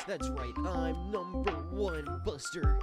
That's right, I'm number one, Buster.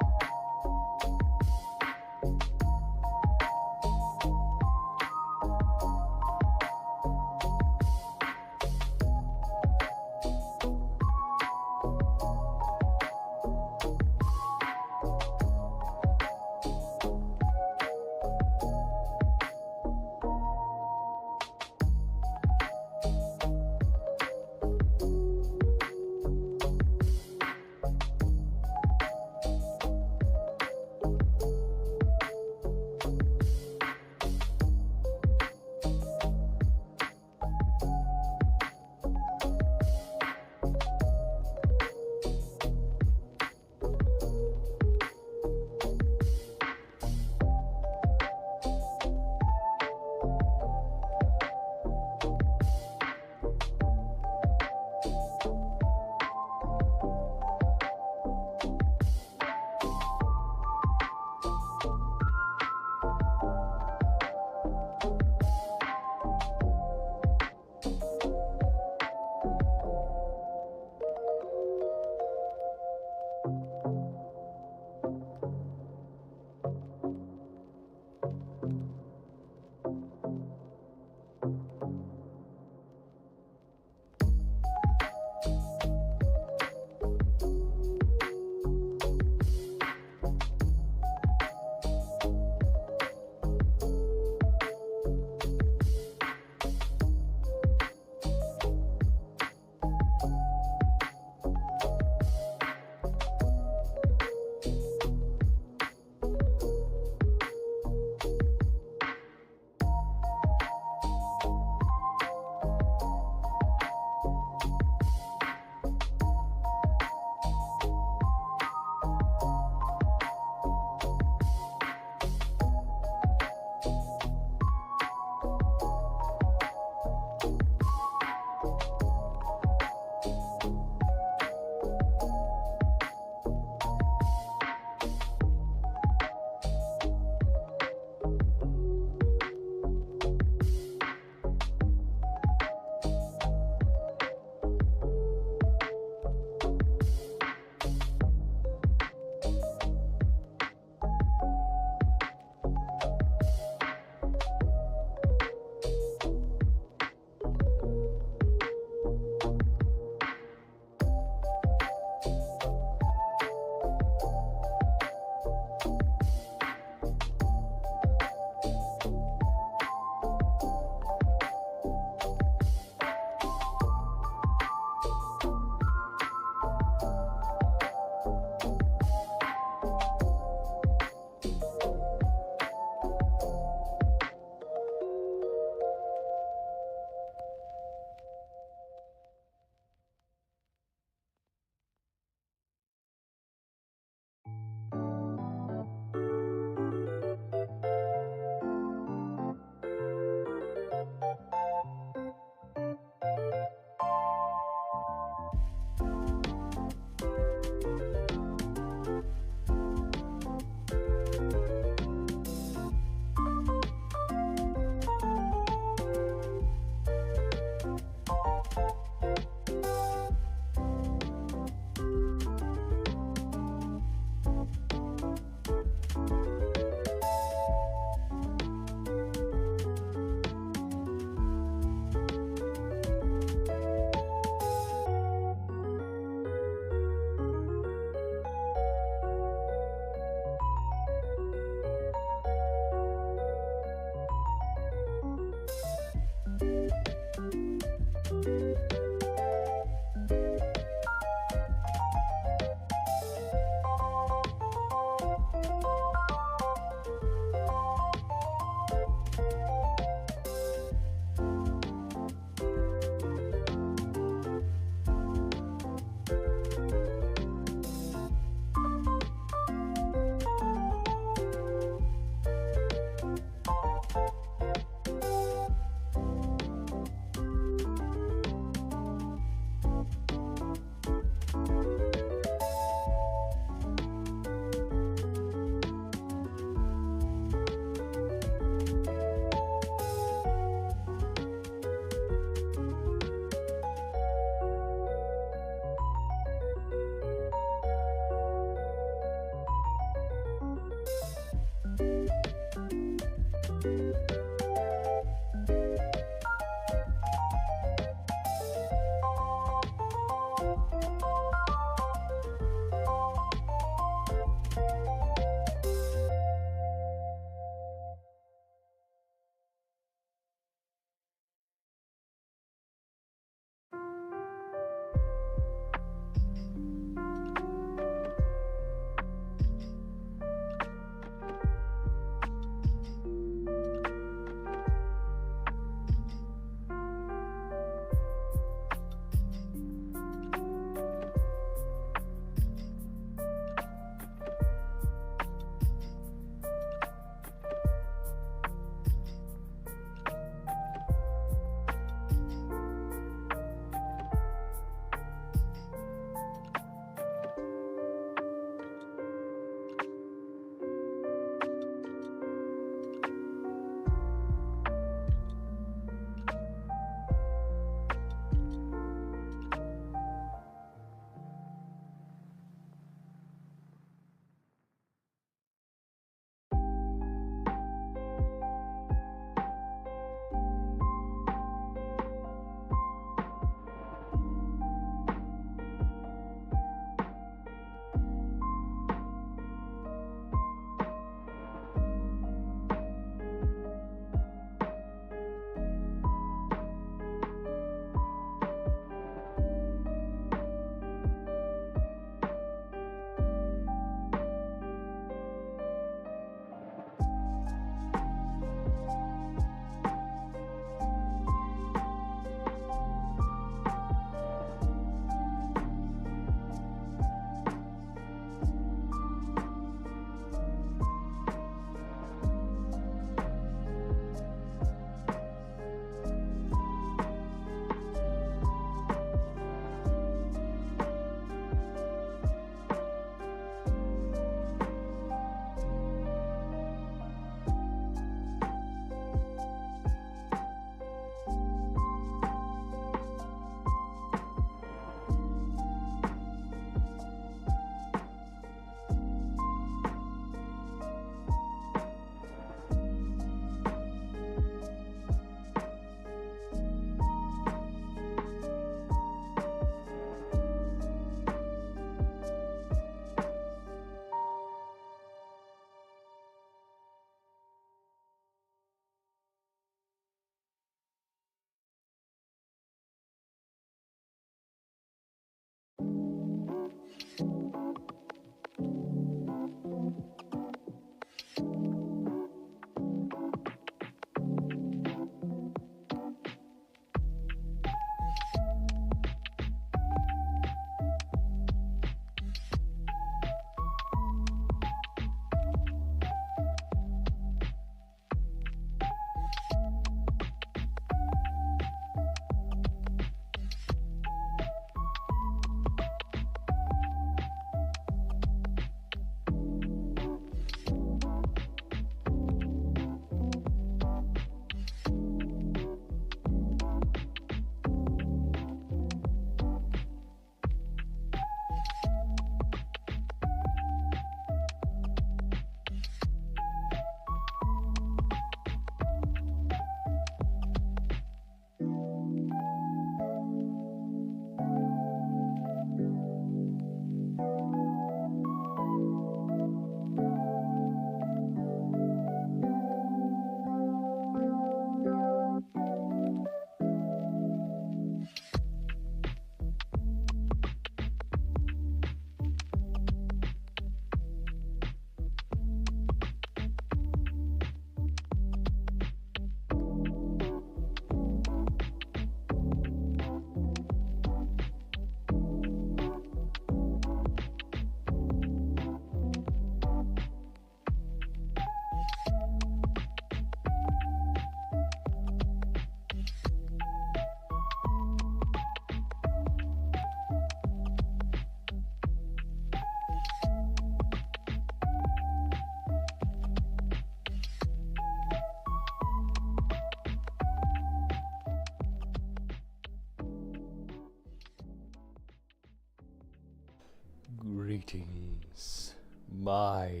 Greetings, my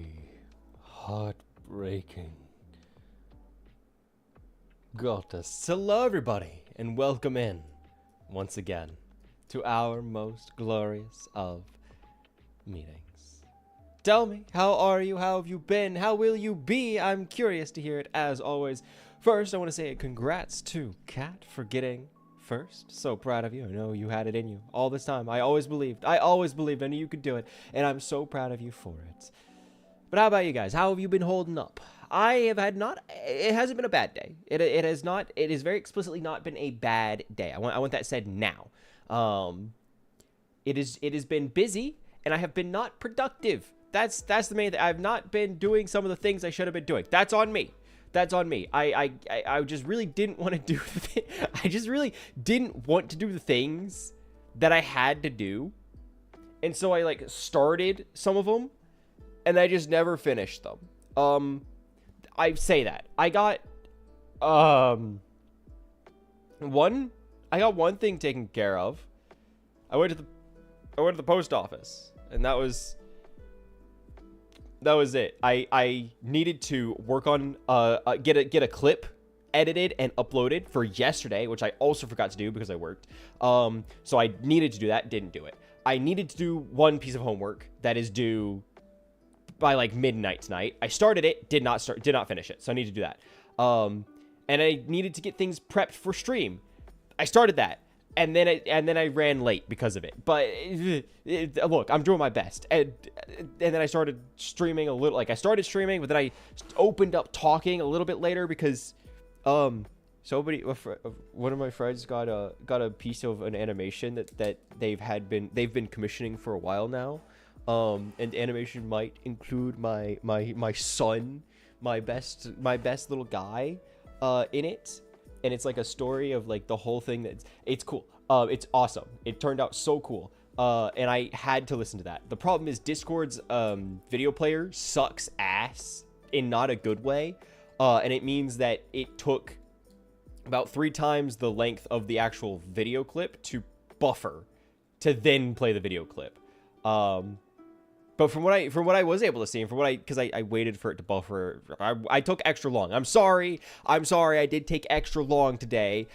heartbreaking goddess. Hello, everybody, and welcome in once again to our most glorious of meetings. Tell me, how are you? How have you been? How will you be? I'm curious to hear it as always. First, I want to say congrats to Kat for getting first. So proud of you. I know you had it in you all this time. I always believed I knew you could do it, and I'm so proud of you for it. But how about you guys? How have you been holding up? I have had it hasn't been a bad day. It has very explicitly not been a bad day. I want that said now. It has been busy, and I have been not productive. That's the main thing. I've not been doing some of the things I should have been doing. That's on me. That's on me. I just really didn't want to do I just really didn't want to do the things that I had to do. And so I like started some of them and I just never finished them. I say that. I got one thing taken care of. I went to the post office, and that was it. I needed to work on get a clip edited and uploaded for yesterday, which I also forgot to do because I worked. So I needed to do that, didn't do it. I needed to do one piece of homework that is due by like midnight tonight. I started it, did not finish it. So I need to do that. And I needed to get things prepped for stream. I started that. And then I ran late because of it. But look, I'm doing my best. And then I started streaming a little. Like I started streaming, but then I opened up talking a little bit later because one of my friends got a piece of an animation that they've been commissioning for a while now. And animation might include my son, my best little guy in it. And it's like a story of like the whole thing. It's cool. It's awesome. It turned out so cool. And I had to listen to that. The problem is Discord's video player sucks ass in not a good way. And it means that it took about 3 times the length of the actual video clip to buffer to then play the video clip. But from what I was able to see, and because I waited for it to buffer, I took extra long. I'm sorry. I did take extra long today.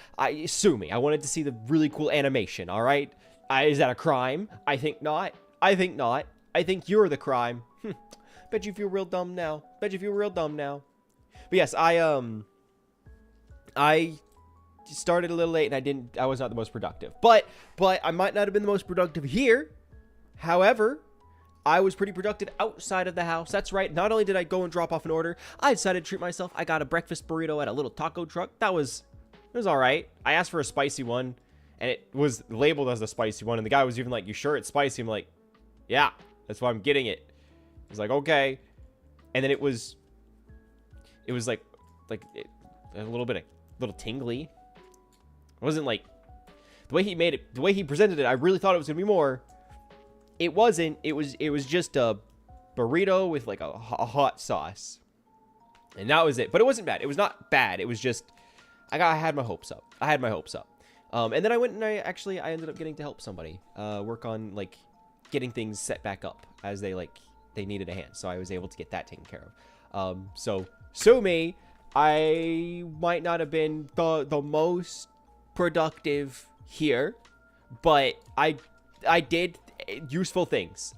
Sue me. I wanted to see the really cool animation. All right. Is that a crime? I think not. I think you're the crime. Bet you feel real dumb now. But yes, I started a little late and I was not the most productive. But I might not have been the most productive here. However, I was pretty productive outside of the house. That's right. Not only did I go and drop off an order, I decided to treat myself. I got a breakfast burrito at a little taco truck. It was all right. I asked for a spicy one, and it was labeled as a spicy one. And the guy was even like, "You sure it's spicy?" I'm like, "Yeah, that's why I'm getting it." He's like, "Okay." And then it was like a little tingly. It wasn't like the way he made it, the way he presented it. I really thought it was gonna be more. It wasn't. It was just a burrito with like a hot sauce, and that was it. But it wasn't bad. It was not bad. It was just I had my hopes up. And then I went and I ended up getting to help somebody work on like getting things set back up as they needed a hand. So I was able to get that taken care of. So sue me. I might not have been the most productive here, but I did useful things.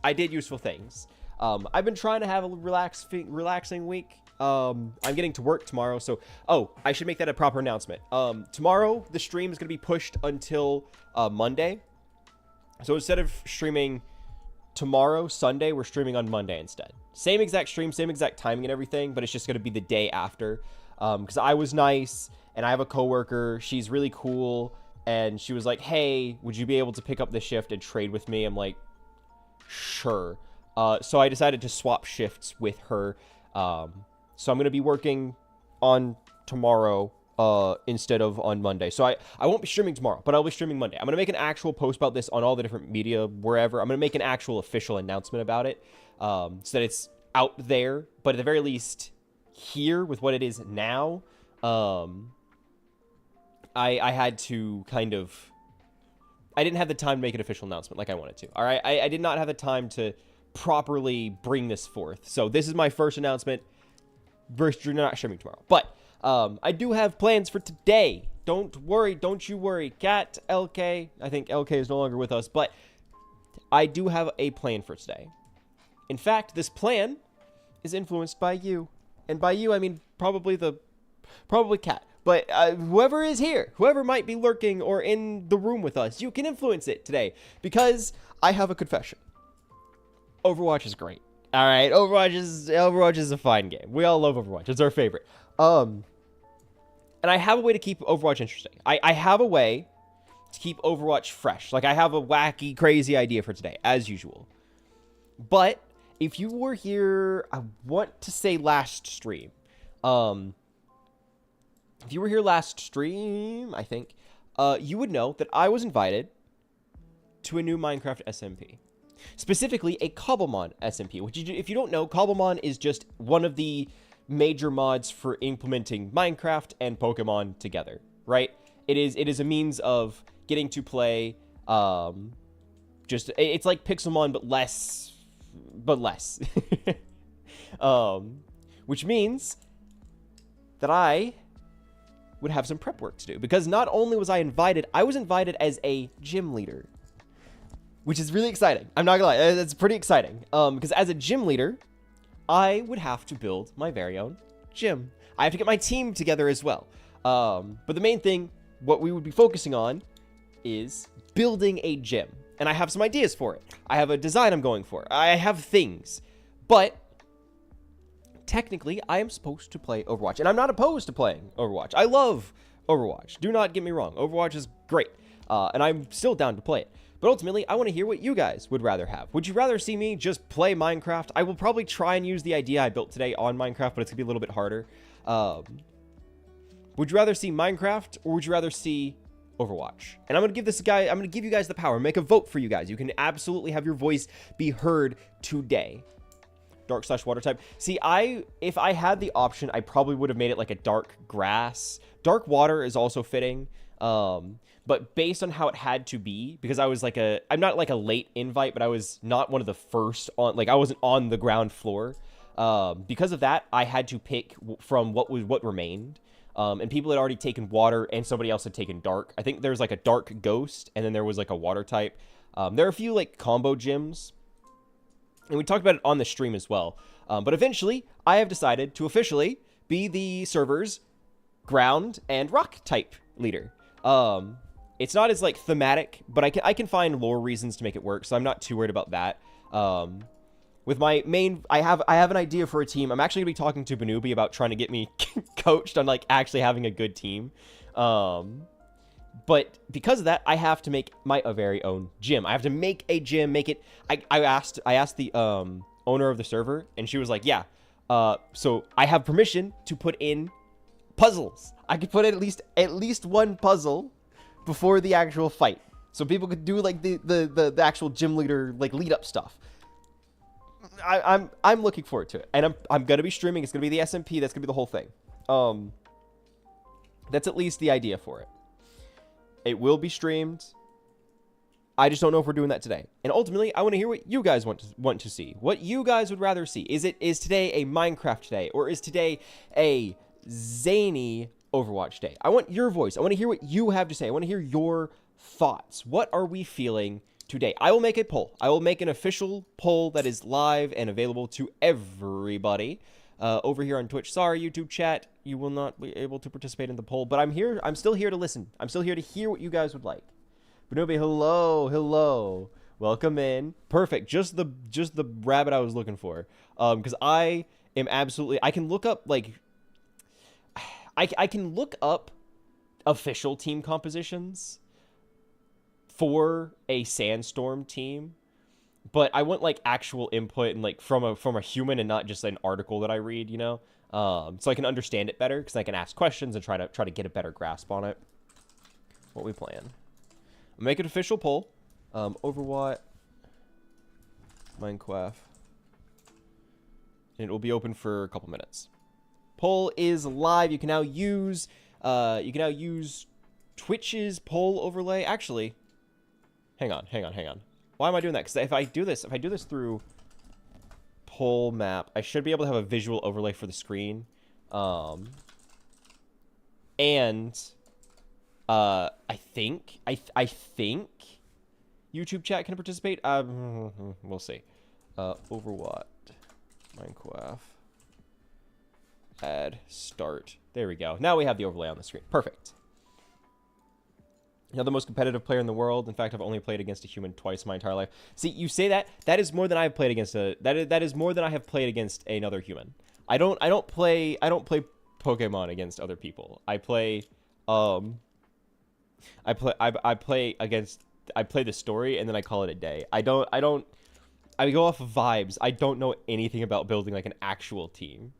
I've been trying to have a relaxing week. I'm getting to work tomorrow, so I should make that a proper announcement. Tomorrow the stream is going to be pushed until Monday. So instead of streaming tomorrow, Sunday, we're streaming on Monday instead. Same exact stream, same exact timing and everything, but it's just going to be the day after. Because I was nice, and I have a coworker. She's really cool. And she was like, "Hey, would you be able to pick up the shift and trade with me?" I'm like, "Sure." So I decided to swap shifts with her. So I'm going to be working on tomorrow instead of on Monday. So I won't be streaming tomorrow, but I'll be streaming Monday. I'm going to make an actual post about this on all the different media, wherever. I'm going to make an actual official announcement about it so that it's out there. But at the very least, here with what it is now, I had to kind of... I didn't have the time to make an official announcement like I wanted to. All right, I did not have the time to properly bring this forth. So this is my first announcement. We're not streaming tomorrow, but I do have plans for today. Don't worry, don't you worry. Cat, LK, I think LK is no longer with us, but I do have a plan for today. In fact, this plan is influenced by you. And by you, I mean probably Cat. But whoever is here, whoever might be lurking or in the room with us, you can influence it today. Because I have a confession. Overwatch is great. All right, Overwatch is a fine game. We all love Overwatch. It's our favorite. And I have a way to keep Overwatch interesting. I have a way to keep Overwatch fresh. Like, I have a wacky, crazy idea for today, as usual. But if you were here, I want to say last stream. If you were here last stream, I think, you would know that I was invited to a new Minecraft SMP. Specifically, a Cobblemon SMP, which, if you don't know, Cobblemon is just one of the major mods for implementing Minecraft and Pokemon together, right? It is a means of getting to play, it's like Pixelmon, but less. Which means that I would have some prep work to do, because not only was I invited as a gym leader, which is really exciting. I'm not gonna lie, it's pretty exciting. Because as a gym leader, I would have to build my very own gym. I have to get my team together as well. But the main thing, what we would be focusing on, is building a gym. And I have some ideas for it. I have a design I'm going for. I have things. But technically, I am supposed to play Overwatch. And I'm not opposed to playing Overwatch. I love Overwatch. Do not get me wrong. Overwatch is great. And I'm still down to play it. But ultimately, I want to hear what you guys would rather have. Would you rather see me just play Minecraft? I will probably try and use the idea I built today on Minecraft, but it's going to be a little bit harder. Would you rather see Minecraft, or would you rather see Overwatch? And I'm going to give you guys the power. Make a vote for you guys. You can absolutely have your voice be heard today. Dark/water type. See, if I had the option, I probably would have made it like a dark grass. Dark water is also fitting. But based on how it had to be, because I was like I'm not like a late invite, but I was not one of the first on, like I wasn't on the ground floor. Because of that, I had to pick from what remained. And people had already taken water, and somebody else had taken dark. I think there's like a dark ghost, and then there was like a water type. There are a few like combo gyms, and we talked about it on the stream as well. But eventually, I have decided to officially be the server's ground and rock type leader. It's not as like thematic, but I can find lore reasons to make it work, so I'm not too worried about that. With my main, I have an idea for a team. I'm actually gonna be talking to Banubi about trying to get me coached on like actually having a good team. But because of that, I have to make my very own gym. I have to make a gym, make it. I asked the owner of the server, and she was like, yeah. So I have permission to put in puzzles. I could put in at least one puzzle before the actual fight, so people could do like the actual gym leader like lead up stuff. I'm looking forward to it, and I'm gonna be streaming. It's gonna be the SMP. That's gonna be the whole thing. That's at least the idea for it. It will be streamed. I just don't know if we're doing that today. And ultimately, I want to hear what you guys want to see. What you guys would rather see. Is today a Minecraft day, or is today a zany Overwatch day? I want your voice. I want to hear what you have to say. I want to hear your thoughts. What are we feeling today? I will make a poll. I will make an official poll that is live and available to everybody over here on Twitch. Sorry, YouTube chat, you will not be able to participate in the poll, but I'm here. I'm still here to listen. I'm still here to hear what you guys would like. Banobi, hello. Welcome in. Perfect. Just the rabbit I was looking for. Because I am absolutely. I can look up like. I can look up official team compositions for a Sandstorm team, but I want like actual input and like from a human and not just an article that I read, you know, so I can understand it better, because I can ask questions and try to get a better grasp on it. What we plan? Make an official poll. Overwatch, Minecraft, and it will be open for a couple minutes. Poll is live. You can now use Twitch's poll overlay. Actually, hang on. Why am I doing that? Because if I do this through pull map. I should be able to have a visual overlay for the screen. And I think YouTube chat can participate. We'll see. Overwatch, Minecraft, add, start. There we go. Now we have the overlay on the screen. Perfect. You're the most competitive player in the world. In fact, I've only played against a human twice my entire life. See, you say that. That is more than I've played against that is more than I have played against another human. I don't play Pokemon against other people. I play the story and then I call it a day. I go off of vibes. I don't know anything about building like an actual team.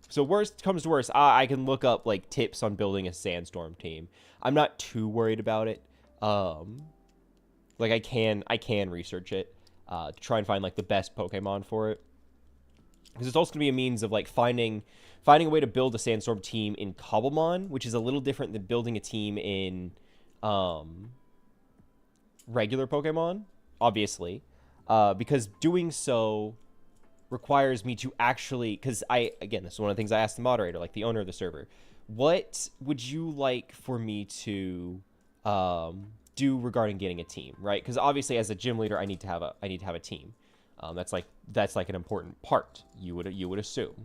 So worst comes to worst, I can look up like tips on building a Sandstorm team. I'm not too worried about it. Like I can research it to try and find like the best Pokemon for it. Because it's also gonna be a means of like finding a way to build a Sandstorm team in Cobblemon, which is a little different than building a team in regular Pokemon, obviously, because doing so requires me to actually, because again, this is one of the things I asked the moderator, like the owner of the server, what would you like for me to do regarding getting a team, right? Because obviously as a gym leader, I need to have a team. That's like an important part, you would assume.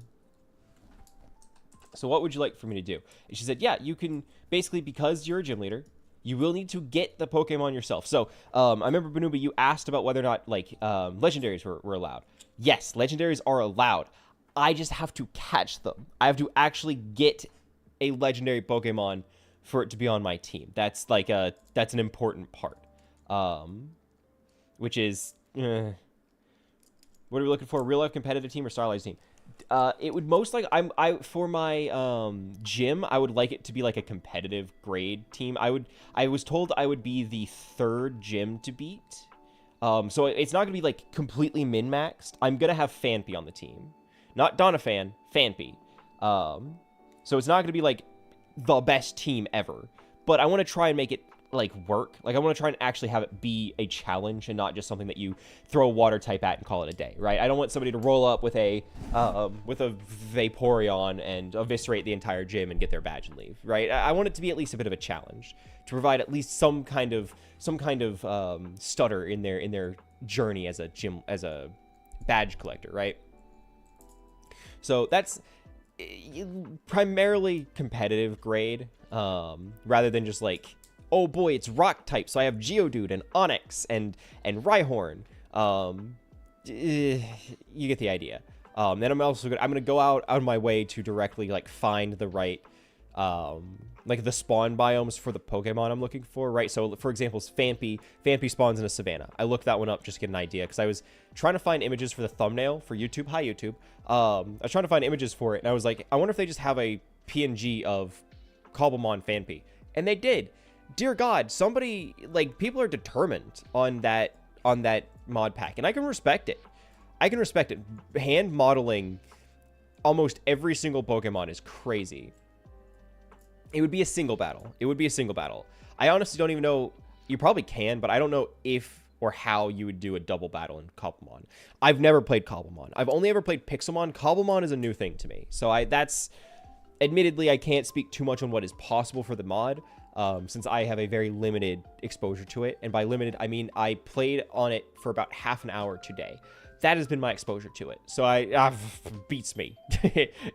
So what would you like for me to do? And she said, yeah, you can basically, because you're a gym leader, you will need to get the Pokemon yourself. So I remember, Banuba, you asked about whether or not like legendaries were allowed. Yes, legendaries are allowed. I just have to catch them. I have to actually get a legendary Pokemon for it to be on my team. That's an important part. Which is, what are we looking for? Real life competitive team or Starlight team? It would most like for my gym, I would like it to be like a competitive grade team. I was told I would be the third gym to beat. So it's not gonna be like completely min-maxed. I'm gonna have Fanpy on the team, not Donaphan, Fanpy. So it's not gonna be like the best team ever, but I want to try and make it like work. Like I want to try and actually have it be a challenge and not just something that you throw a water type at and call it a day, right? I don't want somebody to roll up with a Vaporeon and eviscerate the entire gym and get their badge and leave, right? I want it to be at least a bit of a challenge to provide at least some kind of stutter in their journey as a badge collector, right? So that's primarily competitive grade, rather than just like, oh boy, it's rock type, so I have Geodude and Onix and Rhyhorn. You get the idea. Then I'm gonna go out of my way to directly like find the right like the spawn biomes for the Pokemon I'm looking for, right? So for example, Fanpy spawns in a savanna. I looked that one up just to get an idea because I was trying to find images for the thumbnail for YouTube. Hi YouTube. I was trying to find images for it, and I was like, I wonder if they just have a PNG of Cobblemon Fanpy, and they did. Dear God, somebody, like, people are determined on that mod pack, and I can respect it. Hand modeling almost every single Pokemon is crazy. It would be a single battle. I honestly don't even know. You probably can, but I don't know if or how you would do a double battle in Cobblemon. I've never played Cobblemon. I've only ever played Pixelmon. Cobblemon is a new thing to me. So admittedly, I can't speak too much on what is possible for the mod, since I have a very limited exposure to it. And by limited, I mean I played on it for about half an hour today. That has been my exposure to it. So beats me.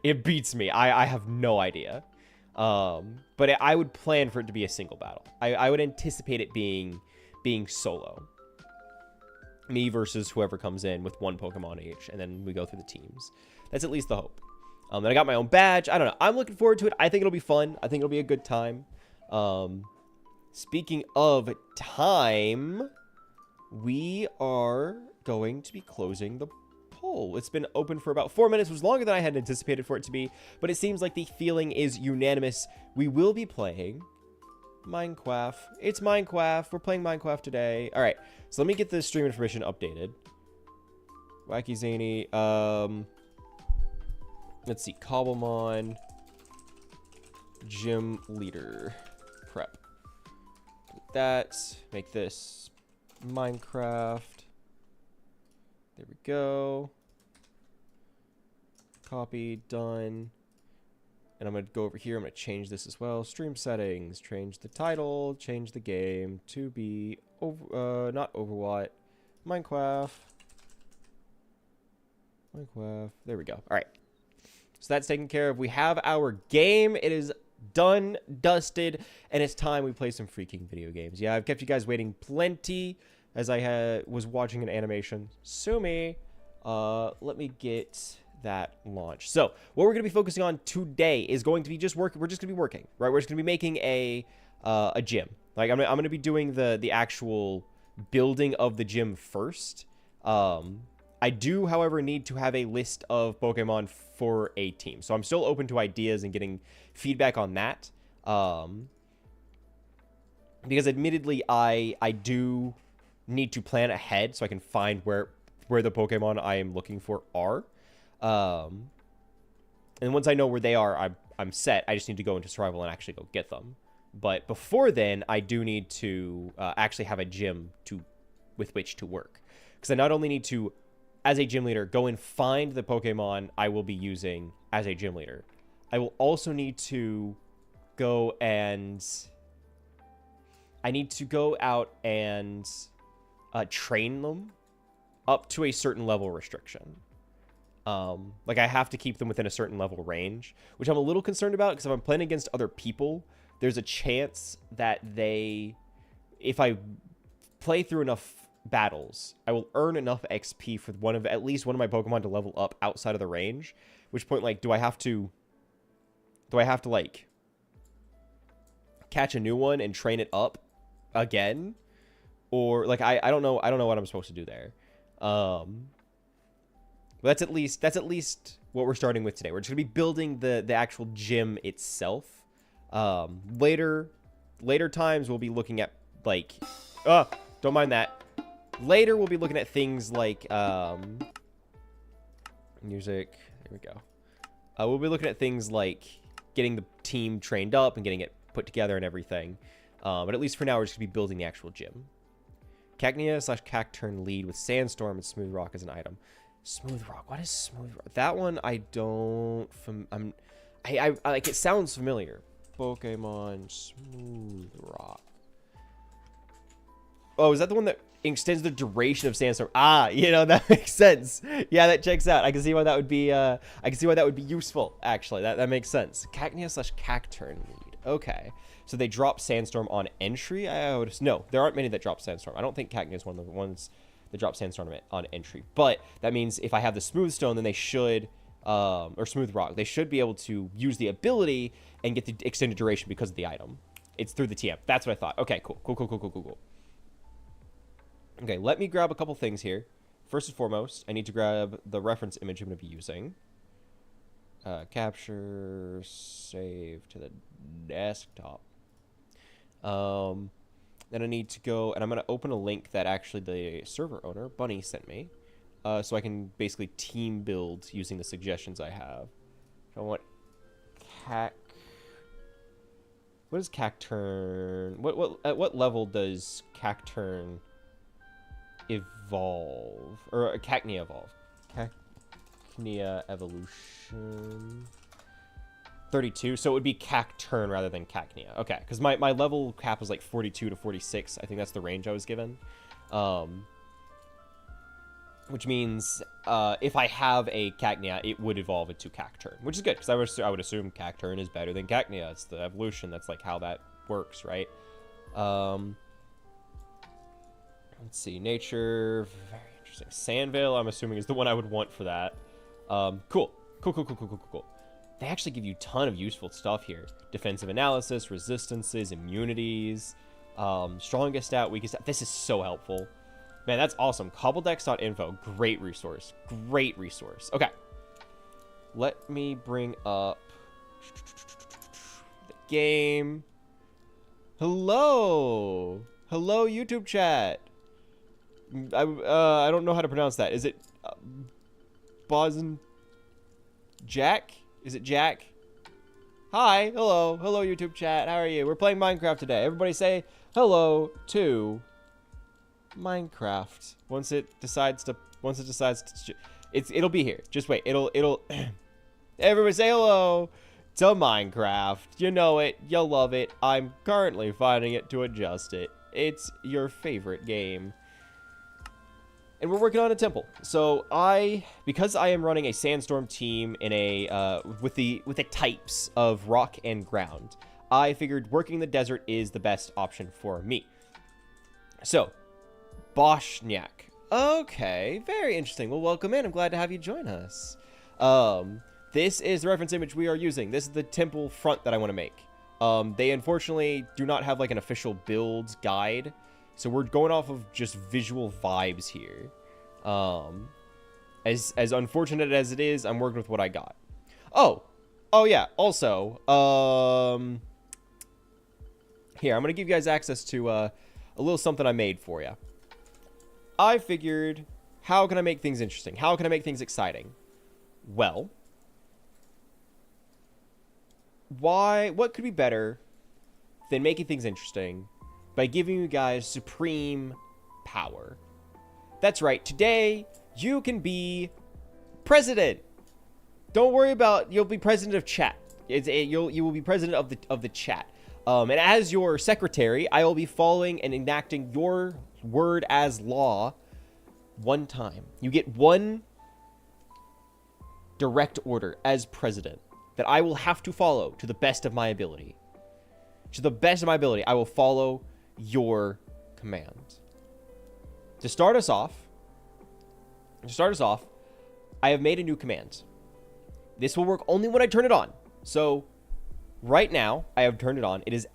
It beats me. I have no idea. But I would plan for it to be a single battle. I would anticipate it being solo. Me versus whoever comes in with one Pokemon each, and then we go through the teams. That's at least the hope. Then I got my own badge. I don't know. I'm looking forward to it. I think it'll be fun. I think it'll be a good time. Speaking of time, we are going to be closing the poll. It's been open for about 4 minutes. It was longer than I had anticipated for it to be, but it seems like the feeling is unanimous. We will be playing Minecraft. It's Minecraft. We're playing Minecraft today. All right, so let me get the stream information updated. Wacky Zany. Let's see. Cobblemon. Gym leader. Prep. Delete that. Make this Minecraft. There we go. Copy, done. And I'm going to go over here. I'm going to change this as well. Stream settings. Change the title. Change the game to be not Overwatch. Minecraft. There we go. All right. So that's taken care of. We have our game. It is done, dusted, and it's time we play some freaking video games. Yeah, I've kept you guys waiting plenty as I was watching an animation. Sue me. Let me get that launch. So what we're going to be focusing on today is going to be just work. We're just going to be working, right? We're just going to be making a gym. Like I'm going to be doing the actual building of the gym first. I do, however, need to have a list of Pokemon for a team. So I'm still open to ideas and getting feedback on that. Because admittedly, I do need to plan ahead so I can find where the Pokemon I am looking for are. And once I know where they are, I'm set. I just need to go into survival and actually go get them. But before then, I do need to actually have a gym with which to work. Because I not only need to, as a gym leader, go and find the Pokemon I will be using as a gym leader. I will also need to go and... I need to go out and train them up to a certain level restriction. Like I have to keep them within a certain level range, which I'm a little concerned about because if I'm playing against other people, there's a chance that if I play through enough battles, I will earn enough XP for at least one of my Pokemon to level up outside of the range. Which point, like, do I have to like catch a new one and train it up again? Or like I don't know what I'm supposed to do there. But that's at least what we're starting with today. We're just gonna be building the actual gym itself. Later times we'll be looking at like don't mind that. Later we'll be looking at things like music. There we go. We'll be looking at things like getting the team trained up and getting it put together and everything. But at least for now we're just gonna be building the actual gym. Cacnea/Cacturn lead with Sandstorm and Smooth Rock as an item. Smooth Rock. What is Smooth Rock? That one I don't. I like. It sounds familiar. Pokemon Smooth Rock. Oh, is that the one that extends the duration of Sandstorm? Ah, that makes sense. Yeah, that checks out. I can see why that would be. I can see why that would be useful. Actually, that makes sense. Cacnea/Cacturn lead. Okay. So they drop Sandstorm on entry? No, there aren't many that drop Sandstorm. I don't think Cacnea is one of the ones that drop Sandstorm on entry. But that means if I have the Smooth Stone, then they should, or Smooth Rock, they should be able to use the ability and get the extended duration because of the item. It's through the TM. That's what I thought. Okay, cool. Okay, let me grab a couple things here. First and foremost, I need to grab the reference image I'm going to be using. Capture, save to the desktop. Then I need to go, and I'm going to open a link that actually the server owner, Bunny, sent me. So I can basically team build using the suggestions I have. So I want what is Cacturn? At what level does Cacturn evolve? Or Cacnea evolve? Cacnea evolution... 32, so it would be Cacturn rather than Cacnea. Okay, because my level cap was like 42 to 46. I think that's the range I was given. Which means if I have a Cacnea, it would evolve into Cacturn, which is good, because I would assume Cacturn is better than Cacnea. It's the evolution. That's like how that works, right? Let's see. Nature, very interesting. Sandvale, I'm assuming, is the one I would want for that. Cool. They actually give you a ton of useful stuff here. Defensive analysis, resistances, immunities, strongest stat, weakest stat. This is so helpful. Man, that's awesome. Cobbledex.info. Great resource. Okay. Let me bring up the game. Hello, YouTube chat. I don't know how to pronounce that. Is it Bozen Jack? Is it Jack? Hi, hello, YouTube chat. How are you? We're playing Minecraft today. Everybody say hello to Minecraft. Once it decides to Once it decides to, it'll be here. Just wait. It'll. Everybody say hello to Minecraft. You know it. You'll love it. I'm currently finding it to adjust it. It's your favorite game. And we're working on a temple. So because I am running a sandstorm team in a with the types of rock and ground, I figured working the desert is the best option for me. So, Boshniak. Okay, very interesting. Well, welcome in. I'm glad to have you join us. This is the reference image we are using. This is the temple front that I want to make. They unfortunately do not have like an official build guide, so we're going off of just visual vibes here. As unfortunate as it is, I'm working with what I got. Oh yeah. Also, here, I'm gonna give you guys access to a little something I made for you. I figured, how can I make things interesting? How can I make things exciting? Well, what could be better than making things interesting by giving you guys supreme power? That's right. Today, you can be president. Don't worry about, you'll be president of chat. You will be president of the chat. And as your secretary, I will be following and enacting your word as law one time. You get one direct order as president that I will have to follow to the best of my ability. To the best of my ability, I will follow your command. To start us off, I have made a new command. This will work only when I turn it on. So, right now, I have turned it on. It is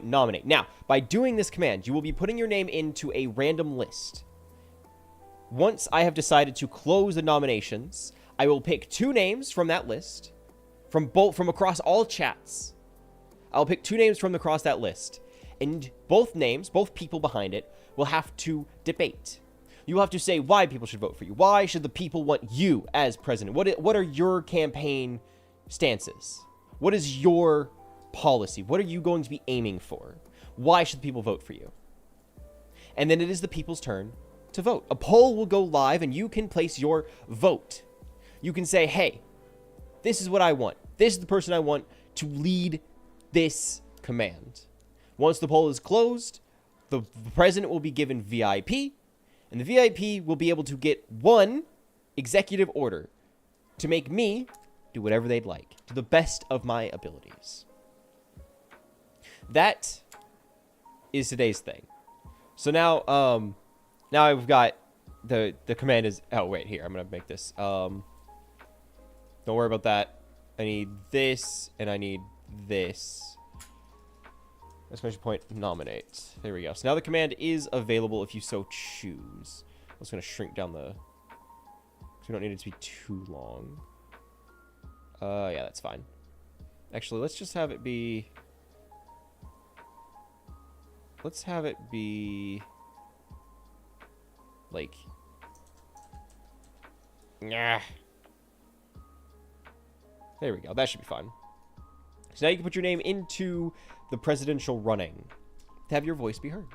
!nominate. Now, by doing this command, you will be putting your name into a random list. Once I have decided to close the nominations, I will pick 2 names from that list, from across all chats. I'll pick 2 names from across that list, and both names, both people behind it, will have to debate. You have to say why people should vote for you. Why should the people want you as president? What are your campaign stances? What is your policy? What are you going to be aiming for? Why should people vote for you? And then it is the people's turn to vote. A poll will go live and you can place your vote. You can say, hey, this is what I want. This is the person I want to lead this command. Once the poll is closed, the president will be given VIP, and the VIP will be able to get 1 executive order to make me do whatever they'd like to the best of my abilities. That is today's thing. So now I've got the command is, oh wait, here, I'm gonna make this. Don't worry about that. I need this and I need this. Exclamation point, nominate. There we go. So now the command is available if you so choose. I'm just gonna shrink down the, because we don't need it to be too long. Yeah, that's fine. Actually, let's just have it be... Let's have it be... Like... Nah. There we go. That should be fun. So now you can put your name into the presidential running to have your voice be heard.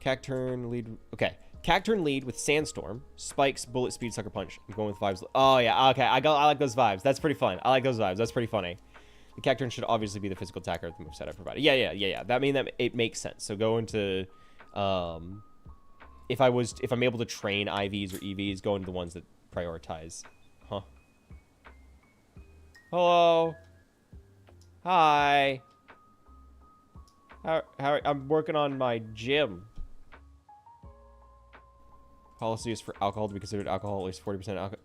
Cacturn lead... Okay. Cacturn lead with Sandstorm, Spikes, Bullet Speed, Sucker Punch. I'm going with vibes. Oh, yeah. Okay. I like those vibes. That's pretty fun. I like those vibes. That's pretty funny. The Cacturn should obviously be the physical attacker of the moveset I provided. Yeah. That means that it makes sense. So go into... If I'm able to train IVs or EVs, go into the ones that prioritize. Huh. Hello. Hi. How I'm working on my gym. Policy is for alcohol to be considered alcohol, at least 40% alcohol.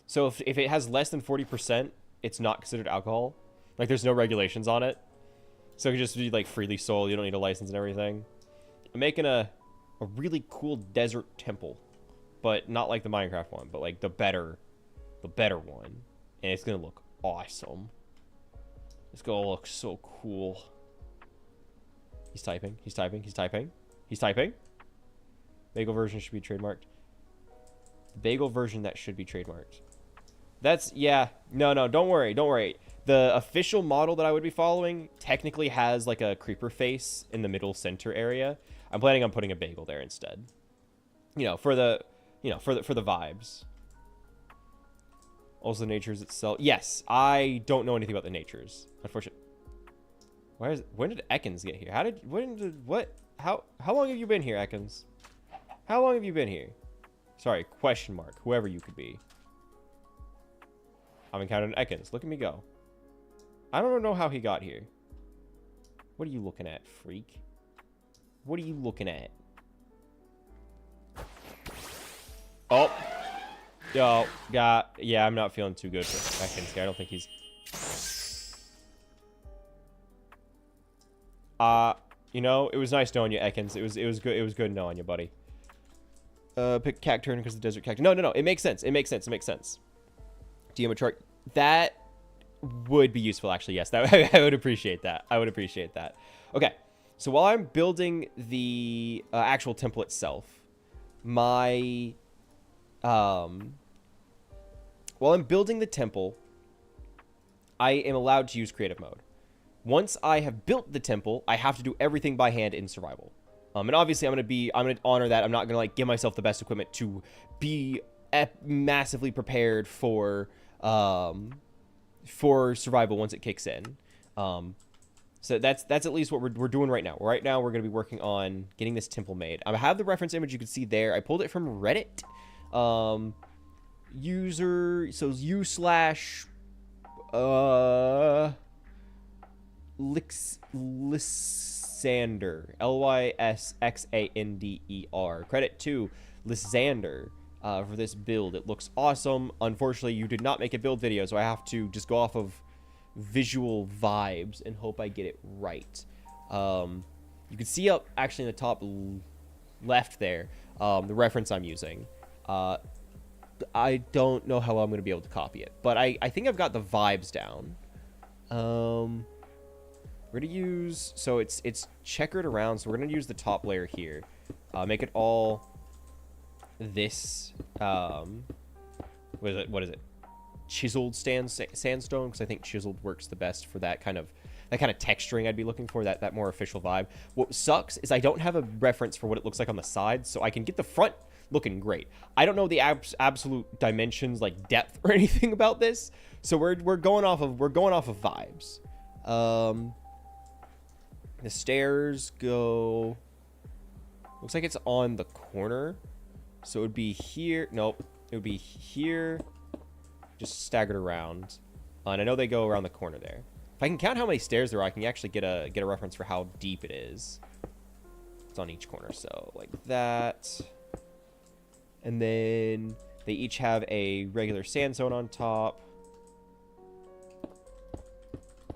So if it has less than 40%, it's not considered alcohol. Like, there's no regulations on it. So it can just be, like, freely sold. You don't need a license and everything. I'm making a really cool desert temple. But not like the Minecraft one, but, like, the better one. And it's gonna look awesome. It's gonna look so cool. He's typing. Bagel version should be trademarked. The bagel version that should be trademarked. That's, yeah. No, don't worry. The official model that I would be following technically has like a creeper face in the middle center area. I'm planning on putting a bagel there instead. You know, for the you know, for the vibes. Also, the natures itself. Yes, I don't know anything about the natures, unfortunately. When did Ekans get here? How long have you been here, Ekans? How long have you been here? Sorry, question mark. Whoever you could be. I'm encountering Ekans. Look at me go. I don't know how he got here. What are you looking at, freak? What are you looking at? Oh. Yo, yeah, I'm not feeling too good for Ekans. I don't think he's... You know, it was nice knowing you, Ekans. It was good knowing you, buddy. Pick Cacturn because the desert cactus. No. It makes sense. It makes sense. DM a chart. That would be useful, actually. Yes, that I would appreciate that. Okay, so while I'm building the actual temple itself, while I'm building the temple, I am allowed to use creative mode. Once I have built the temple, I have to do everything by hand in survival. And obviously I'm gonna honor that. I'm not gonna like give myself the best equipment to be massively prepared for survival once it kicks in. So that's at least what we're doing right now. Right now we're gonna be working on getting this temple made. I have the reference image you can see there. I pulled it from Reddit. User, so u/Lysander, Lysxander. Credit to Lysander for this build. It looks awesome. Unfortunately, you did not make a build video, so I have to just go off of visual vibes and hope I get it right. You can see up actually in the top left there the reference I'm using. I don't know how I'm going to be able to copy it, but I think I've got the vibes down. We're going to use, so it's checkered around, so we're going to use the top layer here. Make it all this, what is it? Chiseled sandstone, because I think chiseled works the best for that kind of texturing I'd be looking for, that more official vibe. What sucks is I don't have a reference for what it looks like on the sides, so I can get the front looking great. I don't know the absolute dimensions, like depth or anything about this, so we're going off of vibes. The stairs go, looks like it's on the corner, so it would be here. Nope, it would be here, just staggered around. And I know they go around the corner there. If I can count how many stairs there are, I can actually get a reference for how deep it is. It's on each corner, so like that. And then they each have a regular sandstone on top.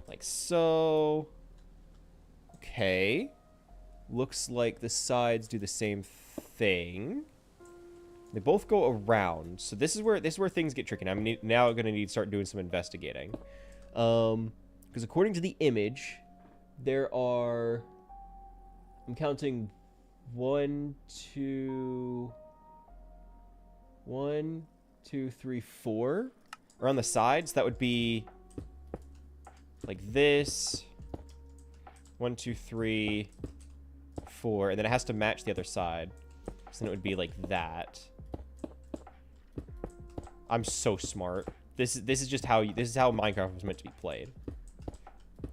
Like so. Okay. Looks like the sides do the same thing. They both go around. So this is where things get tricky. I'm now going to need to start doing some investigating. Because according to the image, there are, I'm counting 1, 2, 3, 4 around the sides. That would be like this. 1, 2, 3, 4, and then it has to match the other side. So then it would be like that. I'm so smart. This is just how Minecraft was meant to be played.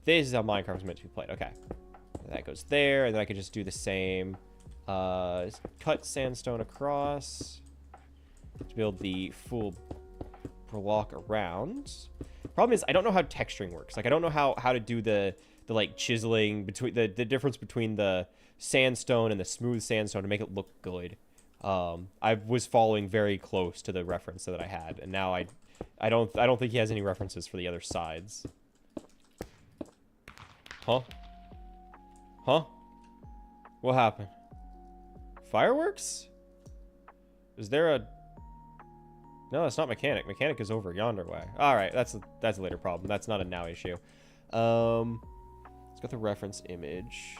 This is how Minecraft was meant to be played. Okay, that goes there, and then I could just do the same. Cut sandstone across to build the full block around. Problem is, I don't know how texturing works. Like, I don't know how to do the like chiseling between the difference between the sandstone and the smooth sandstone to make it look good. I was following very close to the reference that I had, and now I don't think he has any references for the other sides. Huh? What happened? Fireworks? Is there a... No, that's not mechanic. Mechanic is over yonder way. All right, that's a later problem. That's not a now issue. Let's go the reference image.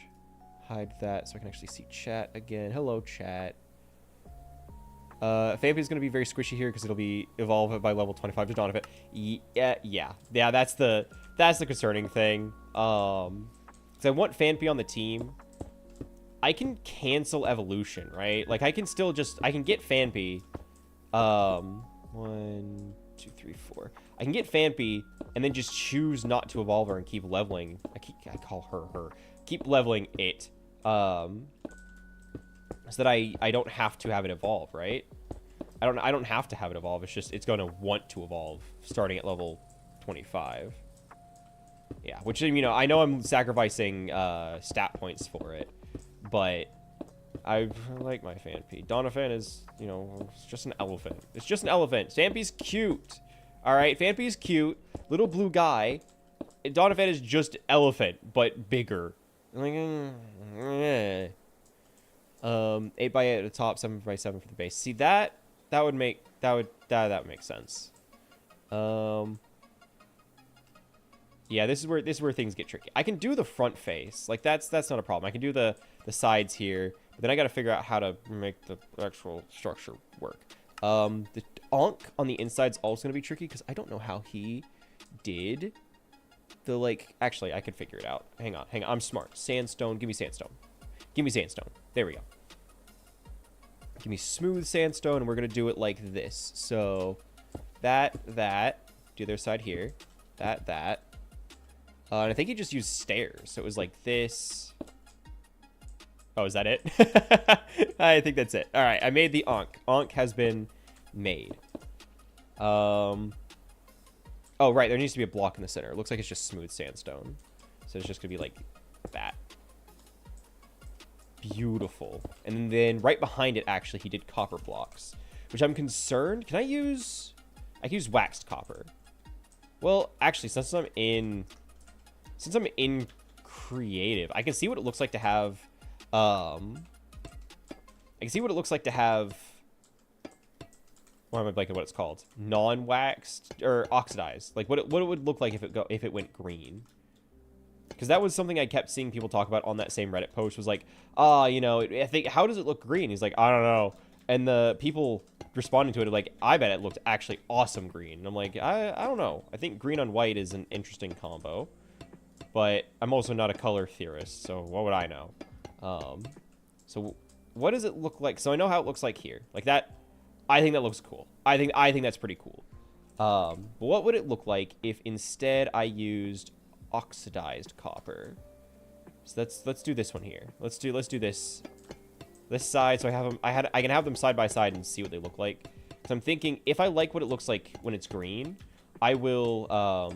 Hide that so I can actually see chat again. Hello, chat. Fampy is going to be very squishy here because it'll be evolved by level 25 to Donovan. Yeah. That's the concerning thing. Because I want Fampy on the team. I can cancel evolution, right? Like I can get Fampy, 1, 2, 3, 4. I can get Phanpy and then just choose not to evolve her and keep leveling. I call her. Keep leveling it. So that I don't have to have it evolve, right? I don't have to have it evolve. It's just it's going to want to evolve starting at level 25. Yeah, which, you know, I know I'm sacrificing stat points for it, but I like my Phanpy. Doniphan is, you know, it's just an elephant. It's just an elephant. Phanpy's cute. All right, Phanpy's cute. Little blue guy. Doniphan is just elephant, but bigger. Like, 8 by 8 at the top, 7 by 7 for the base. See, that would make sense. Yeah, this is where things get tricky. I can do the front face. Like, that's not a problem. I can do the sides here. But then I got to figure out how to make the actual structure work. The Onk on the inside is also going to be tricky because I don't know how he did the, like... Actually, I could figure it out. Hang on. I'm smart. Sandstone. Give me sandstone. Give me sandstone. There we go. Give me smooth sandstone, and we're going to do it like this. So, that. Do the other side here. That. And I think he just used stairs. So it was like this. Oh, is that it? I think that's it. All right, I made the Onk. Onk has been made. Oh, right, there needs to be a block in the center. It looks like it's just smooth sandstone. So it's just going to be like that. Beautiful. And then right behind it, actually, he did copper blocks, which I'm concerned. Can I use... I can use waxed copper. Well, actually, since I'm in creative, I can see what it looks like to have... I can see what it looks like to have... Why am I blanking what it's called? Non-waxed or oxidized. Like what it would look like if it went green. Because that was something I kept seeing people talk about on that same Reddit post. Was like, you know, I think, how does it look green? He's like, I don't know. And the people responding to it are like, I bet it looked actually awesome green. And I'm like, I don't know. I think green on white is an interesting combo. But I'm also not a color theorist, so what would I know? So what does it look like? So I know how it looks like here. Like that, I think that looks cool. I think that's pretty cool. But what would it look like if instead I used oxidized copper? So let's do this one here. Let's do this side, so I have them. I can have them side by side and see what they look like. So I'm thinking if I like what it looks like when it's green, I will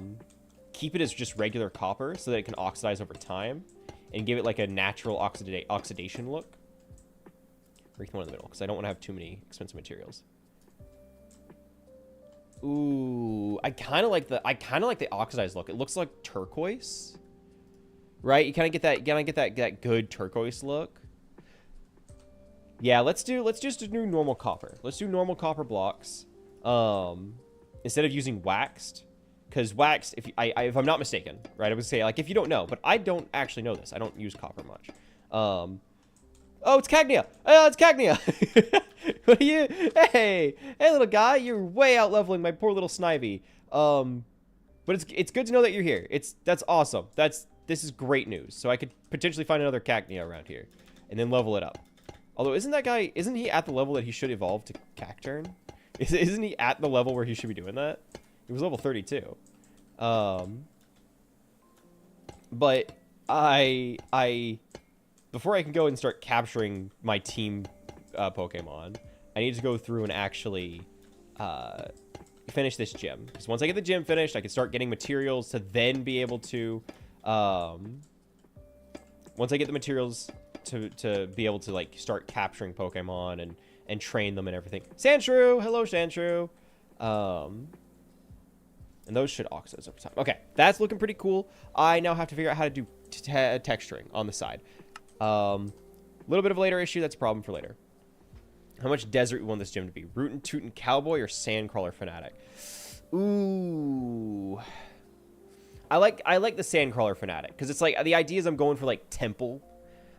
keep it as just regular copper so that it can oxidize over time and give it like a natural oxidation look. Break the one in the middle because I don't want to have too many expensive materials. Ooh, I kind of like the oxidized look. It looks like turquoise, right? You kind of get that good turquoise look. Yeah, let's just do normal copper. Let's do normal copper blocks instead of using waxed, because waxed, if I'm not mistaken, right? I would say, like, if you don't know, but I don't actually know this. I don't use copper much. Oh, it's Cagnia. Oh, it's Cagnia. What are you? Hey, little guy, you're way out leveling my poor little Snivy. But it's good to know that you're here. That's awesome. This is great news. So I could potentially find another Cagnia around here, and then level it up. Although isn't he at the level that he should evolve to Cacturn? Isn't he at the level where he should be doing that? He was level 32. But before I can go and start capturing my team Pokemon, I need to go through and actually finish this gym. Because once I get the gym finished, I can start getting materials to then be able to... once I get the materials to be able to, like, start capturing Pokemon and train them and everything. Sandshrew! Hello, Sandshrew! And those should oxidize over time. Okay, that's looking pretty cool. I now have to figure out how to do texturing on the side. Little bit of a later issue. That's a problem for later. How much desert we want this gym to be? Rootin' Tootin' Cowboy or Sandcrawler Fanatic? Ooh. I like the Sandcrawler Fanatic because it's like the idea is I'm going for like temple.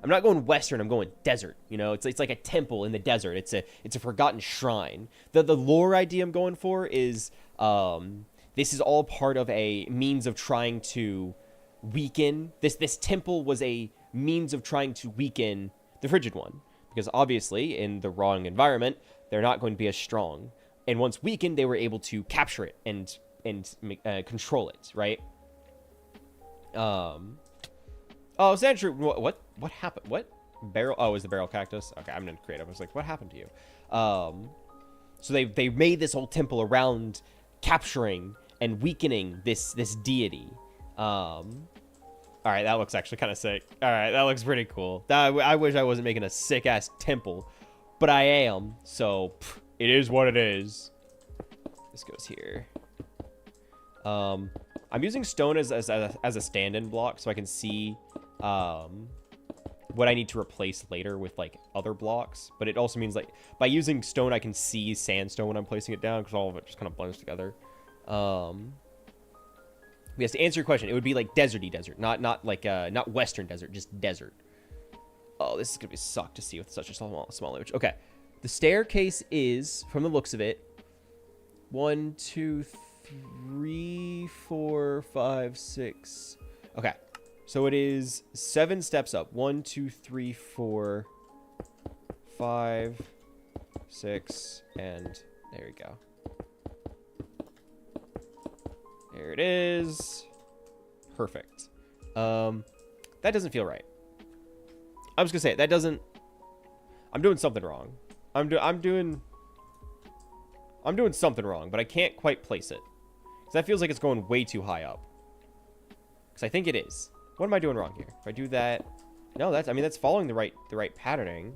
I'm not going western. I'm going desert. You know, it's like a temple in the desert. It's a forgotten shrine. The lore idea I'm going for is this is all part of a means of trying to weaken this temple was a means of trying to weaken the Frigid One, because obviously in the wrong environment they're not going to be as strong. And once weakened, they were able to capture it and control it, right? Oh, is that true? What happened? What barrel? Oh, it was the barrel cactus? Okay, I'm gonna create. I was like, what happened to you? So they made this whole temple around capturing and weakening this deity. All right, that looks actually kind of sick. All right, that looks pretty cool. I wish I wasn't making a sick ass temple, but I am. So it is what it is. This goes here. I'm using stone as a stand-in block so I can see what I need to replace later with like other blocks. But it also means like by using stone I can see sandstone when I'm placing it down because all of it just kind of blends together. Yes, to answer your question, it would be like deserty desert, not western desert, just desert. Oh, this is gonna be suck to see with such a small image. Okay, the staircase is, from the looks of it, 1, 2, 3, 4, 5, 6. Okay, so it is 7 steps up. 1, 2, 3, 4, 5, 6, and there we go. There it is. Perfect. That doesn't feel right. I'm just gonna say it. That doesn't. I'm doing something wrong. I'm doing something wrong, but I can't quite place it. Because that feels like it's going way too high up. Because I think it is. What am I doing wrong here? If I do that... No, that's following the right patterning.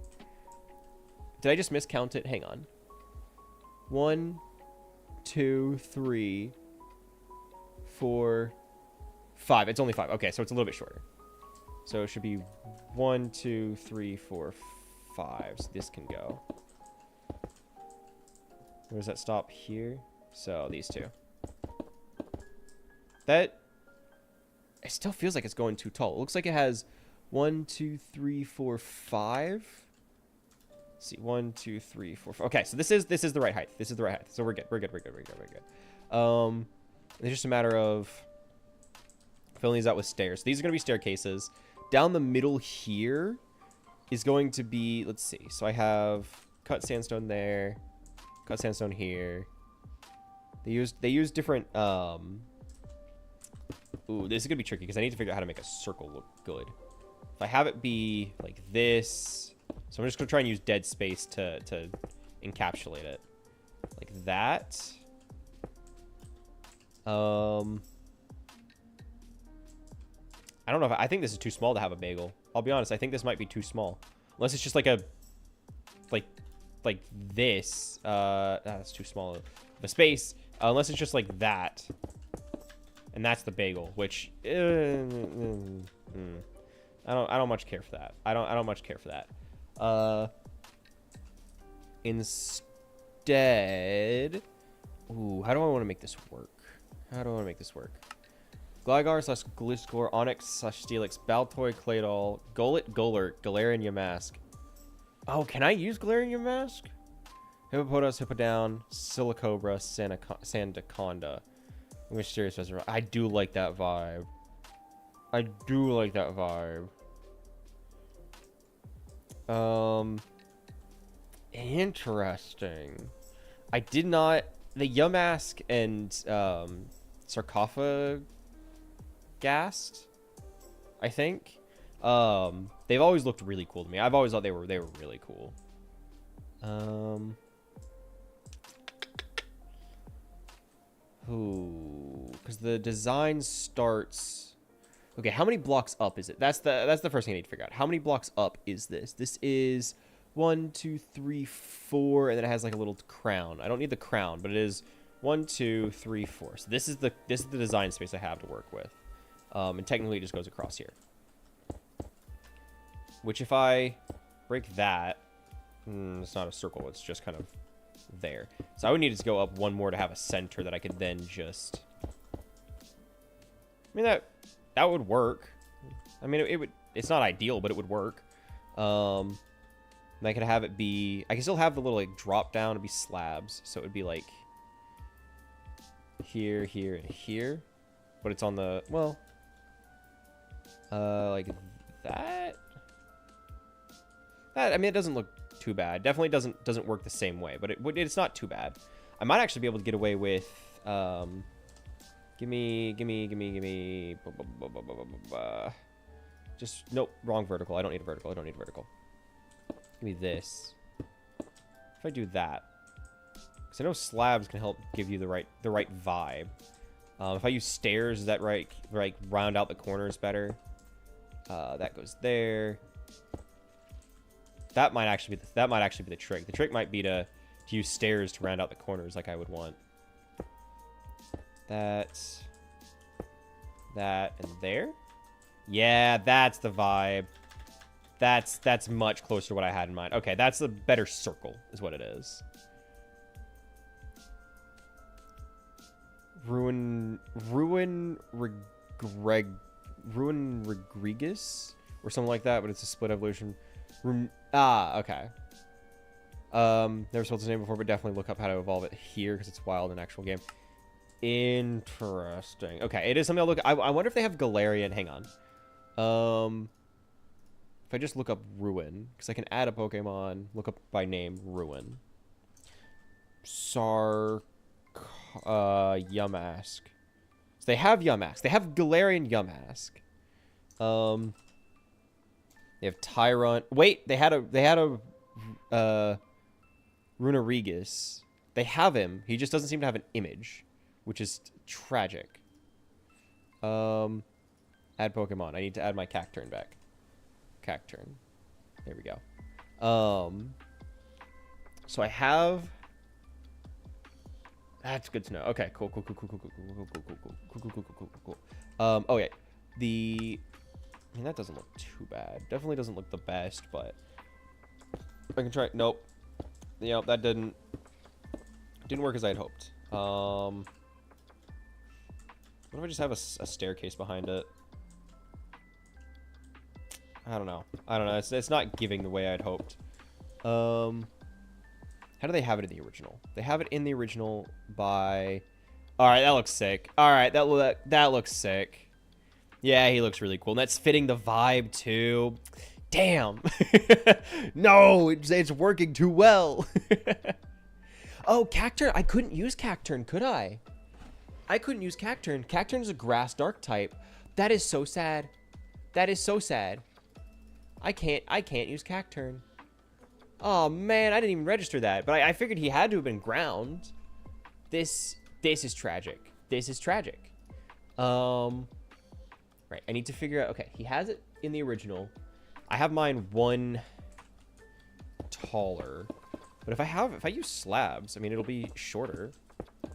Did I just miscount it? Hang on. 1, 2, 3, 4, 5. It's only 5. Okay, so it's a little bit shorter. So it should be 1, 2, 3, 4, 5. So this can go. Where does that stop? Here. So these two. That... It still feels like it's going too tall. It looks like it has 1, 2, 3, 4, 5. Let's see, 1, 2, 3, 4, 5. Okay, so this is the right height. This is the right height. So we're good. We're good. It's just a matter of filling these out with stairs. These are going to be staircases. Down the middle here is going to be, let's see. So I have cut sandstone there, cut sandstone here. They use different, ooh, this is going to be tricky because I need to figure out how to make a circle look good. If I have it be like this, so I'm just going to try and use dead space to encapsulate it. Like that. I don't know I think this is too small to have a bagel. I'll be honest, I think this might be too small. Unless it's just like a like this. That's too small of a space. Unless it's just like that. And that's the bagel, which I don't much care for that. I don't much care for that. Instead, ooh, how do I want to make this work? Gligar / Gliscor, Onyx / Steelix, Baltoy, Claydol, Golett, Golurt, Galarian Yamask. Oh, can I use Galarian Yamask? Hippopotas, Hippowdon, Silicobra, Sandaconda. Mysterious Reservoir. I do like that vibe. Interesting. I did not... The Yamask and Sarcophagast, I think. They've always looked really cool to me. I've always thought they were really cool. Ooh, because the design starts. Okay, how many blocks up is it? That's the first thing I need to figure out. How many blocks up is this? This is 1, 2, 3, 4, and then it has like a little crown. I don't need the crown, but it is 1, 2, 3, 4. So this is the design space I have to work with, and technically it just goes across here. Which if I break that, it's not a circle. It's just kind of there. So I would need to go up one more to have a center that I could then just. I mean that would work. I mean it would. It's not ideal, but it would work. And I could have it be. I can still have the little like drop down to be slabs, so it would be like here, here, and here, but it's on the like that. I mean, it doesn't look too bad. Definitely doesn't work the same way, but it's not too bad. I might actually be able to get away with, give me, just, nope, wrong vertical. I don't need a vertical. I don't need a vertical. Give me this. If I do that, because I know slabs can help give you the right vibe. If I use stairs, is that right? Like round out the corners better. That goes there. That might actually be the trick. The trick might be to use stairs to round out the corners like I would want. That, and there. Yeah, that's the vibe. That's much closer to what I had in mind. Okay, that's a better circle, is what it is. Ruin Rodriguez or something like that, but it's a split evolution. Okay. Never spelled his name before, but definitely look up how to evolve it here because it's wild in actual game. Interesting. Okay, it is something I'll look. I wonder if they have Galarian. Hang on. If I just look up Ruin, because I can add a Pokemon, look up by name Ruin. Yamask. So they have Yamask. They have Galarian Yamask. They have Tyron. Wait, they had a Runarigus. They have him. He just doesn't seem to have an image, which is tragic. Add Pokemon. I need to add my Cacturn back. Cacturn. There we go. So I have. That's good to know. Okay, cool. Oh yeah, I mean, that doesn't look too bad. Definitely doesn't look the best, but I can try. Nope. Yep, that didn't work as I had hoped. What if I just have a staircase behind it? I don't know. It's not giving the way I'd hoped. How do they have it in the original? They have it in the original by... Alright, that looks sick. Alright, that looks sick. Yeah, he looks really cool. And that's fitting the vibe, too. Damn. No, it's working too well. Oh, Cacturn. I couldn't use Cacturn, could I? I couldn't use Cacturn. Cacturn is a grass dark type. That is so sad. That is so sad. I can't use Cacturn. Oh man, I didn't even register that, but I figured he had to have been ground. This is tragic. This is tragic. Right, I need to figure out. Okay, he has it in the original. I have mine one taller, but if I use slabs, I mean it'll be shorter. I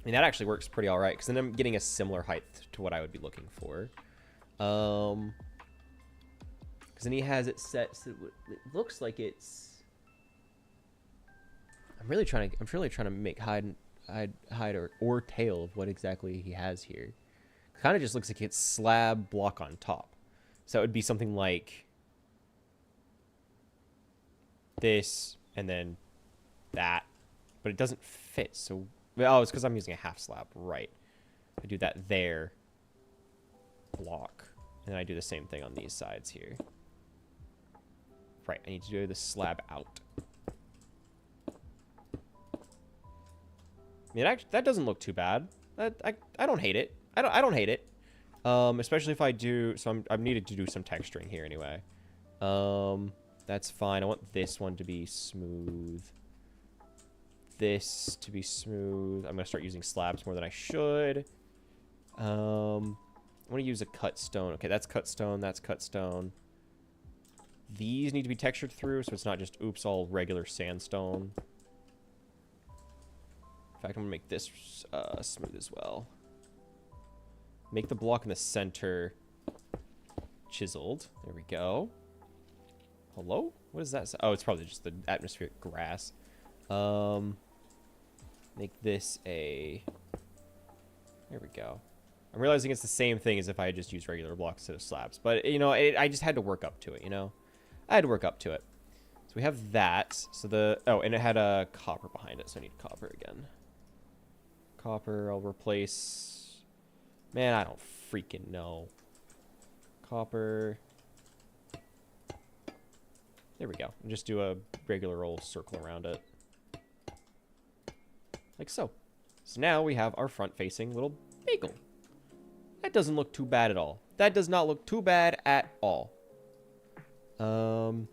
mean that actually works pretty all right because then I'm getting a similar height to what I would be looking for. Because then he has it set so it looks like it's. I'm really trying to make hide or tail of what exactly he has here. Kind of just looks like it's slab block on top. So it would be something like this and then that, but it doesn't fit. So oh, it's because I'm using a half slab, right? I do that there, block, and then I do the same thing on these sides here. Right, I need to do the slab out. I mean, that doesn't look too bad. I don't hate it. I don't hate it. Especially if I do. So I'm needed to do some texturing here anyway. That's fine. I want this one to be smooth. This to be smooth. I'm gonna start using slabs more than I should. I want to use a cut stone. Okay, that's cut stone. That's cut stone. These need to be textured through, so it's not just, oops, all regular sandstone. In fact, I'm going to make this smooth as well. Make the block in the center chiseled. There we go. Hello? What is that? Oh, it's probably just the atmospheric grass. Make this a... There we go. I'm realizing it's the same thing as if I had just used regular blocks instead of slabs. But, you know, I just had to work up to it, you know? I had to work up to it. So we have that. So the... Oh, and it had a copper behind it, so I need copper again. Copper, I'll replace... Man, I don't freaking know. Copper. There we go. And just do a regular old circle around it. like so. So now we have our front-facing little bagel. That doesn't look too bad at all. That does not look too bad at all. You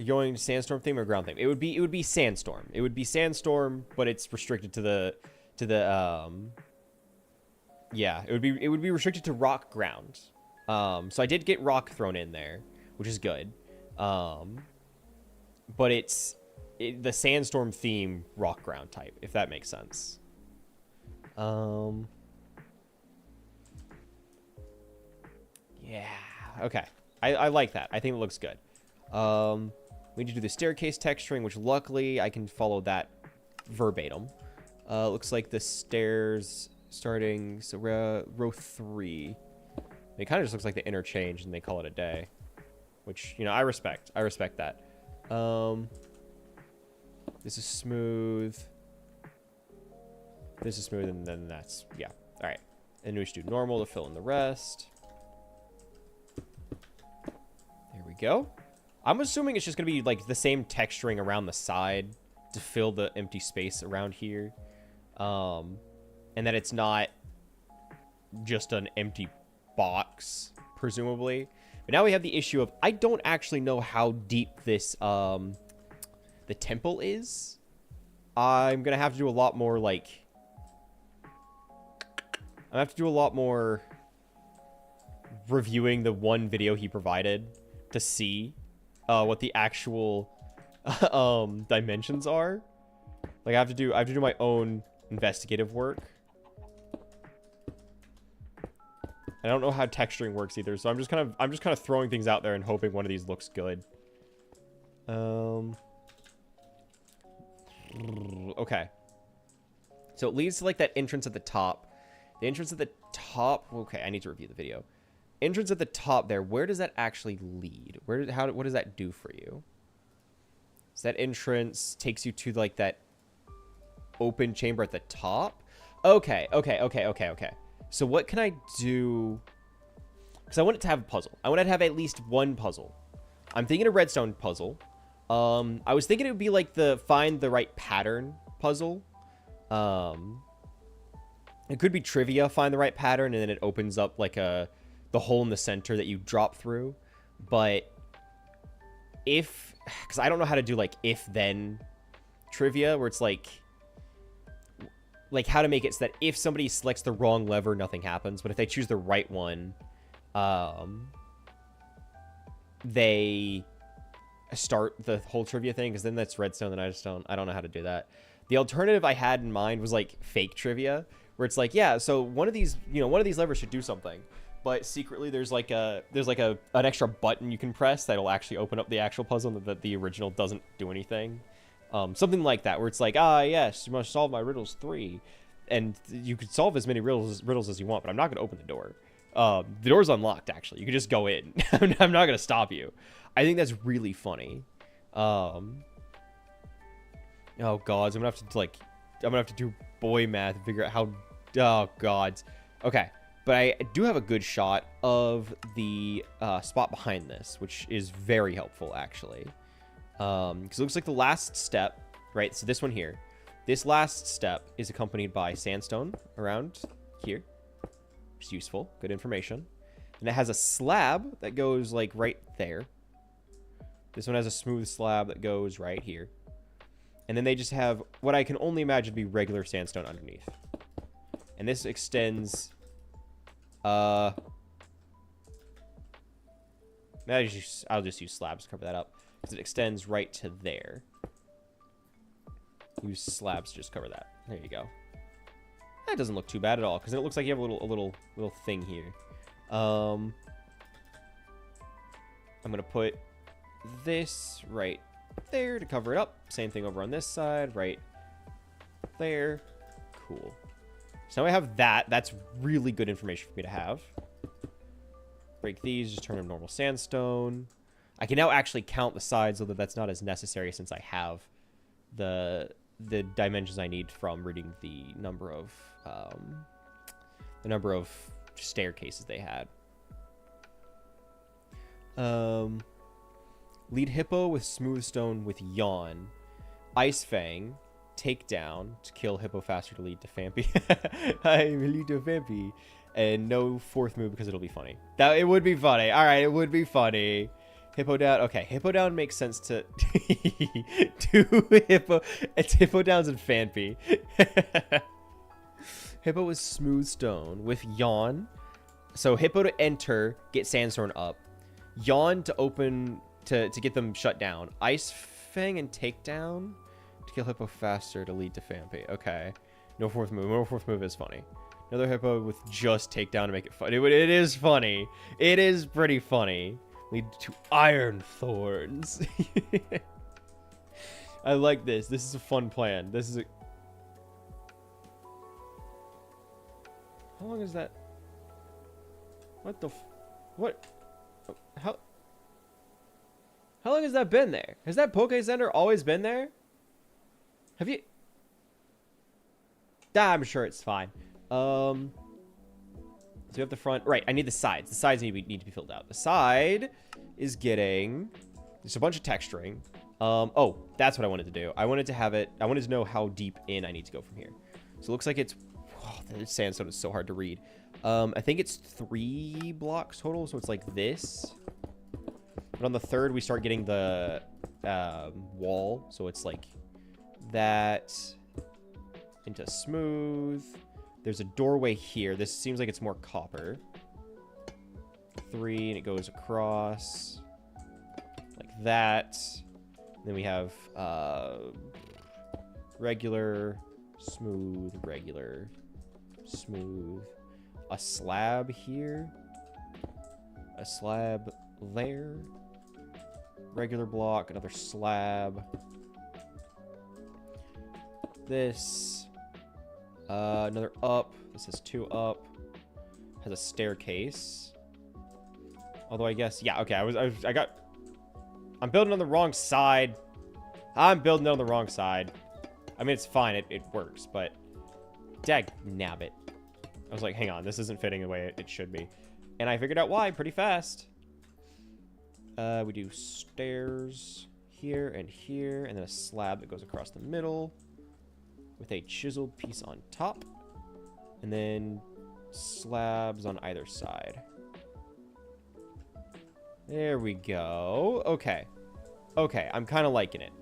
going sandstorm theme or ground theme? It would be sandstorm. It would be sandstorm, but it's restricted to the yeah, it would be restricted to rock ground. So I did get rock thrown in there, which is good. But it's the sandstorm theme rock ground type, if that makes sense. Yeah, okay. I like that. I think it looks good. We need to do the staircase texturing, which luckily I can follow that verbatim. Looks like the stairs starting, so row 3. It kind of just looks like they interchange and they call it a day, which, you know, I respect. I respect that. This is smooth. This is smooth, and then that's, yeah. All right. And we should do normal to fill in the rest. There we go. I'm assuming it's just going to be, like, the same texturing around the side to fill the empty space around here. And that it's not just an empty box, presumably. But now we have the issue of, I don't actually know how deep this, the temple is. I'm going to have to do a lot more, like... I have to do a lot more reviewing the one video he provided to see what the actual dimensions are. Like I have to do my own investigative work. I don't know how texturing works either, so I'm just kind of throwing things out there and hoping one of these looks good. Okay. So it leads to like that entrance at the top. The entrance at the top. Okay, I need to review the video. Entrance at the top there. Where does that actually lead? What does that do for you? So that entrance takes you to like that open chamber at the top. Okay. So what can I do? Because I want it to have a puzzle. I want it to have at least one puzzle. I'm thinking a redstone puzzle. I was thinking it would be like the find the right pattern puzzle. It could be trivia, find the right pattern, and then it opens up like the hole in the center that you drop through. But because I don't know how to do like if-then trivia, where it's like how to make it so that if somebody selects the wrong lever, nothing happens. But if they choose the right one, they start the whole trivia thing, because then that's redstone, and I don't know how to do that. The alternative I had in mind was like fake trivia, where it's like, yeah, so one of these levers should do something, but secretly there's like an extra button you can press that'll actually open up the actual puzzle that the original doesn't do anything. Something like that, where it's like, yes, you must solve my riddles 3, and you could solve as many riddles as you want, but I'm not going to open the door. The door's unlocked, actually. You can just go in. I'm not going to stop you. I think that's really funny. Oh god, I'm gonna have to do boy math and figure out how. Oh god. Okay, but I do have a good shot of the spot behind this, which is very helpful actually. Because it looks like the last step, right? So this one here, this last step is accompanied by sandstone around here, which is useful, good information. And it has a slab that goes like right there. This one has a smooth slab that goes right here. And then they just have what I can only imagine to be regular sandstone underneath. And this extends... I'll just use slabs to cover that up, because it extends right to there. Use slabs to just cover that. There you go. That doesn't look too bad at all, because it looks like you have a little thing here. I'm gonna put this right there to cover it up. Same thing over on this side, right there. Cool. So now I have that. That's really good information for me to have. Break these, just turn them normal sandstone. I can now actually count the sides, although that's not as necessary since I have the dimensions I need from reading the number of staircases they had. Lead hippo with smooth stone with yawn. Ice Fang, takedown to kill Hippo faster to lead to Fampy. I lead to Fampy. And no fourth move because it'll be funny. It would be funny. All right, it would be funny. Hippo down. Okay, Hippo down makes sense to do Hippo. It's Hippo downs and Fampy. Hippo is Smooth Stone with Yawn. So Hippo to enter, get Sandstorm up. Yawn to open to get them shut down. Ice Fang and takedown to kill Hippo faster to lead to Fampy. Okay. No fourth move. No fourth move is funny. Another Hippo with just takedown to make it funny. It is funny. It is pretty funny. Lead to Iron Thorns. I like this. This is a fun plan. This is a... How long is that? What the what? How long has that been there? Has that Poke Center always been there? Have you... I'm sure it's fine. So we have the front. Right, I need the sides. The sides need to be filled out. The side is getting... There's a bunch of texturing. Oh, that's what I wanted to do. I wanted to have it... I wanted to know how deep in I need to go from here. So it looks like it's... Oh, the sandstone is so hard to read. I think it's 3 blocks total, so it's like this. But on the third, we start getting the wall. So it's like that into smooth. There's a doorway here. This seems like it's more copper. 3, and it goes across like that. Then we have regular, smooth, regular, smooth. A slab here. A slab there. Regular block, another slab. This. Another up. This is 2 up. Has a staircase. Although I guess, yeah, okay. I'm building on the wrong side. I'm building on the wrong side. I mean, it's fine. It works, but dag nabbit. I was like, hang on, this isn't fitting the way it should be. And I figured out why pretty fast. We do stairs here, and then a slab that goes across the middle with a chiseled piece on top. And then slabs on either side. There we go. Okay. Okay, I'm kind of liking it.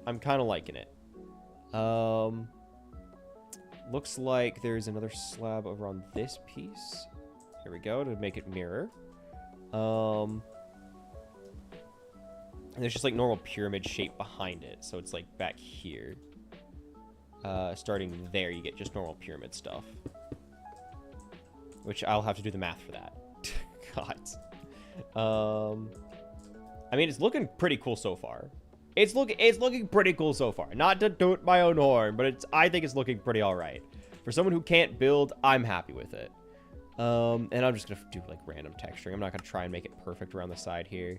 Looks like there's another slab over on this piece. Here we go, to make it mirror. And there's just like normal pyramid shape behind it. So it's like back here. Starting there, you get just normal pyramid stuff. Which I'll have to do the math for that. God. I mean, it's looking pretty cool so far. It's looking pretty cool so far. Not to toot my own horn, but I think it's looking pretty all right. For someone who can't build, I'm happy with it. And I'm just gonna do like random texturing. I'm not gonna try and make it perfect around the side here.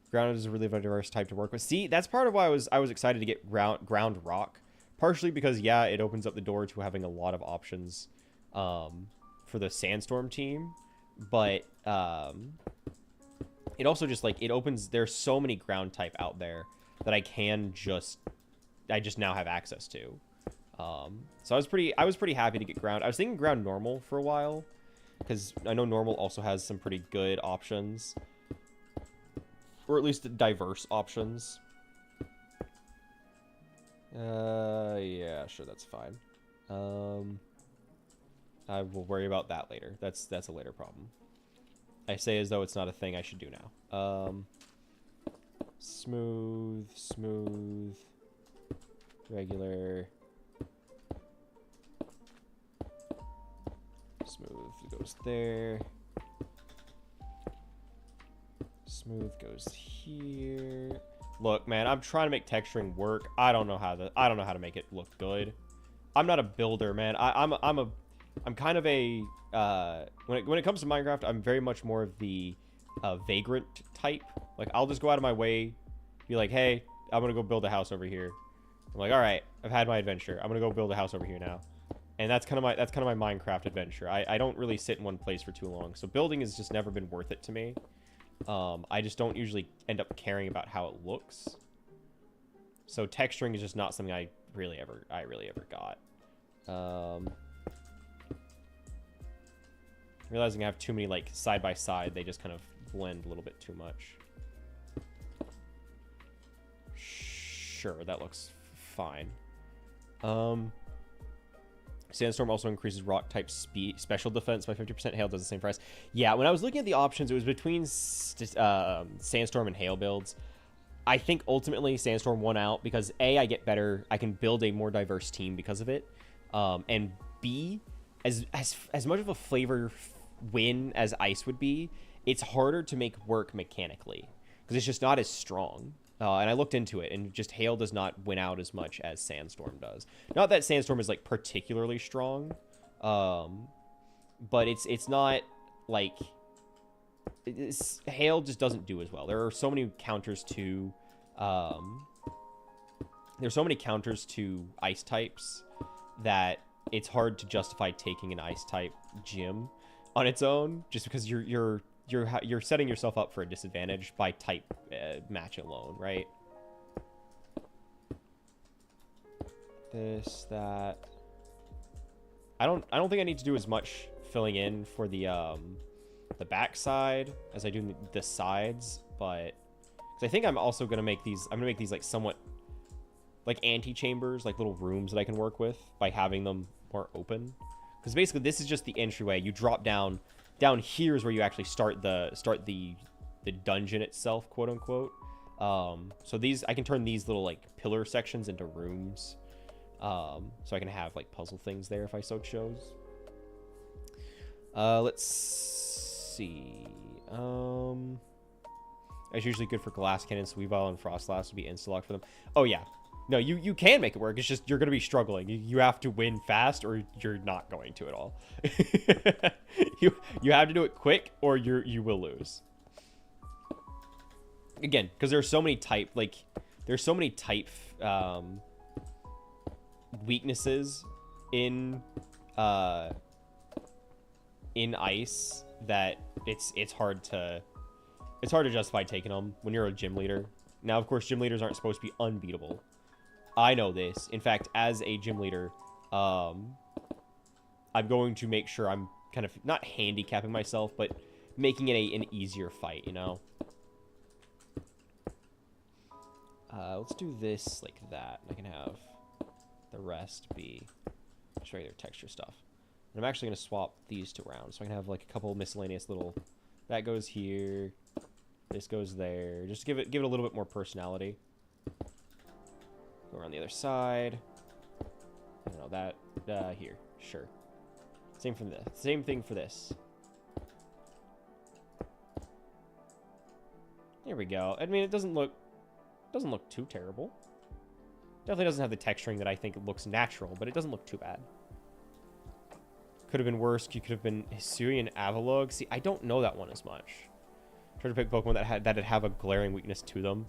Ground is a really diverse type to work with. See, that's part of why I was excited to get ground rock. Partially because, yeah, it opens up the door to having a lot of options for the Sandstorm team. But it also just, like, it opens... There's so many ground type out there that I just now have access to. So I was pretty happy to get ground. I was thinking ground normal for a while. Because I know normal also has some pretty good options. Or at least diverse options. Yeah, sure, that's fine. I will worry about that later. That's a later problem. I say as though it's not a thing I should do now. Smooth, smooth, regular. Smooth goes there. Smooth goes here. Look, man, I'm trying to make texturing work. I don't know how to make it look good. I'm not a builder, man. I'm kind of a when it comes to Minecraft, I'm very much more of the vagrant type. Like, I'll just go out of my way, be like, hey, I'm gonna go build a house over here. I'm like, all right, I've had my adventure. I'm gonna go build a house over here now. And that's kind of my Minecraft adventure. I don't really sit in one place for too long. So building has just never been worth it to me. I just don't usually end up caring about how it looks. So texturing is just not something I really ever got. Realizing I have too many like side by side, they just kind of blend a little bit too much. Sure, that looks fine. Sandstorm also increases rock type speed special defense by 50%. Hail does the same price. Yeah, when I was looking at the options, it was between Sandstorm and Hail builds. I think ultimately Sandstorm won out because A, I get better, I can build a more diverse team because of it, and B, as much of a flavor win as Ice would be, it's harder to make work mechanically because it's just not as strong. And I looked into it, and just Hail does not win out as much as Sandstorm does. Not that Sandstorm is like particularly strong, but it's not like Hail just doesn't do as well. There are so many counters to ice types that it's hard to justify taking an ice type gym on its own, just because you're setting yourself up for a disadvantage by type match alone, right? This, that. I don't think I need to do as much filling in for the back side as I do the sides, but because I think I'm also gonna make these. I'm gonna make these like somewhat like antechambers, like little rooms that I can work with by having them more open. Because basically, this is just the entryway. You drop down. Down here is where you actually start the dungeon itself, quote unquote. So these, I can turn these little like pillar sections into rooms. So I can have like puzzle things there if I so chose. Let's see. It's usually good for glass cannons, so Weavile and Frostlass will be insta-locked for them. Oh yeah. No, you can make it work. It's just you're going to be struggling. You have to win fast, or you're not going to at all. you have to do it quick, or you will lose. Again, because there's so many type weaknesses in ice that it's hard to justify taking them when you're a gym leader. Now, of course, gym leaders aren't supposed to be unbeatable. I know this. In fact, as a gym leader, I'm going to make sure I'm kind of not handicapping myself, but making it an easier fight, you know? Let's do this like that. I can have the rest be just regular texture stuff. And I'm actually going to swap these two around, so I can have like a couple miscellaneous little... That goes here. This goes there. Just give it a little bit more personality. Go around the other side. I don't know, that here. Sure. Same thing for this. There we go. I mean, it doesn't look too terrible. Definitely doesn't have the texturing that I think looks natural, but it doesn't look too bad. Could have been worse. You could have been Hisuian Avalugg. See, I don't know that one as much. Try to pick Pokemon that'd have a glaring weakness to them.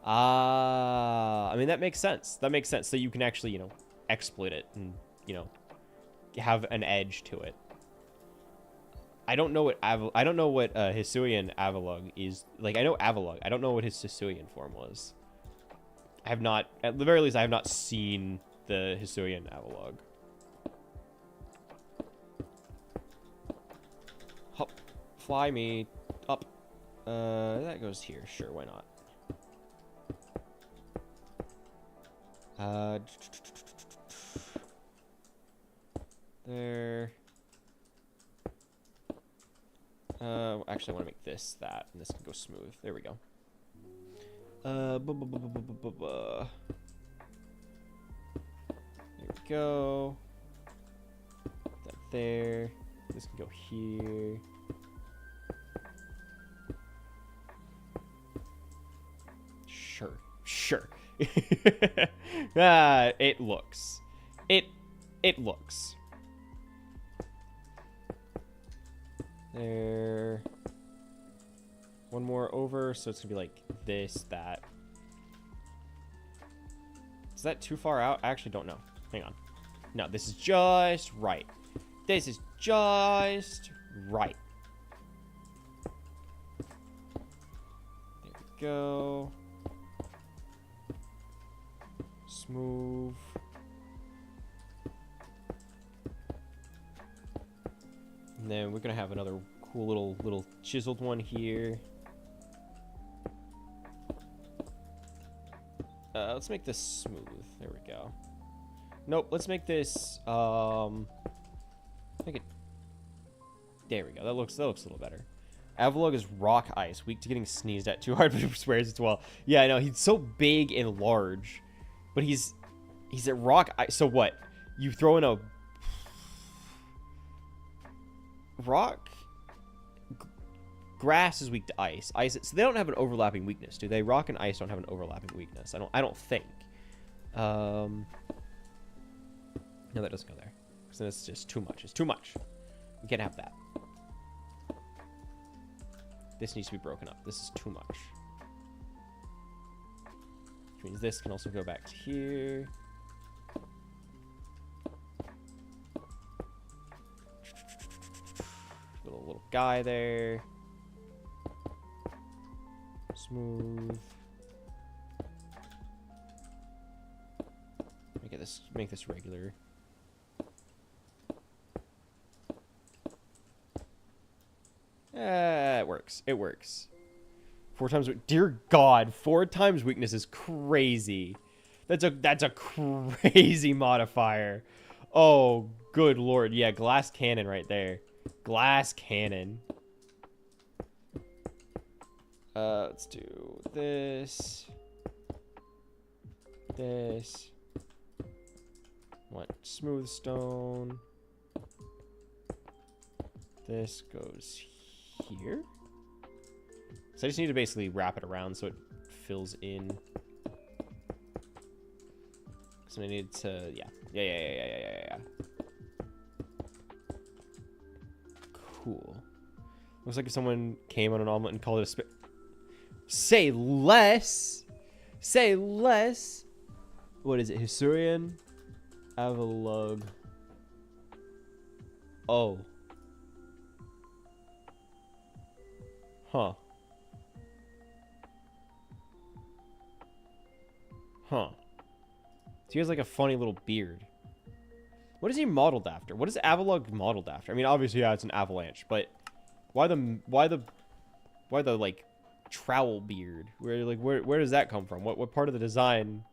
I mean, that makes sense. That makes sense. So you can actually, you know, exploit it and, you know, have an edge to it. I don't know what Hisuian Avalugg is. Like, I know Avalugg. I don't know what his Hisuian form was. I have not, at the very least, I have not seen the Hisuian Avalugg. Hop. Fly me up. That goes here. Sure, why not? There. Actually, I want to make this that, and this can go smooth. There we go. There we go. Put that there. This can go here. Sure. It looks. It looks. There. One more over, so it's gonna be like this, that. Is that too far out? I actually don't know. Hang on. No, this is just right. This is just right. There we go. Smooth. And then we're gonna have another cool little chiseled one here. Let's make this smooth. There we go. Nope, let's make this make it. There we go. That looks a little better. Avalog is rock ice, weak to getting sneezed at too hard, but he swears as well. Yeah, I know, he's so big and large. But he's at rock ice. So what? You throw in a rock? Grass is weak to ice. Ice. So they don't have an overlapping weakness, do they? Rock and ice don't have an overlapping weakness. I don't think. No, that doesn't go there. Because then it's just too much. It's too much. We can't have that. This needs to be broken up. This is too much. Which means this can also go back to here. Little guy there. Smooth. Make this regular. It works. It works. 4 times. Dear God, 4 times weakness is crazy. That's a crazy modifier. Oh, good Lord. Yeah, glass cannon right there. Glass cannon. Let's do this. This. Want smooth stone. This goes here. So I just need to basically wrap it around so it fills in. So I need to, yeah. Cool. Looks like if someone came on an omelet and called it a Say less. Say less. What is it? Hisuian? Avalog. Oh. Huh. Huh. So he has like a funny little beard. What is he modeled after? What is Avalog modeled after? I mean, obviously, yeah, it's an avalanche, but why the like trowel beard? Where does that come from? What part of the design?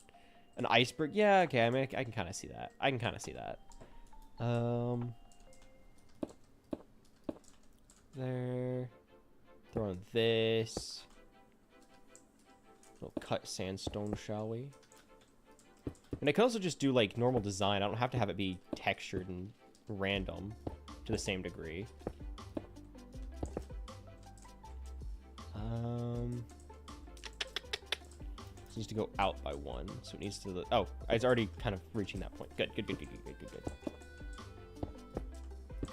An iceberg? Yeah, okay. I mean, I can kind of see that. I can kind of see that. There. Throw on this. We'll cut sandstone, shall we? And I can also just do like normal design. I don't have to have it be textured and random to the same degree. It needs to go out by 1, so it needs to. Oh, it's already kind of reaching that point. Good.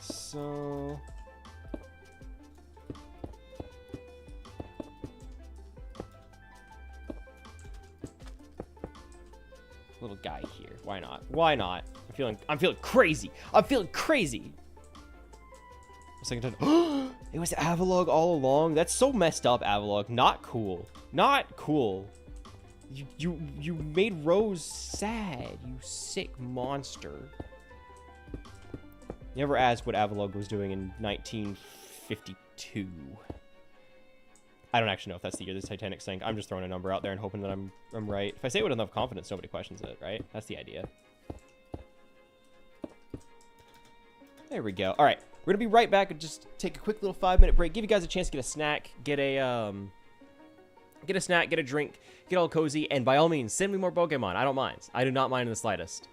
So. Little guy here. Why not? Why not? I'm feeling crazy. I'm feeling crazy. Second time. It was Avalog all along. That's so messed up, Avalog. Not cool. Not cool. You made Rose sad. You sick monster. You never asked what Avalog was doing in 1952. I don't actually know if that's the year this Titanic sank. I'm just throwing a number out there and hoping that I'm right. If I say it with enough confidence, nobody questions it, right? That's the idea. There we go. All right, we're gonna be right back and just take a quick little 5-minute break. Give you guys a chance to get a snack, get a snack, get a drink, get all cozy, and by all means, send me more Pokemon. I don't mind. I do not mind in the slightest.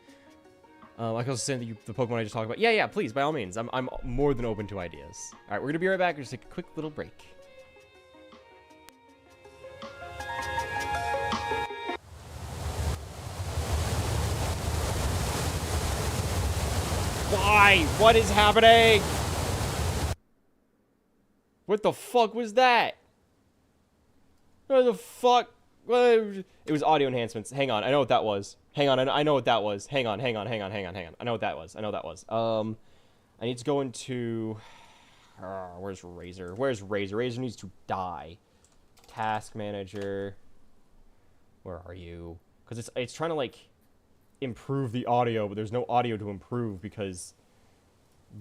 I can also send the Pokemon I just talked about. Yeah, please, by all means. I'm more than open to ideas. All right, we're gonna be right back. We're just take a quick little break. Why? What is happening? What the fuck was that? What the fuck? It was audio enhancements. Hang on, I know what that was. Hang on, I know what that was. Hang on. I know what that was. I need to go into... where's Razor? Razor needs to die. Task manager. Where are you? Because it's trying to, like... improve the audio, but there's no audio to improve because,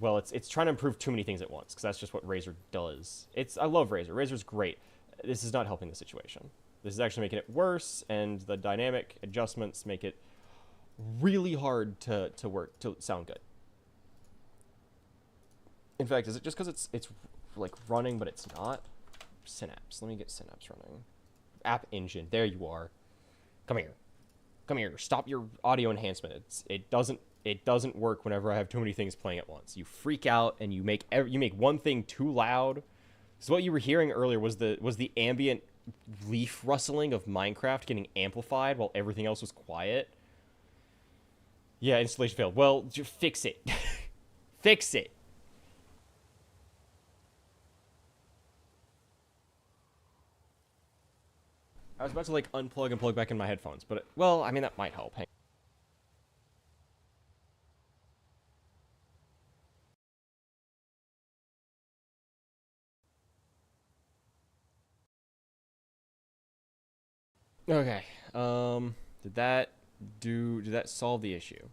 well, it's trying to improve too many things at once, because that's just what Razer does. I love Razer. Razer's great. This is not helping the situation. This is actually making it worse, and the dynamic adjustments make it really hard to sound good. In fact, is it just because it's like running, but it's not? Synapse. Let me get Synapse running. App Engine. There you are. Come here. Come here. Stop your audio enhancement. It doesn't work whenever I have too many things playing at once. You freak out and you make one thing too loud. So what you were hearing earlier was the ambient leaf rustling of Minecraft getting amplified while everything else was quiet. Yeah, installation failed. Well, just fix it. Fix it. I was about to like unplug and plug back in my headphones, but well, I mean that might help. Hang Okay. Did that solve the issue?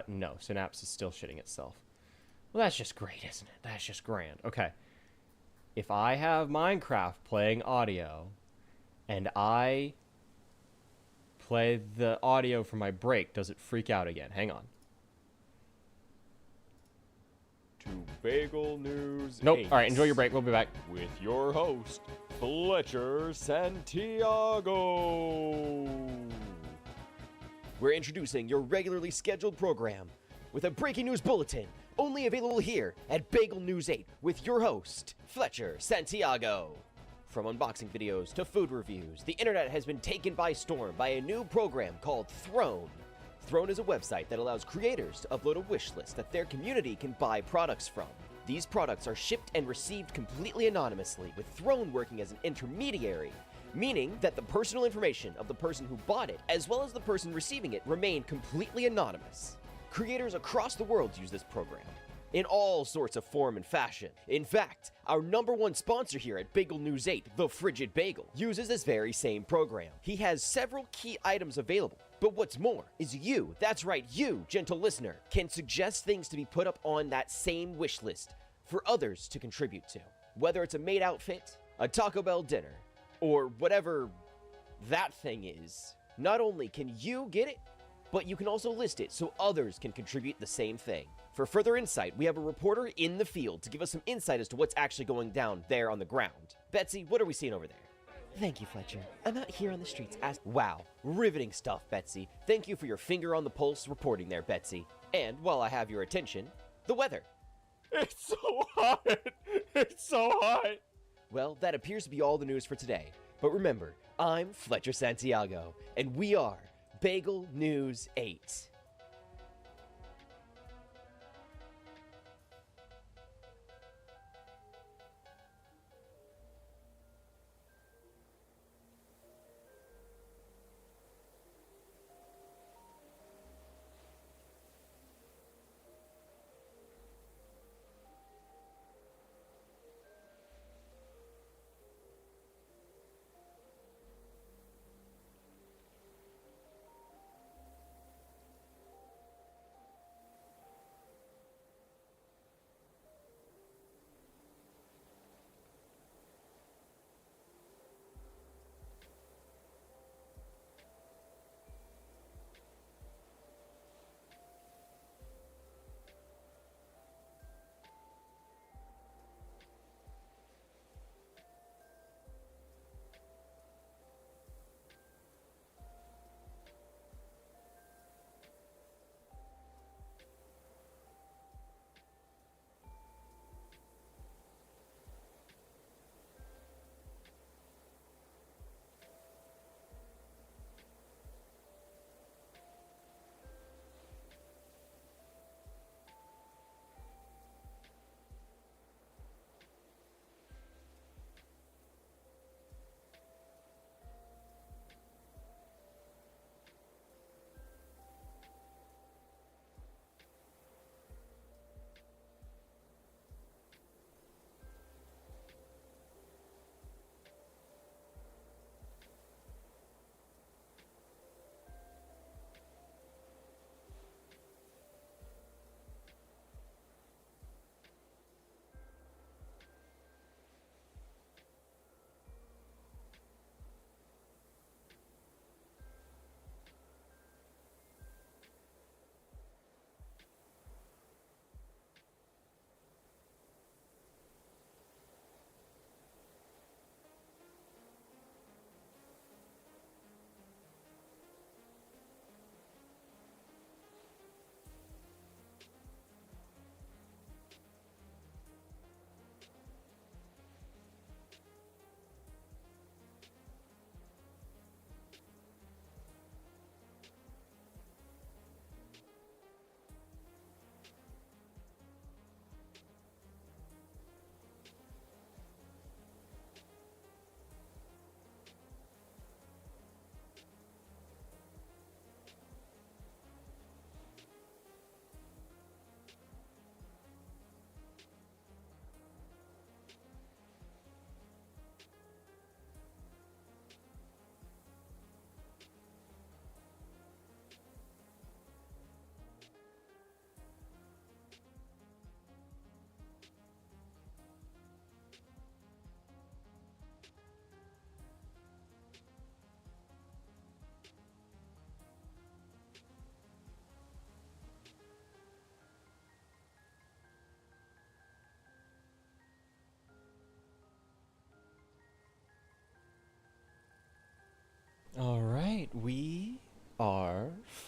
No. Synapse is still shitting itself. Well, that's just great, isn't it? That's just grand. Okay. If I have Minecraft playing audio, and I play the audio for my break, does it freak out again? Hang on. To Bagel News. Nope. 8 All right, enjoy your break. We'll be back. with your host, Fletcher Santiago. We're introducing your regularly scheduled program with a breaking news bulletin only available here at Bagel News 8 with your host, Fletcher Santiago. From unboxing videos to food reviews, the internet has been taken by storm by a new program called Throne. Throne is a website that allows creators to upload a wish list that their community can buy products from. These products are shipped and received completely anonymously, with Throne working as an intermediary, meaning that the personal information of the person who bought it, as well as the person receiving it, remain completely anonymous. Creators across the world use this program, in all sorts of form and fashion. In fact, our #1 sponsor here at Bagel News 8, The Frigid Bagel, uses this very same program. He has several key items available, but what's more is you, that's right, you, gentle listener, can suggest things to be put up on that same wish list for others to contribute to. Whether it's a maid outfit, a Taco Bell dinner, or whatever that thing is. Not only can you get it, but you can also list it so others can contribute the same thing. For further insight, we have a reporter in the field to give us some insight as to what's actually going down there on the ground. Betsy, what are we seeing over there? Thank you, Fletcher. I'm out here on the streets Wow, riveting stuff, Betsy. Thank you for your finger on the pulse reporting there, Betsy. And while I have your attention, the weather. It's so hot. It's so hot. Well, that appears to be all the news for today. But remember, I'm Fletcher Santiago, and we are Bagel News 8.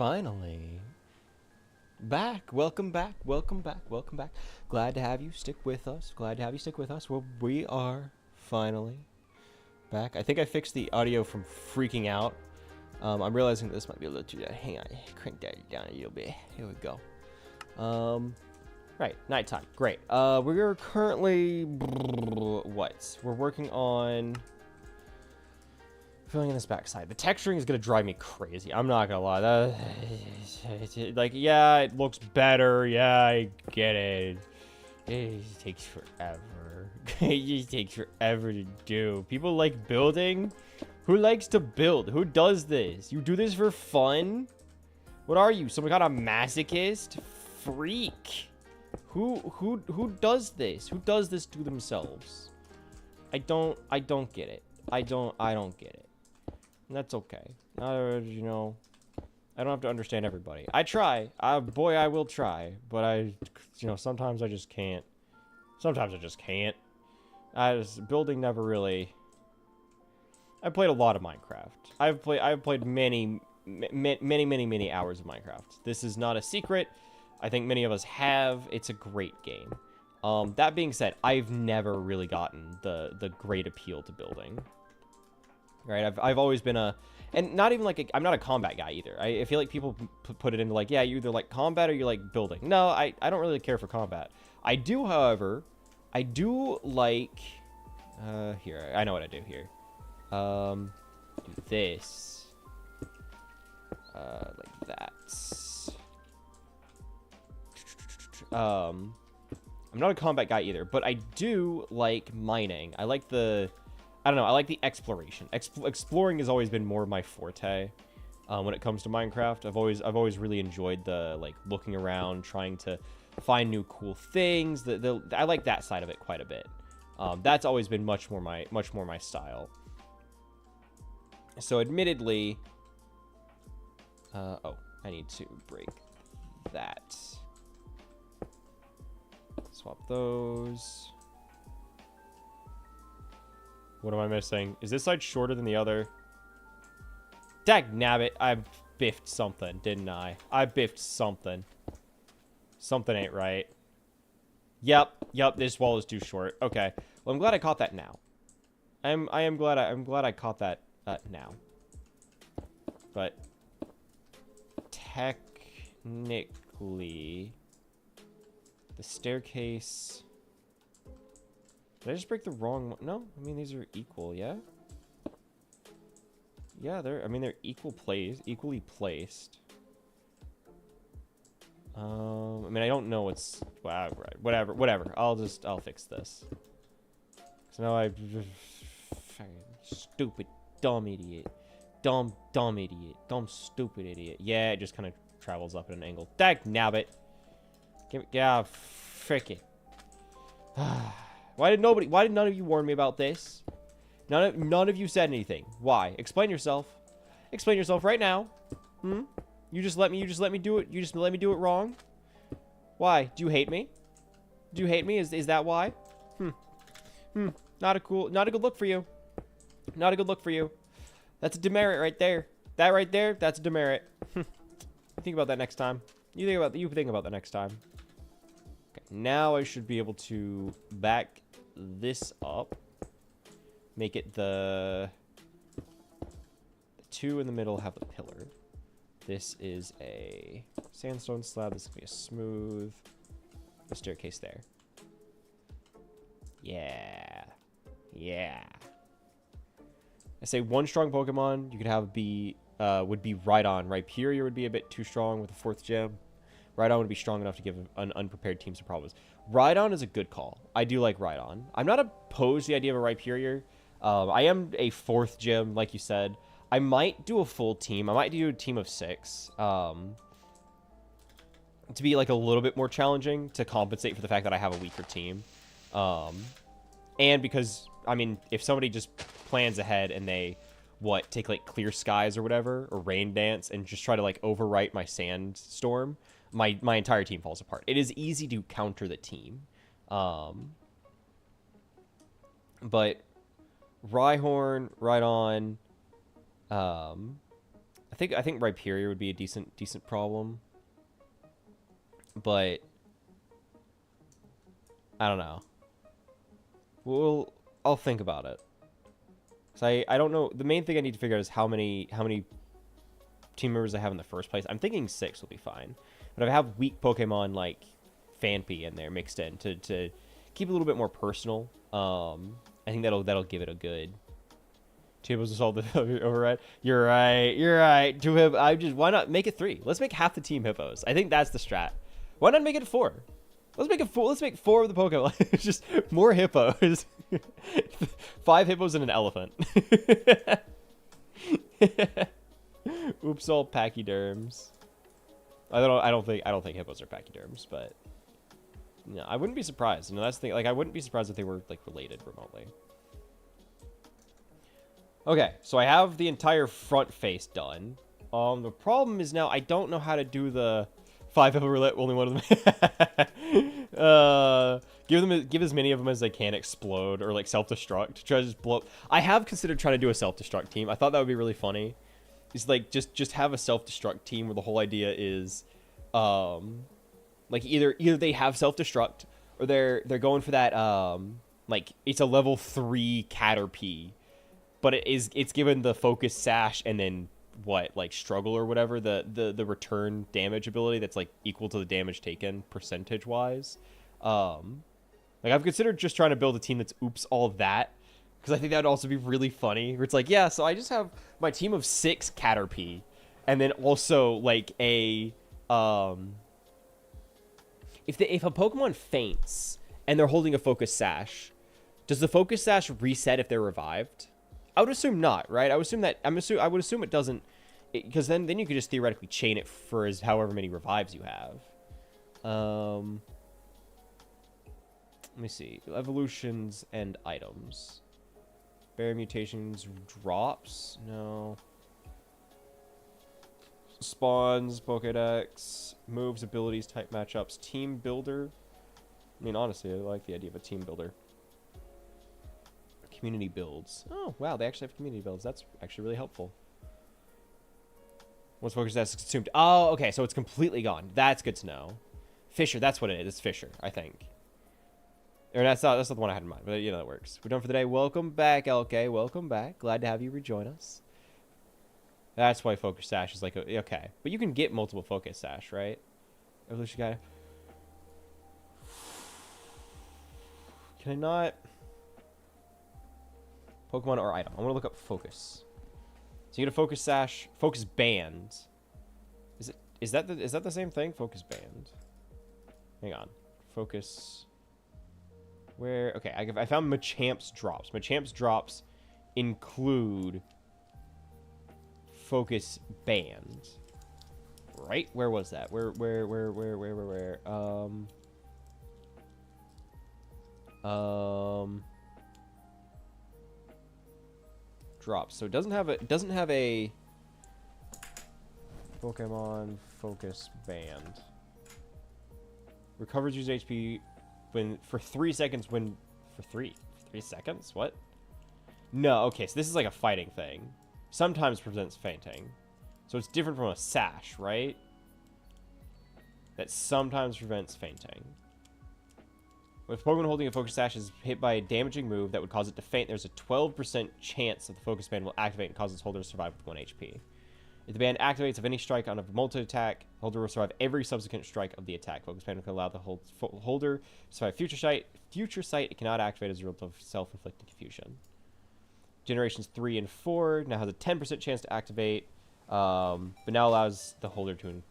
finally back. Welcome back. Welcome back. Welcome back. Glad to have you stick with us. Glad to have you stick with us. Well, we are finally back. I think I fixed the audio from freaking out. I'm realizing this might be a little too... Hang on. Crank that down a little bit. Here we go. Right. Nighttime. Great. We're currently... What? We're working on... filling in this backside. The texturing is going to drive me crazy. I'm not going to lie. Like, yeah, it looks better. Yeah, I get it. It just takes forever. It just takes forever to do. People like building? Who likes to build? Who does this? You do this for fun? What are you? Some kind of masochist? Freak. Who does this? Who does this to themselves? I don't get it. I don't get it. And that's okay. You know, I don't have to understand everybody. I try. Boy, I will try. But sometimes I just can't. Sometimes I just can't. Building never really... I played a lot of Minecraft. I've played many hours of Minecraft. This is not a secret. I think many of us have. It's a great game. That being said, I've never really gotten the great appeal to building. Right? I've always been and not even like I'm not a combat guy either. I feel like people put it into like, yeah, you either like combat or you like building. No, I don't really care for combat. I do, however, I do like here. I know what I do here. Do this like that. I'm not a combat guy either, but I do like mining. I like the exploration. Exploring has always been more of my forte when it comes to Minecraft. I've always really enjoyed the like looking around, trying to find new cool things. I like that side of it quite a bit. That's always been much more my style. So admittedly, I need to break that. Swap those. What am I missing? Is this side shorter than the other? Dagnabbit, I biffed something, didn't I? I biffed something. Something ain't right. Yep, this wall is too short. Okay. Well, I'm glad I caught that now. I'm glad I caught that now. But technically the staircase... Did I just break the wrong one? No, I mean these are equal, yeah? Yeah, they're equally placed. I mean I don't know what's right, whatever. I'll fix this. So now stupid dumb idiot. Dumb idiot. Dumb stupid idiot. Yeah, it just kind of travels up at an angle. Dagnabbit. Yeah, frick it. Why did none of you warn me about this? None of you said anything. Why? Explain yourself. Explain yourself right now. You just let me do it. You just let me do it wrong? Why? Do you hate me? Do you hate me? Is that why? Not a good look for you. Not a good look for you. That's a demerit right there. That right there, that's a demerit. Think about that next time. You think about that next time. Okay, now I should be able to back this up. Make it the two in the middle have the pillar. This is a sandstone slab. This is gonna be a smooth staircase there. Yeah. I say one strong Pokemon you could have would be Rhydon. Rhyperior would be a bit too strong with the 4th gem. Rhydon would be strong enough to give an unprepared team some problems. Rhydon is a good call. I do like Rhydon. I'm not opposed to the idea of a Rhyperior. I am a 4th gym, like you said. I might do a full team. I might do a team of 6. To be like a little bit more challenging to compensate for the fact that I have a weaker team. And because, I mean, if somebody just plans ahead and they, take like Clear Skies or whatever, or Rain Dance, and just try to like overwrite my Sandstorm, my entire team falls apart. It is easy to counter the team. But Rhyhorn, Rhydon, I think Rhyperior would be a decent problem. But I don't know. I'll think about it. So I don't know. The main thing I need to figure out is how many team members I have in the first place. I'm thinking 6 will be fine. But if I have weak Pokemon like Phanpy in there mixed in to keep it a little bit more personal, I think that'll give it a good. 2 hippos to solve the override. You're right. 2 hippos. Why not make it 3? Let's make half the team hippos. I think that's the strat. Why not make it 4? Let's make it 4. Let's make 4 of the Pokemon. It's just more hippos. 5 hippos and an elephant. Oops, all pachyderms. I don't think hippos are pachyderms, but no, I wouldn't be surprised. You know, that's the thing. Like, I wouldn't be surprised if they were like related remotely. Okay, so I have the entire front face done. The problem is now I don't know how to do the 5 hippo roulette. Only one of them. Give as many of them as they can explode or like self-destruct. Try to just blow. I have considered trying to do a self-destruct team. I thought that would be really funny. It's like just have a self-destruct team where the whole idea is, like either they have self-destruct or they're going for that like it's a level 3 Caterpie, but it's given the focus sash and then what, like struggle or whatever, the return damage ability that's like equal to the damage taken percentage wise. Like I've considered just trying to build a team that's oops all of that, because I think that would also be really funny. Where it's like, yeah, so I just have my team of 6 Caterpie, and then also like a if a Pokemon faints and they're holding a focus sash, does the focus sash reset if they're revived? I would assume not, right? I would assume it doesn't, because then you could just theoretically chain it for however many revives you have. Let me see. Evolutions and items. Berry mutations drops? No. Spawns, Pokedex, moves, abilities, type matchups, team builder. I mean, honestly, I like the idea of a team builder. Community builds. Oh, wow, they actually have community builds. That's actually really helpful. Once focus that's consumed. Oh, okay, so it's completely gone. That's good to know. Fisher, that's what it is. It's Fisher, I think. Or that's not the one I had in mind, but you know, that works. We're done for the day. Welcome back, LK. Welcome back. Glad to have you rejoin us. That's why Focus Sash is like, okay. But you can get multiple Focus Sash, right? Evolution guy. Can I not? Pokemon or item. I want to look up Focus. So you get a Focus Sash, Focus Band. Is that the same thing? Focus Band. Hang on. Focus. Where? Okay, I found Machamp's drops. Machamp's drops include Focus Band. Right? Where was that? Where? Drops. So it doesn't have a Pokemon Focus Band. Recovers user HP when for 3 seconds when for 3 seconds? What? No, okay, so this is like a fighting thing. Sometimes prevents fainting. So it's different from a sash, right? That sometimes prevents fainting. If Pokemon holding a Focus Sash is hit by a damaging move that would cause it to faint, there's a 12% chance that the Focus Band will activate and cause its holder to survive with 1 HP. If the band activates of any strike on a multi-attack, the holder will survive every subsequent strike of the attack. Focus Band can allow the holder to survive Future Sight. Future Sight, it cannot activate as a result of self-inflicted confusion. Generations 3 and 4 now has a 10% chance to activate, but now allows the holder to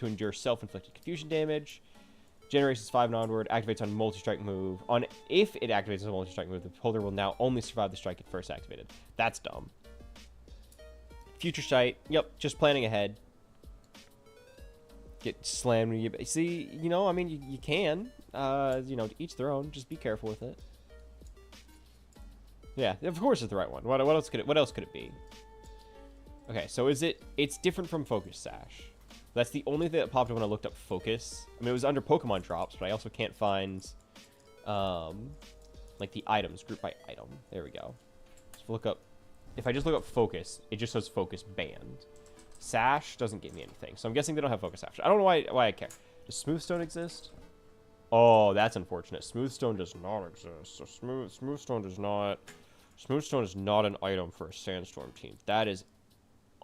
endure self-inflicted confusion damage. Generations 5 and onward activates on multi-strike move. If it activates on a multi-strike move, the holder will now only survive the strike it first activated. That's dumb. Future Sight. Yep, just planning ahead. Get slammed when you get... See, you know, I mean, you can. You know, to each their own. Just be careful with it. Yeah, of course it's the right one. What else could it be? Okay, so it's different from Focus Sash. That's the only thing that popped up when I looked up Focus. I mean, it was under Pokemon drops, but I also can't find, like, the items, group by item. There we go. Let's look up if I just look up focus, it just says focus band. Sash doesn't give me anything, so I'm guessing they don't have focus sash. I don't know why I care. Does smooth stone exist? Oh, that's unfortunate. Smooth stone does not exist. So smooth stone does not. Smooth stone is not an item for a sandstorm team. That is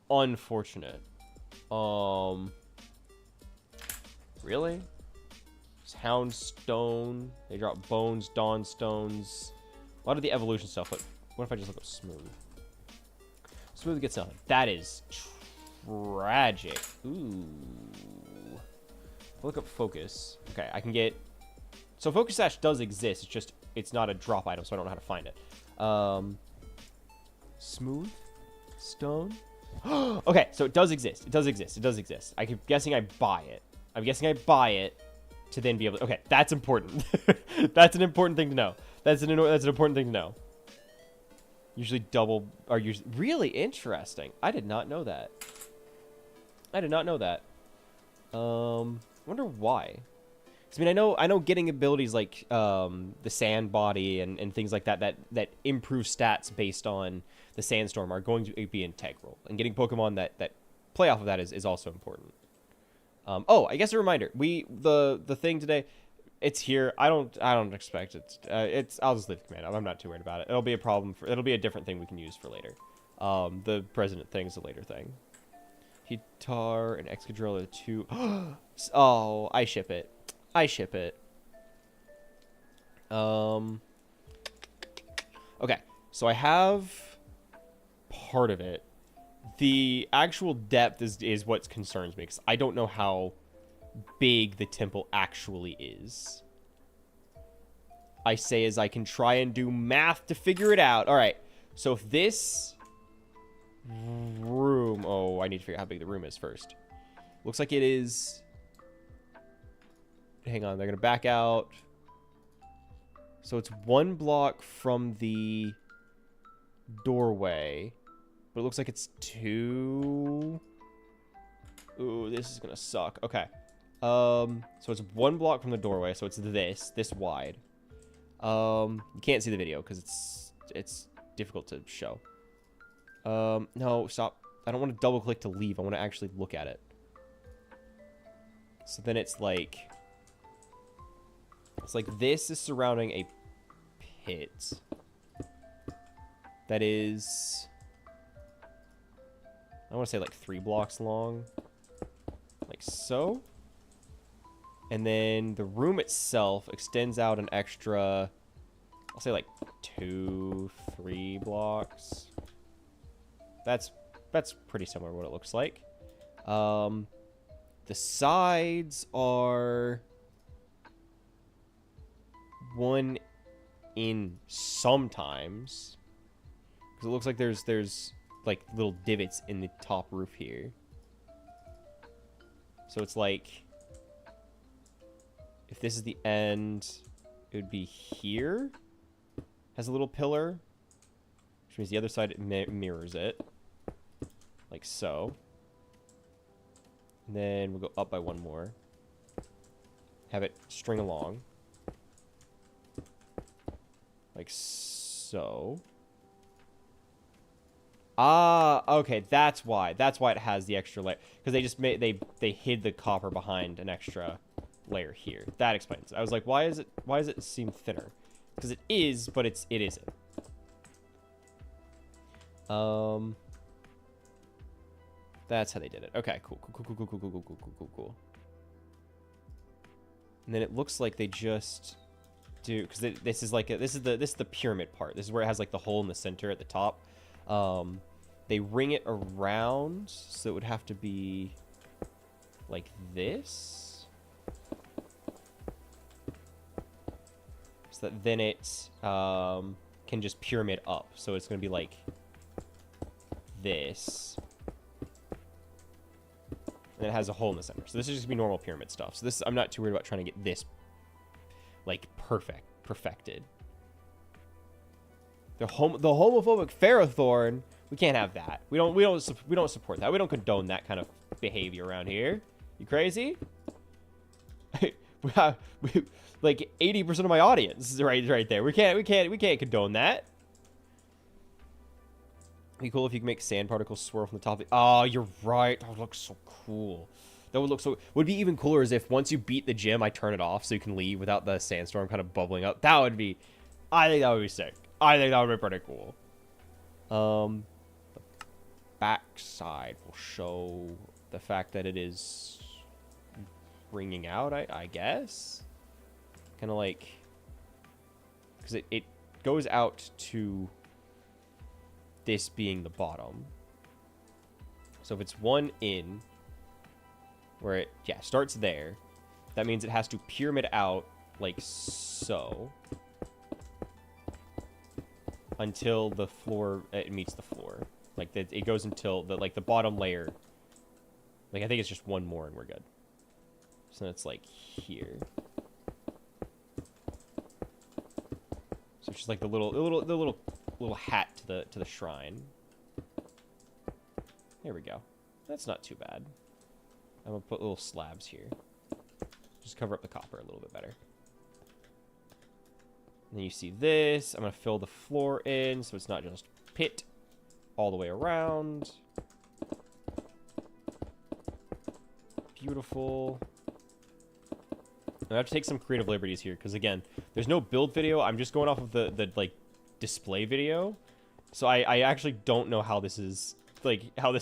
unfortunate. Really? Houndstone. They drop bones, dawn stones. A lot of the evolution stuff, but what if I just look up smooth? Smooth gets nothing. That is tragic. Ooh. Look up focus. Okay, I can get... So focus sash does exist. It's just, it's not a drop item, so I don't know how to find it. Smooth stone. Okay, so it does exist. It does exist. It does exist. I'm guessing I buy it. I'm guessing I buy it to then be able to... Okay, that's important. That's an important thing to know. That's an important thing to know. Usually double... Are usually... Really interesting. I did not know that. I did not know that. Wonder why. 'Cause, I mean, I know getting abilities like the sand body and things like that improve stats based on the sandstorm are going to be integral. And getting Pokemon that play off of that is also important. Oh, I guess a reminder. The thing today, it's here. I don't expect it. I'll just leave the command. I'm not too worried about it. It'll be a problem it'll be a different thing we can use for later. The president thing is a later thing. Hitar and Excadrill are two. Oh, I ship it. I ship it. Okay, so I have part of it. The actual depth is what concerns me, because I don't know how big the temple actually is. I say as I can try and do math to figure it out. All right, so if this room... Oh, I need to figure out how big the room is first. Looks like it is... Hang on, they're going to back out. So it's 1 block from the doorway. But it looks like it's 2. Ooh, this is going to suck. Okay. So it's 1 block from the doorway. So it's this wide. You can't see the video because it's difficult to show. No, stop. I don't want to double click to leave. I want to actually look at it. So then it's like this is surrounding a pit that is, I want to say like 3 blocks long, like so. And then the room itself extends out an extra, I'll say like 2-3 blocks. That's pretty similar to what it looks like. The sides are 1 in sometimes, because it looks like there's like little divots in the top roof here. So it's like, if this is the end, it would be here. Has a little pillar, which means the other side mirrors it, like so. And then we'll go up by 1 more. Have it string along. Like so. Ah, okay, that's why. That's why it has the extra layer. Because they just they hid the copper behind an extra layer here. That explains it. I was like, why does it seem thinner? Because it is, but it isn't. That's how they did it. Okay, cool. And then it looks like they just do, because this is the pyramid part. This is where it has like the hole in the center at the top. They ring it around, so it would have to be like this, so that then it can just pyramid up. So it's going to be like this, and it has a hole in the center. So this is just gonna be normal pyramid stuff. So this, I'm not too worried about trying to get this like perfected. The homophobic Ferrothorn, we can't have that. We don't support that. We don't condone that kind of behavior around here. You crazy? we like 80% of my audience is right there. We can't condone that. It'd be cool if you could make sand particles swirl from the top. Oh, you're right. That would look so cool. That would look so... Would be even cooler is if once you beat the gym, I turn it off so you can leave without the sandstorm kind of bubbling up. That would be... I think that would be sick. I think that would be pretty cool. The back side will show the fact that it is ringing out, I guess. Kind of like... Because it goes out to this being the bottom. So if it's one in, where it, yeah, starts there, that means it has to pyramid out like so until the floor, it meets the floor. Like it goes until the, like the bottom layer, like I think it's just one more and we're good. So then it's like here. So it's just like the little hat to the shrine. There we go. That's not too bad. I'm gonna put little slabs here. Just cover up the copper a little bit better. And then you see this. I'm gonna fill the floor in so it's not just pit all the way around. Beautiful. I have to take some creative liberties here because again, there's no build video. I'm just going off of the like display video, so I actually don't know how this is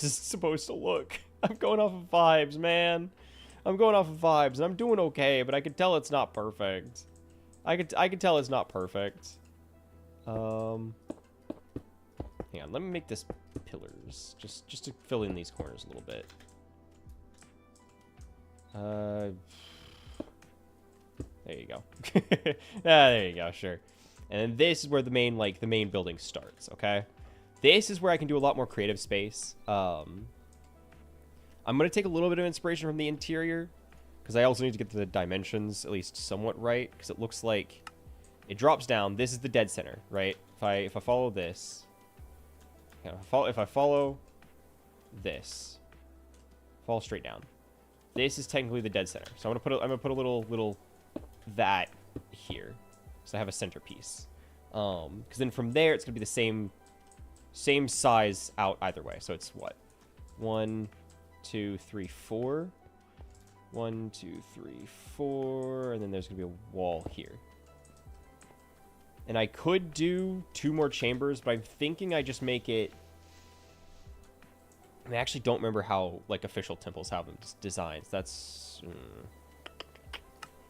supposed to look. I'm going off of vibes, man. I'm going off of vibes, and I'm doing okay, but I can tell it's not perfect. I could tell it's not perfect. Hang on, let me make this pillars just to fill in these corners a little bit. There you go. There you go, sure. And then this is where the main building starts, okay? This is where I can do a lot more creative space. I'm going to take a little bit of inspiration from the interior, because I also need to get the dimensions at least somewhat right, because it looks like it drops down. This is the dead center, right? If I follow this, if I follow this, fall straight down. This is technically the dead center. So I'm gonna put a little that here, so I have a centerpiece. Because then from there it's gonna be the same size out either way. So it's what? 1, 2, 3, 4. 1, 2, 3, 4, and then there's gonna be a wall here. And I could do 2 more chambers, but I'm thinking I just make it. I actually don't remember how like official temples have them designs. That's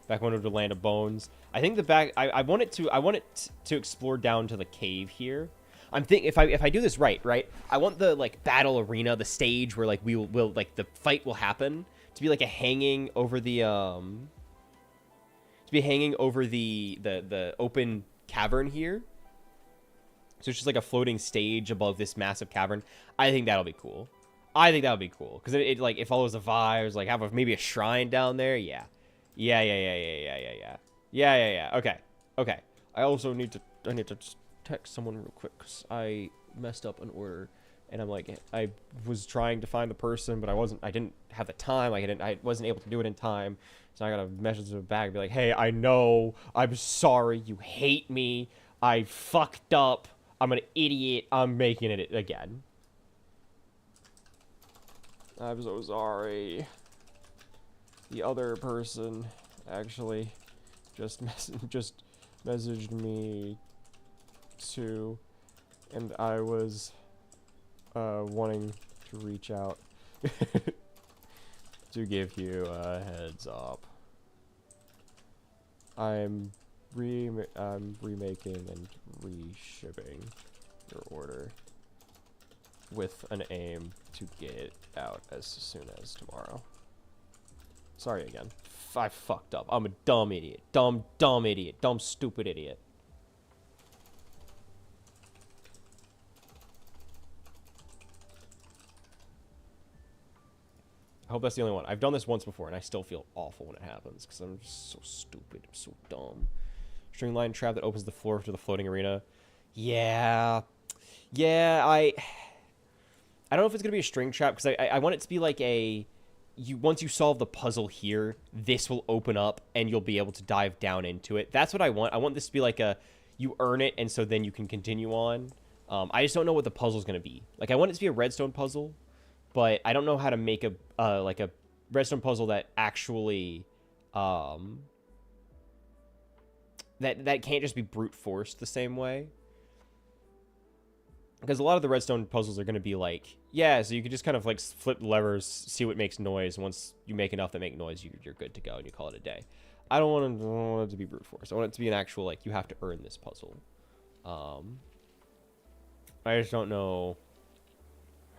back one of the Land of Bones. I think the back. I want it to explore down to the cave here. I'm thinking if I do this right, I want the like battle arena, the stage where like we will like the fight will happen to be like a hanging over the the open cavern here. So it's just like a floating stage above this massive cavern. I think that'll be cool. I think that would be cool because it like it follows the vibes. Like have maybe a shrine down there. Yeah. Okay. I also need to just text someone real quick because I messed up an order, and I'm like I was trying to find the person, but I didn't have the time. I wasn't able to do it in time, so I got a message to the bag and be like, hey, I know, I'm sorry, you hate me, I fucked up, I'm an idiot, I'm making it again. I'm so sorry. The other person actually just messaged me too, and I was wanting to reach out to give you a heads up. I'm remaking and reshipping your order with an aim to get it out as soon as tomorrow. Sorry again. I fucked up. I'm a dumb idiot. Dumb idiot. Dumb, stupid idiot. I hope that's the only one. I've done this once before, and I still feel awful when it happens, because I'm just so stupid. I'm so dumb. String line trap that opens the floor to the floating arena. Yeah. I don't know if it's going to be a string trap, because I want it to be like a... once you solve the puzzle here, this will open up, and you'll be able to dive down into it. That's what I want. I want this to be like a... You earn it, and so then you can continue on. I just don't know what the puzzle's going to be. Like, I want it to be a redstone puzzle, but I don't know how to make a like a redstone puzzle that actually that can't just be brute forced the same way. Because a lot of the redstone puzzles are going to be like, yeah, so you can just kind of like flip levers, see what makes noise. Once you make enough that make noise, you're good to go, and you call it a day. I don't want it to be brute force. I want it to be an actual, like, you have to earn this puzzle. I just don't know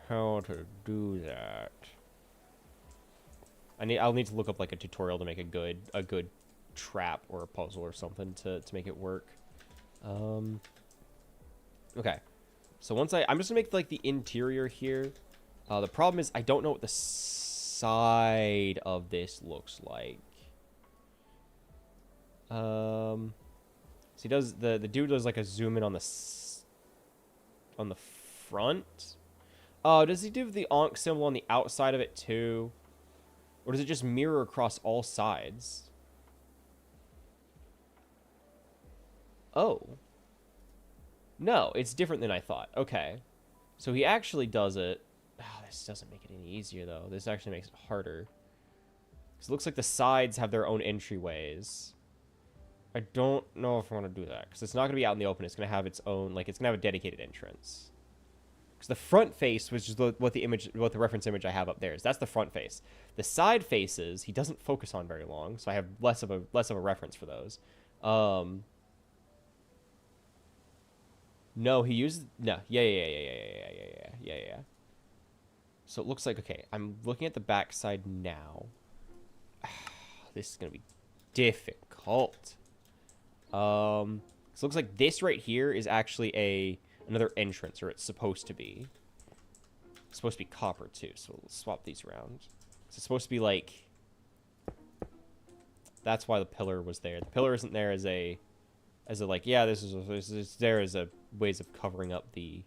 how to do that. I'll need to look up like a tutorial to make a good trap or a puzzle or something to make it work. Okay. So once I'm just gonna make like the interior here. The problem is I don't know what the side of this looks like. So he does the dude does like a zoom in on the front. Oh, does he do the onk symbol on the outside of it too? Or does it just mirror across all sides? Oh. No, it's different than I thought. Okay. So he actually does it. Oh, this doesn't make it any easier, though. This actually makes it harder. Because it looks like the sides have their own entryways. I don't know if I want to do that. Because it's not going to be out in the open. It's going to have its own, like, it's going to have a dedicated entrance. Because the front face, which is what the reference image I have up there is, that's the front face. The side faces, he doesn't focus on very long. So I have less of a reference for those. No, he used... No. Yeah. So it looks like... Okay, I'm looking at the back side now. This is going to be difficult. So it looks like this right here is actually another entrance, or it's supposed to be. It's supposed to be copper, too. So we'll swap these around. So it's supposed to be like... That's why the pillar was there. The pillar isn't there as a like, yeah, this is there as a ways of covering up the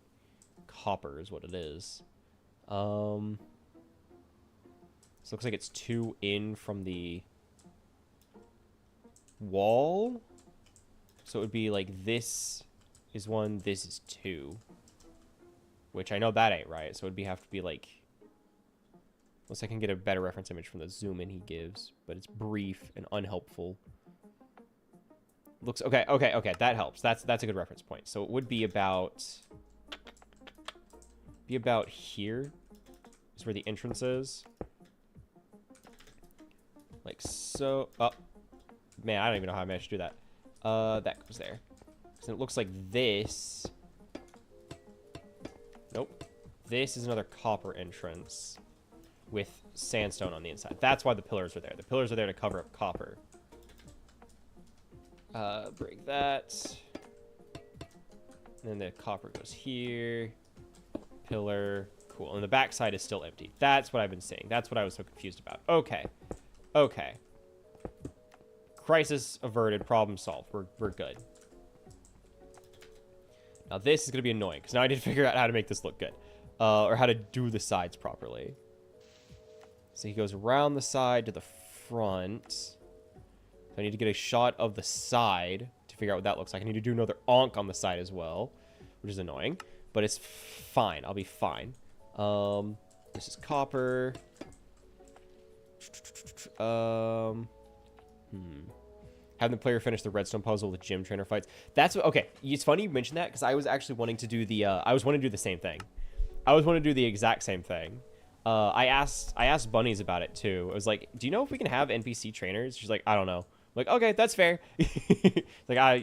copper is what it is. So it looks like it's 2 in from the wall. So it would be like this is 1, this is 2. Which I know that ain't right, so it would have to be like... Unless I can get a better reference image from the zoom in he gives, but it's brief and unhelpful. Looks okay. That helps. That's a good reference point. So it would be about here is where the entrance is. Like so. Oh, man, I don't even know how I managed to do that. That goes there. So it looks like this. Nope. This is another copper entrance with sandstone on the inside. That's why the pillars are there. The pillars are there to cover up copper. Break that. And then the copper goes here. Pillar. Cool. And the back side is still empty. That's what I've been saying. That's what I was so confused about. Okay. Okay. Crisis averted. Problem solved. We're good. Now this is going to be annoying, because now I need to figure out how to make this look good. Or how to do the sides properly. So he goes around the side to the front. So I need to get a shot of the side to figure out what that looks like. I need to do another onk on the side as well, which is annoying. But it's fine. I'll be fine. This is copper. Having the player finish the redstone puzzle with gym trainer fights. That's what, okay. It's funny you mentioned that, because I was actually wanting to do the the same thing. I was wanting to do the exact same thing. I asked Bunnies about it too. I was like, do you know if we can have NPC trainers? She's like, I don't know. I'm like, okay, that's fair. Like, I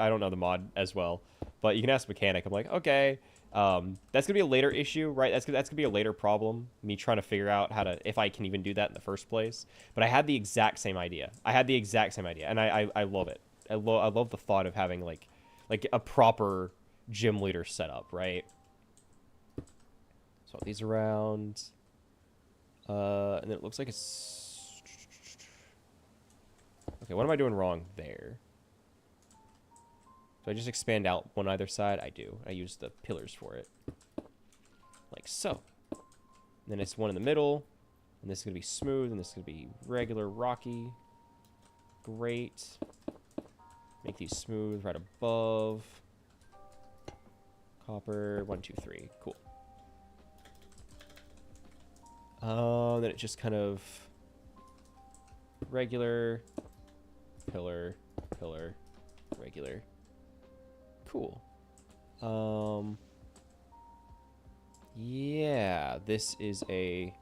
don't know the mod as well, but you can ask Mechanic. I'm like, okay. That's gonna be a later issue, right? That's gonna be a later problem. Me trying to figure out if I can even do that in the first place. But I had the exact same idea. And I love it. I love the thought of having like a proper gym leader setup, right? Swap these around. And then it looks like it's... Okay, what am I doing wrong there? Do I just expand out one either side? I do. I use the pillars for it. Like so. And then it's one in the middle. And this is going to be smooth. And this is going to be regular rocky. Great. Make these smooth right above. Copper, 1, 2, 3. Cool. Then it just kind of regular, pillar, pillar, regular. Cool. Yeah, this is a...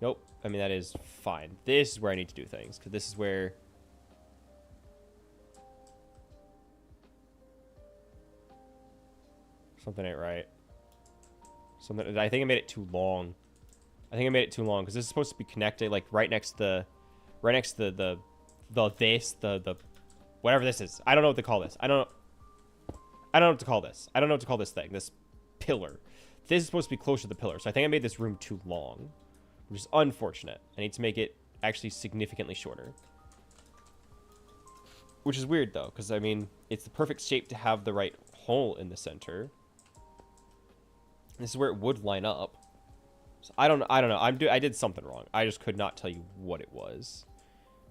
Nope. I mean, that is fine. This is where I need to do things, because this is where... Something ain't right. Something... I think I made it too long. I think I made it too long, because this is supposed to be connected, like, right next to the... Right next to the whatever this is. I don't know what to call this. I don't know what to call this. I don't know what to call this thing. This pillar. This is supposed to be closer to the pillar, so I think I made this room too long, which is unfortunate. I need to make it actually significantly shorter. Which is weird, though, because, I mean, it's the perfect shape to have the right hole in the center. This is where it would line up. So I don't know. I did something wrong. I just could not tell you what it was.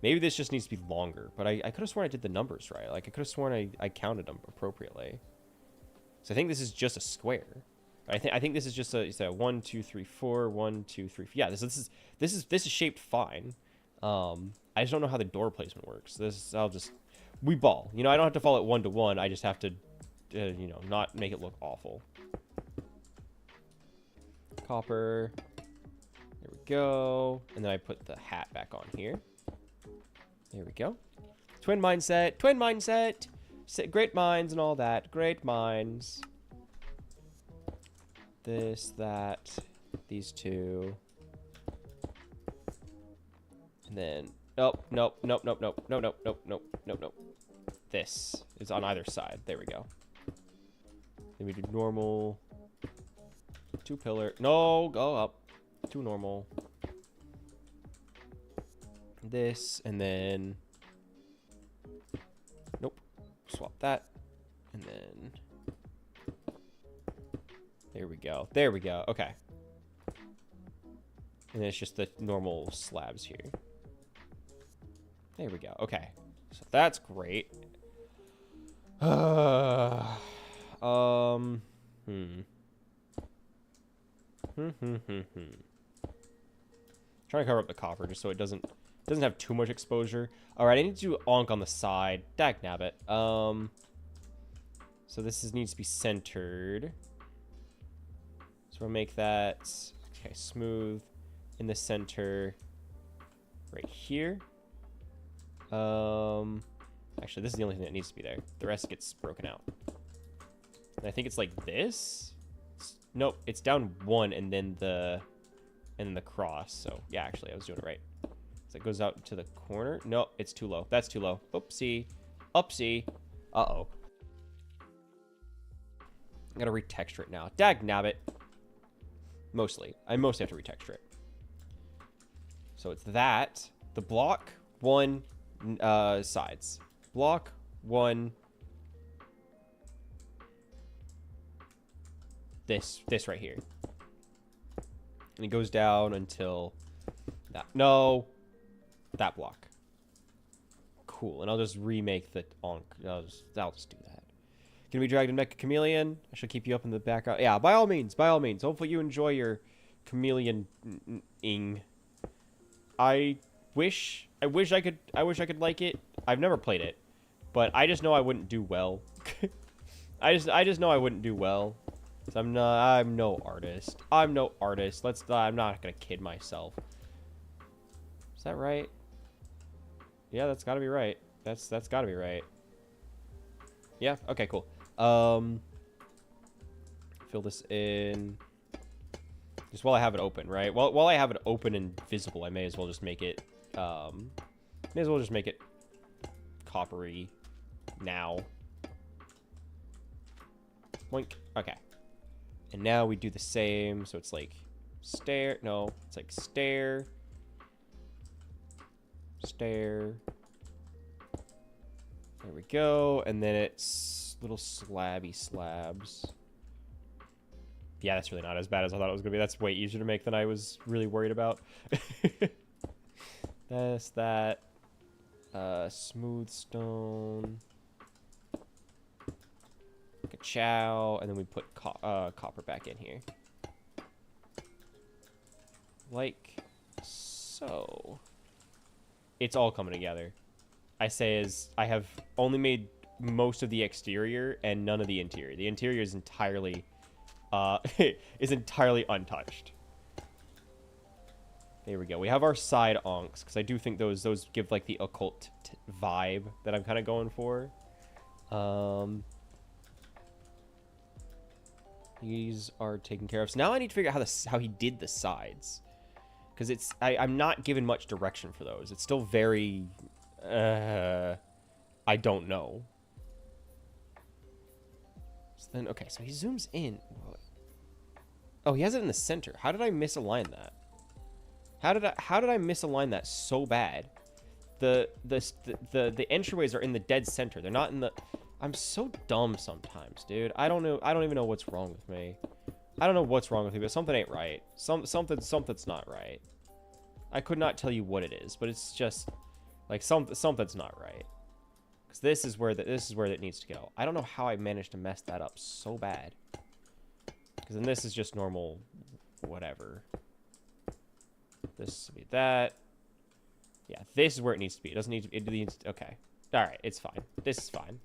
Maybe this just needs to be longer, but I could have sworn I did the numbers right. Like, I could have sworn I counted them appropriately. So I think this is just a square. I think this is just a 1, 2, 3, 4, 1, 2, 3. Yeah, this is shaped fine. I just don't know how the door placement works. We ball. You know, I don't have to follow it 1 to 1. I just have to, you know, not make it look awful. Copper. There we go. And then I put the hat back on here. There we go. Twin mindset. Twin mindset. Great minds and all that. Great minds. This, that, these two. And then, nope. This is on either side. There we go. Then we do normal. 2 pillar. No, go up. 2 normal. This, and then... Nope. Swap that. And then... There we go. There we go. Okay. And then it's just the normal slabs here. There we go. Okay. So that's great. Trying to cover up the copper just so it doesn't have too much exposure. All right, I need to do onk on the side. Dagnabbit. So this needs to be centered. So we'll make that okay, smooth in the center right here. Actually, this is the only thing that needs to be there. The rest gets broken out. And I think it's like this. Nope, it's down 1 and then the cross. So yeah, actually, I was doing it right. So it goes out to the corner. No, it's too low. That's too low. Oopsie, upsie. Uh-oh. I gotta retexture it now. Dagnabbit. Mostly. I mostly have to retexture it. So it's that. The block 1 sides. Block 1. This right here. And it goes down until that. No. That block. Cool. And I'll just remake the onk. I'll just do that. Can we drag to Mecha Chameleon? I should keep you up in the background. Yeah, by all means. By all means. Hopefully you enjoy your chameleon-ing. I wish I could like it. I've never played it, but I just know I wouldn't do well. I just know I wouldn't do well. So I'm no artist. I'm no artist. I'm not gonna kid myself. Is that right? Yeah, that's gotta be right. That's gotta be right. Yeah, okay, cool. Fill this in. Just while I have it open, right? While I have it open and visible, I may as well just make it, coppery now. Boink. Okay. And now we do the same. So it's like stair. No, it's like stair. Stair. There we go. And then it's little slabby slabs. Yeah, that's really not as bad as I thought it was going to be. That's way easier to make than I was really worried about. That's that. Smooth stone. Ka-chow, and then we put copper back in here. Like so. It's all coming together. I say as I have only made most of the exterior and none of the interior. The interior is entirely untouched. There we go. We have our side onks, because I do think those give like the occult vibe that I'm kind of going for. These are taken care of. So now I need to figure out how he did the sides, because I'm not given much direction for those. It's still very I don't know. So then, okay, so he zooms in. Oh, he has it in the center. How did I misalign that? How did I misalign that so bad? The entryways are in the dead center. They're not in the... I'm so dumb sometimes, dude. I don't know. I don't even know what's wrong with me. I don't know what's wrong with me, but something ain't right. Something's not right. I could not tell you what it is, but it's just like something's not right. Because this is where it needs to go. I don't know how I managed to mess that up so bad. Because then this is just normal, whatever. This will be that. Yeah, this is where it needs to be. It doesn't need to. It needs. Okay. All right. It's fine. This is fine.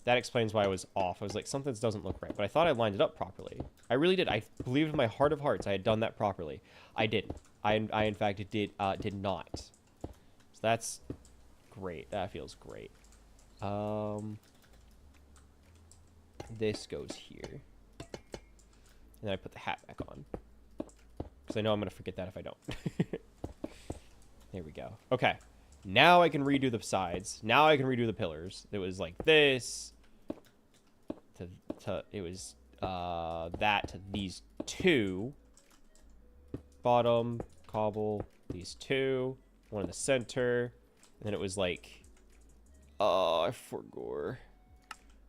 That explains why I was off. I was like, something doesn't look right. But I thought I lined it up properly. I really did. I believed in my heart of hearts I had done that properly. I didn't. I in fact, did not. So that's great. That feels great. This goes here. And then I put the hat back on. Because I know I'm going to forget that if I don't. There we go. Okay. Now I can redo the sides. Now I can redo the pillars. It was like this. It was that to these two. Bottom, cobble, these two. One in the center. And then it was like... I forgot.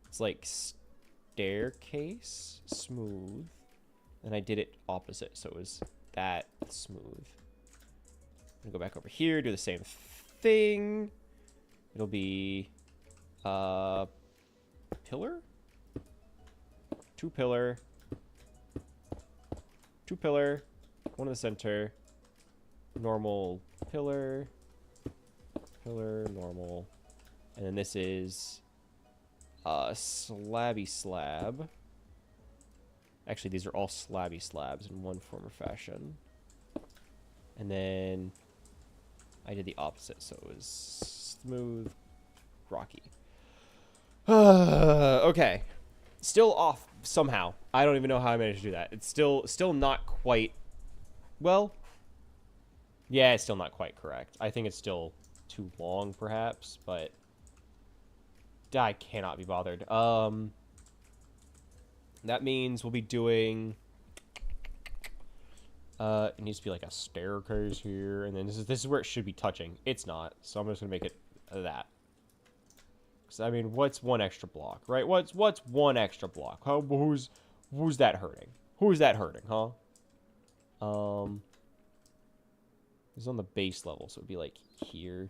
It's like staircase, smooth. And I did it opposite. So it was that smooth. I'm gonna go back over here, do the same thing. It'll be pillar, 2 pillar, 2 pillar, 1 in the center, normal pillar, normal, and then this is slabby slab. Actually, these are all slabby slabs in one form or fashion. And then I did the opposite, so it was smooth, rocky. Okay. Still off somehow. I don't even know how I managed to do that. It's still not quite... Well, yeah, it's still not quite correct. I think it's still too long, perhaps, but I cannot be bothered. That means we'll be doing... it needs to be like a staircase here, and then this is where it should be touching. It's not, so I'm just gonna make it that. Because I mean, what's one extra block, right? What's one extra block? Who's that hurting? Who's that hurting, huh? It's on the base level, so it'd be like here.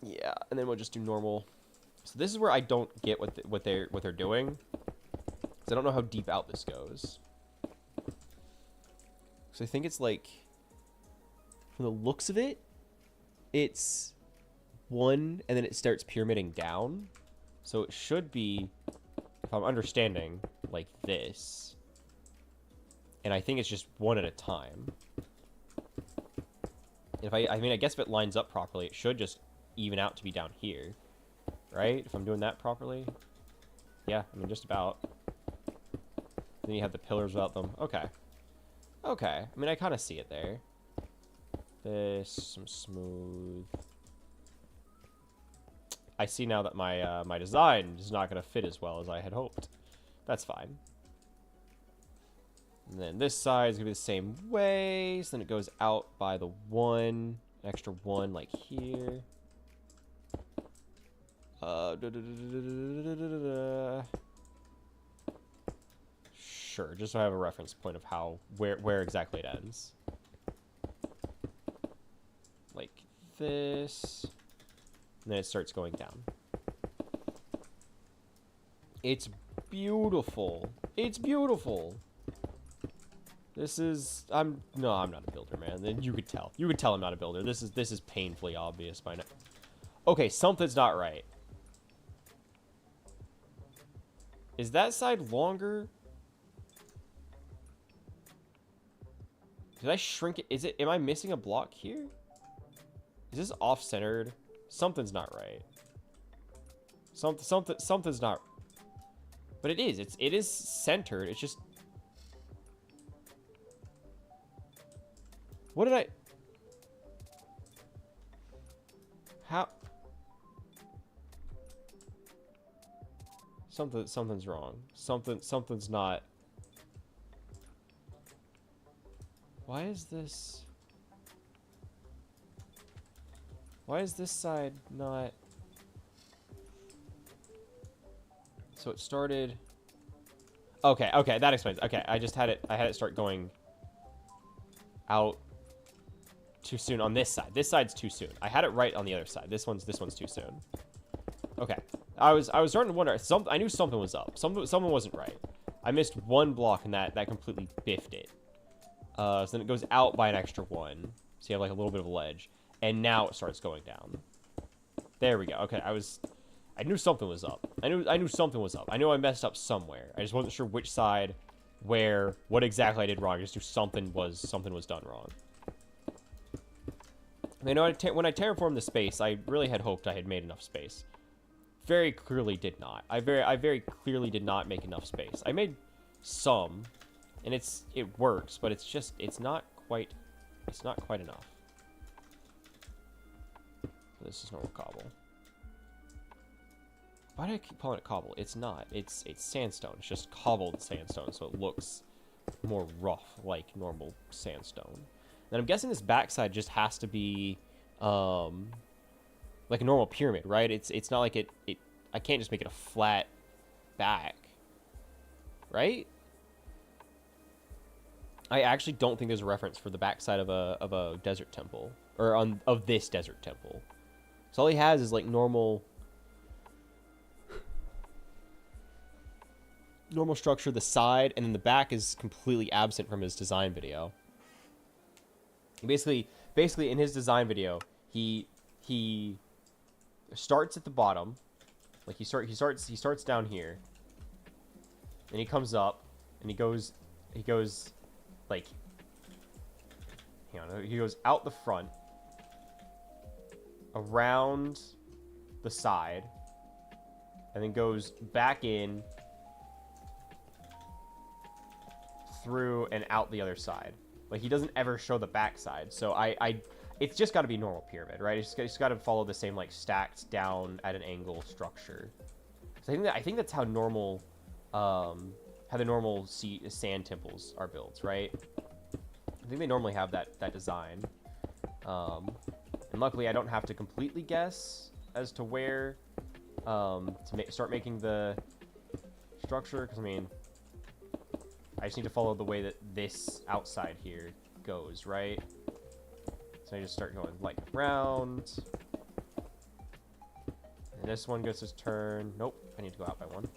Yeah, and then we'll just do normal. So this is where I don't get what they're doing. I don't know how deep out this goes. So I think it's like, from the looks of it, it's 1, and then it starts pyramiding down. So it should be, if I'm understanding, like this. And I think it's just 1 at a time. If I mean, I guess if it lines up properly, it should just even out to be down here. Right? If I'm doing that properly. Yeah, I mean, just about. Then you have the pillars without them. Okay. Okay. I mean, I kind of see it there. This, some smooth. I see now that my my design is not going to fit as well as I had hoped. That's fine. And then this side is going to be the same way. So then it goes out by the 1. Extra 1 like here. Sure, just so I have a reference point of how where exactly it ends. Like this. And then it starts going down. It's beautiful. It's beautiful. This is... No, I'm not a builder, man. You could tell. You could tell I'm not a builder. This is painfully obvious by now. Okay, something's not right. Is that side longer? Did I shrink it? Am I missing a block here? Is this off-centered? Something's not right. Something's not... But it is. It is centered. It's just... What did I... How... Something's wrong. Something's not... Why is this... Why is this side not... So it started... Okay, that explains. Okay, I had it start going out too soon on this side. This side's too soon. I had it right on the other side. This one's too soon. Okay. I was starting to wonder. I knew something was up. Something wasn't right. I missed one block and that completely biffed it. So then it goes out by an extra one. So you have like a little bit of a ledge. And now it starts going down. There we go. Okay, I knew something was up. I knew something was up. I knew I messed up somewhere. I just wasn't sure which side, where, what exactly I did wrong. I just knew something was done wrong. You know, when I terraformed the space, I really had hoped I had made enough space. Very clearly did not. I very clearly did not make enough space. I made some, and it works, but it's not quite enough. This is normal cobble. Why do I keep calling it cobble? It's not. It's sandstone. It's just cobbled sandstone, so it looks more rough, like normal sandstone. And I'm guessing this backside just has to be, like a normal pyramid, right? It's not like I can't just make it a flat back, right? I actually don't think there's a reference for the backside of a desert temple, or of this desert temple. So all he has is like normal structure, the side, and then the back is completely absent from his design video. Basically in his design video, he starts at the bottom, like he starts down here, and he comes up, and he goes like, hang on, he goes out the front, around the side, and then goes back in, through and out the other side. Like, he doesn't ever show the back side, so it's just got to be normal pyramid, right? It's got to follow the same, like, stacked down at an angle structure. So I think that's how normal, how the normal sand temples are built, right? I think they normally have that design. And luckily, I don't have to completely guess as to where to start making the structure, because, I mean, I just need to follow the way that this outside here goes, right? So I just start going like round. And this one gets his turn. Nope, I need to go out by one.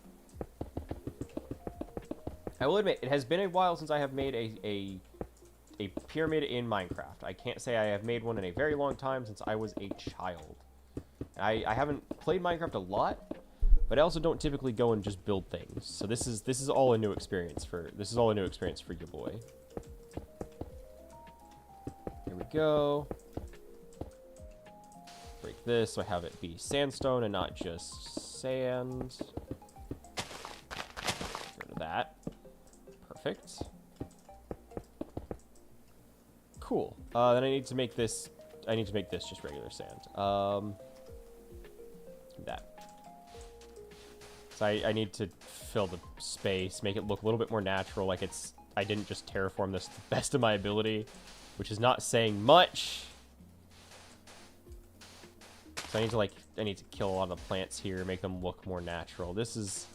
I will admit, it has been a while since I have made a pyramid in Minecraft. I can't say I have made one in a very long time, since I was a child. I haven't played Minecraft a lot, but I also don't typically go and just build things. So this is all a new experience for your boy. Here we go. Break this so I have it be sandstone and not just sand. Get rid of that. Perfect. Cool. Then I need to make this just regular sand. That. So I need to fill the space, make it look a little bit more natural, like I didn't just terraform this to the best of my ability, which is not saying much. So I need to kill a lot of the plants here, make them look more natural. This is,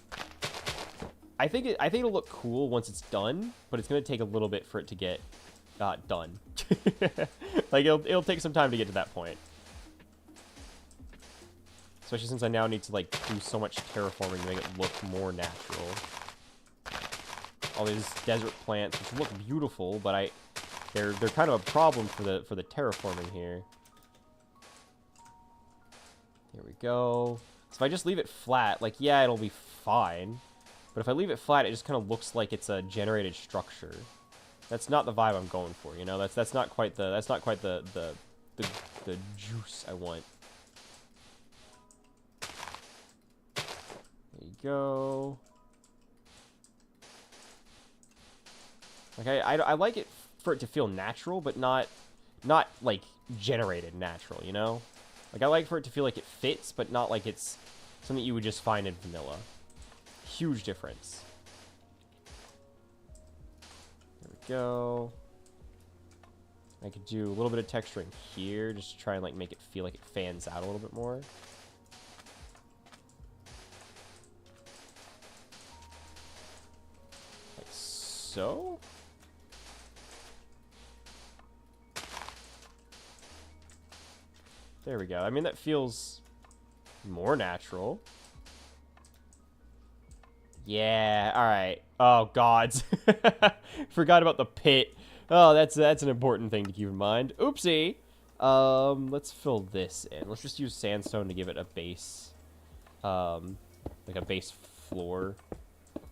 I think it'll look cool once it's done, but it's gonna take a little bit for it to get done. Like it'll take some time to get to that point. Especially since I now need to, like, do so much terraforming to make it look more natural. All these desert plants, which look beautiful, but they're kind of a problem for the terraforming here. Here we go. So if I just leave it flat, like, yeah, it'll be fine. But if I leave it flat, it just kind of looks like it's a generated structure. That's not the vibe I'm going for, you know? That's not quite the juice I want. There you go. Like I like it for it to feel natural, but not like generated natural, you know? Like I like for it to feel like it fits, but not like it's something you would just find in vanilla. Huge difference. There we go. I could do a little bit of texturing here, just to try and like make it feel like it fans out a little bit more. Like so. There we go. I mean, that feels more natural. Yeah, alright. Oh, gods. Forgot about the pit. Oh, that's an important thing to keep in mind. Oopsie. Let's fill this in. Let's just use sandstone to give it a base. Like a base floor.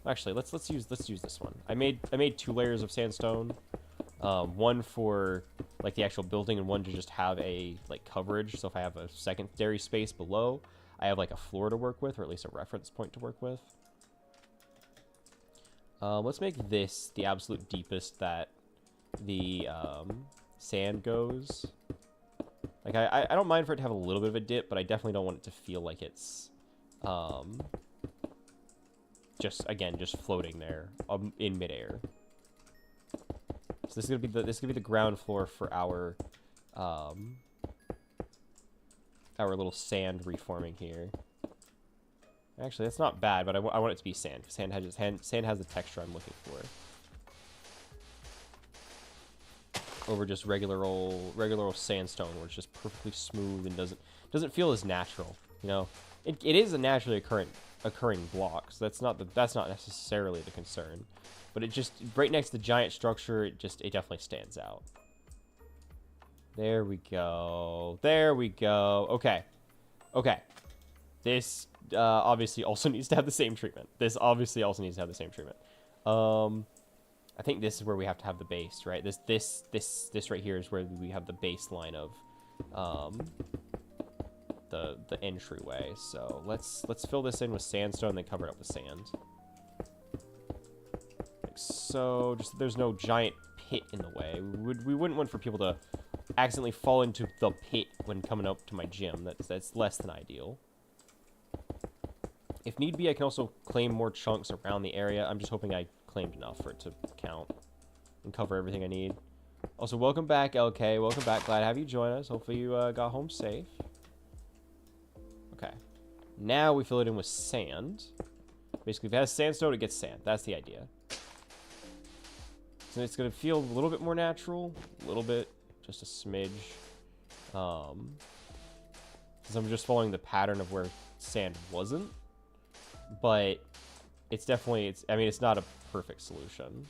Actually, let's use this one. I made 2 layers of sandstone. One for like the actual building and one to just have a like coverage. So if I have a secondary space below, I have like a floor to work with, or at least a reference point to work with. Let's make this the absolute deepest that the sand goes. Like I don't mind for it to have a little bit of a dip, but I definitely don't want it to feel like it's just floating there in midair. So this is gonna be the ground floor for our little sand reforming here. Actually, that's not bad, but I want it to be sand because sand has the texture I'm looking for. Over just regular old sandstone, where it's just perfectly smooth and doesn't feel as natural. You know, it is a naturally occurring block, so that's not necessarily the concern. But it just, right next to the giant structure, it definitely stands out. There we go. There we go. Okay. Okay. This obviously also needs to have the same treatment. This obviously also needs to have the same treatment. I think this is where we have to have the base, right? This right here is where we have the baseline of the entryway. So let's fill this in with sandstone, then cover it up with sand. So just there's no giant pit in the way. We wouldn't want for people to accidentally fall into the pit when coming up to my gym. That's less than ideal. If need be, I can also claim more chunks around the area. I'm just hoping I claimed enough for it to count and cover everything I need. Also, welcome back, LK. Welcome back. Glad to have you join us. Hopefully you got home safe. Okay. Now we fill it in with sand. Basically, if it has sandstone, it gets sand. That's the idea. So it's going to feel a little bit more natural. A little bit. Just a smidge. Because I'm just following the pattern of where sand wasn't. But it's definitely, I mean, it's not a perfect solution.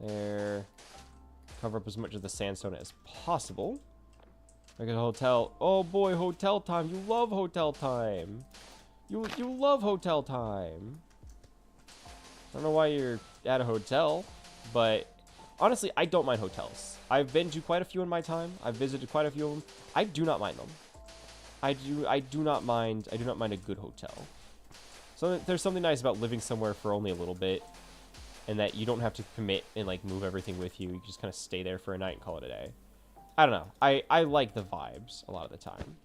There. Cover up as much of the sandstone as possible. Like a hotel. Oh boy, hotel time. You love hotel time. You love hotel time. I don't know why you're at a hotel, but honestly, I don't mind hotels. I've been to quite a few in my time. I've visited quite a few of them. I do not mind them. I do not mind a good hotel. So there's something nice about living somewhere for only a little bit, and that you don't have to commit and like move everything with you. You just kind of stay there for a night and call it a day. I don't know. I like the vibes a lot of the time.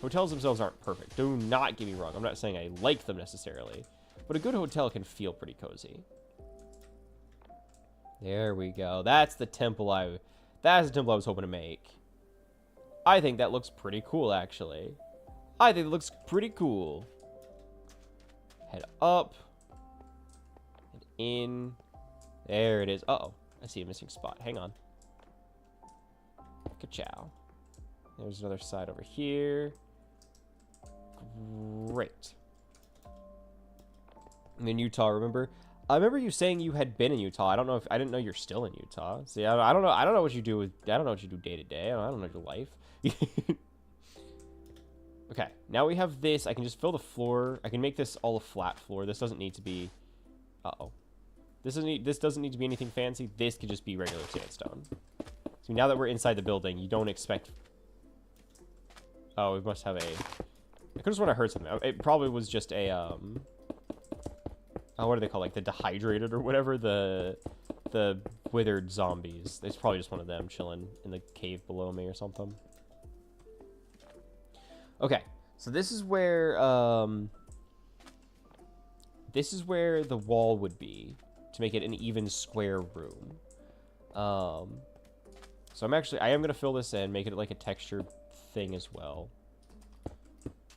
Hotels themselves aren't perfect. Do not get me wrong. I'm not saying I like them necessarily, but a good hotel can feel pretty cozy. There we go. That's the temple I was hoping to make. I think that looks pretty cool, actually. I think it looks pretty cool. Head up. And in. There it is. Uh-oh. I see a missing spot. Hang on. Ka-chow. There's another side over here. Great. I'm in Utah, remember? I remember you saying you had been in Utah. I don't know if I didn't know you're still in Utah. See, I don't know. I don't know what you do with. I don't know what you do day to day. I don't know your life. Okay, now we have this. I can just fill the floor. I can make this all a flat floor. This doesn't need to be. Uh-oh. This doesn't need to be anything fancy. This could just be regular sandstone. So now that we're inside the building, you don't expect. Oh, we must have a. I could just want to hurt something. It probably was just a Oh, what are they called? Like the dehydrated or whatever? The withered zombies. It's probably just one of them chilling in the cave below me or something. Okay, so this is where the wall would be to make it an even square room. So I am gonna fill this in, make it like a textured thing as well.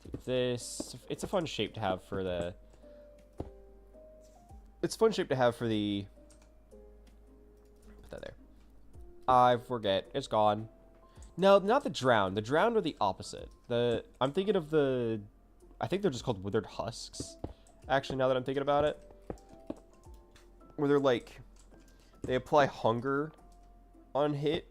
Do this. It's a fun shape to have for the. It's a fun shape to have for the. Put that there. I forget. It's gone. No, not the drowned. The drowned are the opposite. I'm thinking of the. I think they're just called withered husks. Actually, now that I'm thinking about it, where they're like, they apply hunger on hit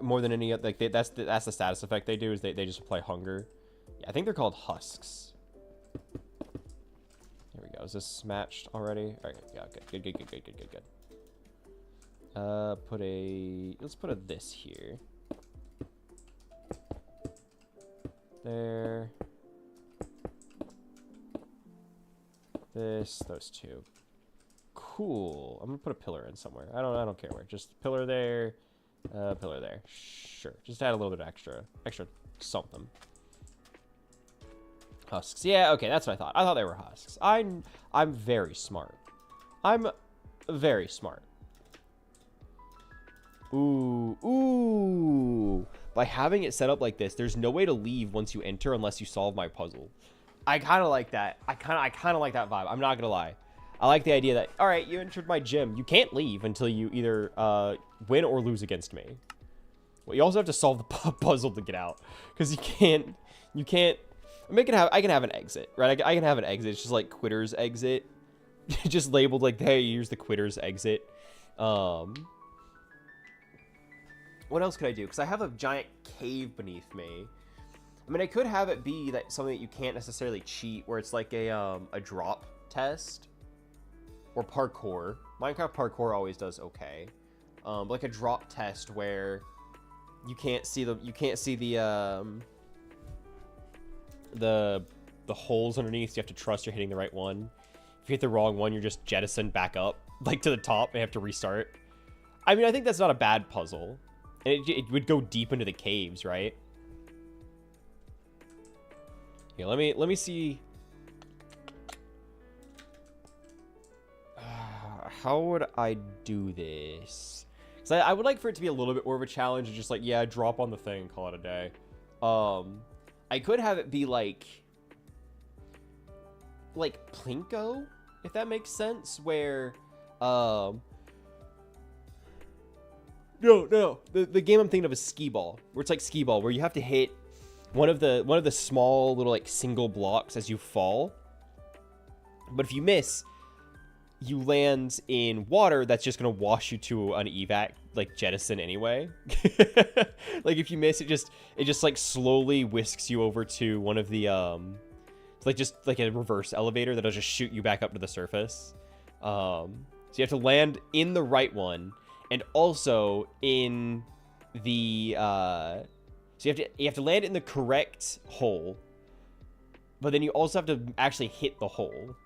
more than any other. Like that's the status effect they do is they just apply hunger. Yeah, I think they're called husks. There we go. Is this matched already? All right. Yeah. Good. Let's put a this here. There. Those two. Cool. I'm gonna put a pillar in somewhere. I don't care where. Just pillar there. Pillar there. Sure. Just add a little bit of extra something. Husks. Yeah, okay, that's what I thought. I thought they were husks. I'm very smart. I'm very smart. Ooh. By having it set up like this, there's no way to leave once you enter unless you solve my puzzle. I kind of like that. I kind of like that vibe. I'm not gonna lie. I like the idea that, all right, you entered my gym. You can't leave until you either win or lose against me. Well, you also have to solve the puzzle to get out, because you can't. I can have an exit, right? I can have an exit. It's just like quitter's exit, just labeled like, hey, here's the quitter's exit. What else could I do? Because I have a giant cave beneath me. I mean, I could have it be that something that you can't necessarily cheat, where it's like a drop test or parkour. Minecraft parkour always does okay. Like a drop test where you can't see the holes underneath. You have to trust you're hitting the right one. If you hit the wrong one, you're just jettisoned back up like to the top and have to restart. I mean, I think that's not a bad puzzle. And it would go deep into the caves, right? Yeah, let me see. How would I do this? Because I would like for it to be a little bit more of a challenge. Just like, yeah, drop on the thing and call it a day. I could have it be like Plinko, if that makes sense, where No. The game I'm thinking of is skee ball, where it's like skee ball, where you have to hit one of the small little like single blocks as you fall. But if you miss, you land in water that's just gonna wash you to an evac, like jettison anyway. Like if you miss, it just like slowly whisks you over to one of the it's like just like a reverse elevator that'll just shoot you back up to the surface. So you have to land in the right one. And also in the so you have to land in the correct hole, but then you also have to actually hit the hole.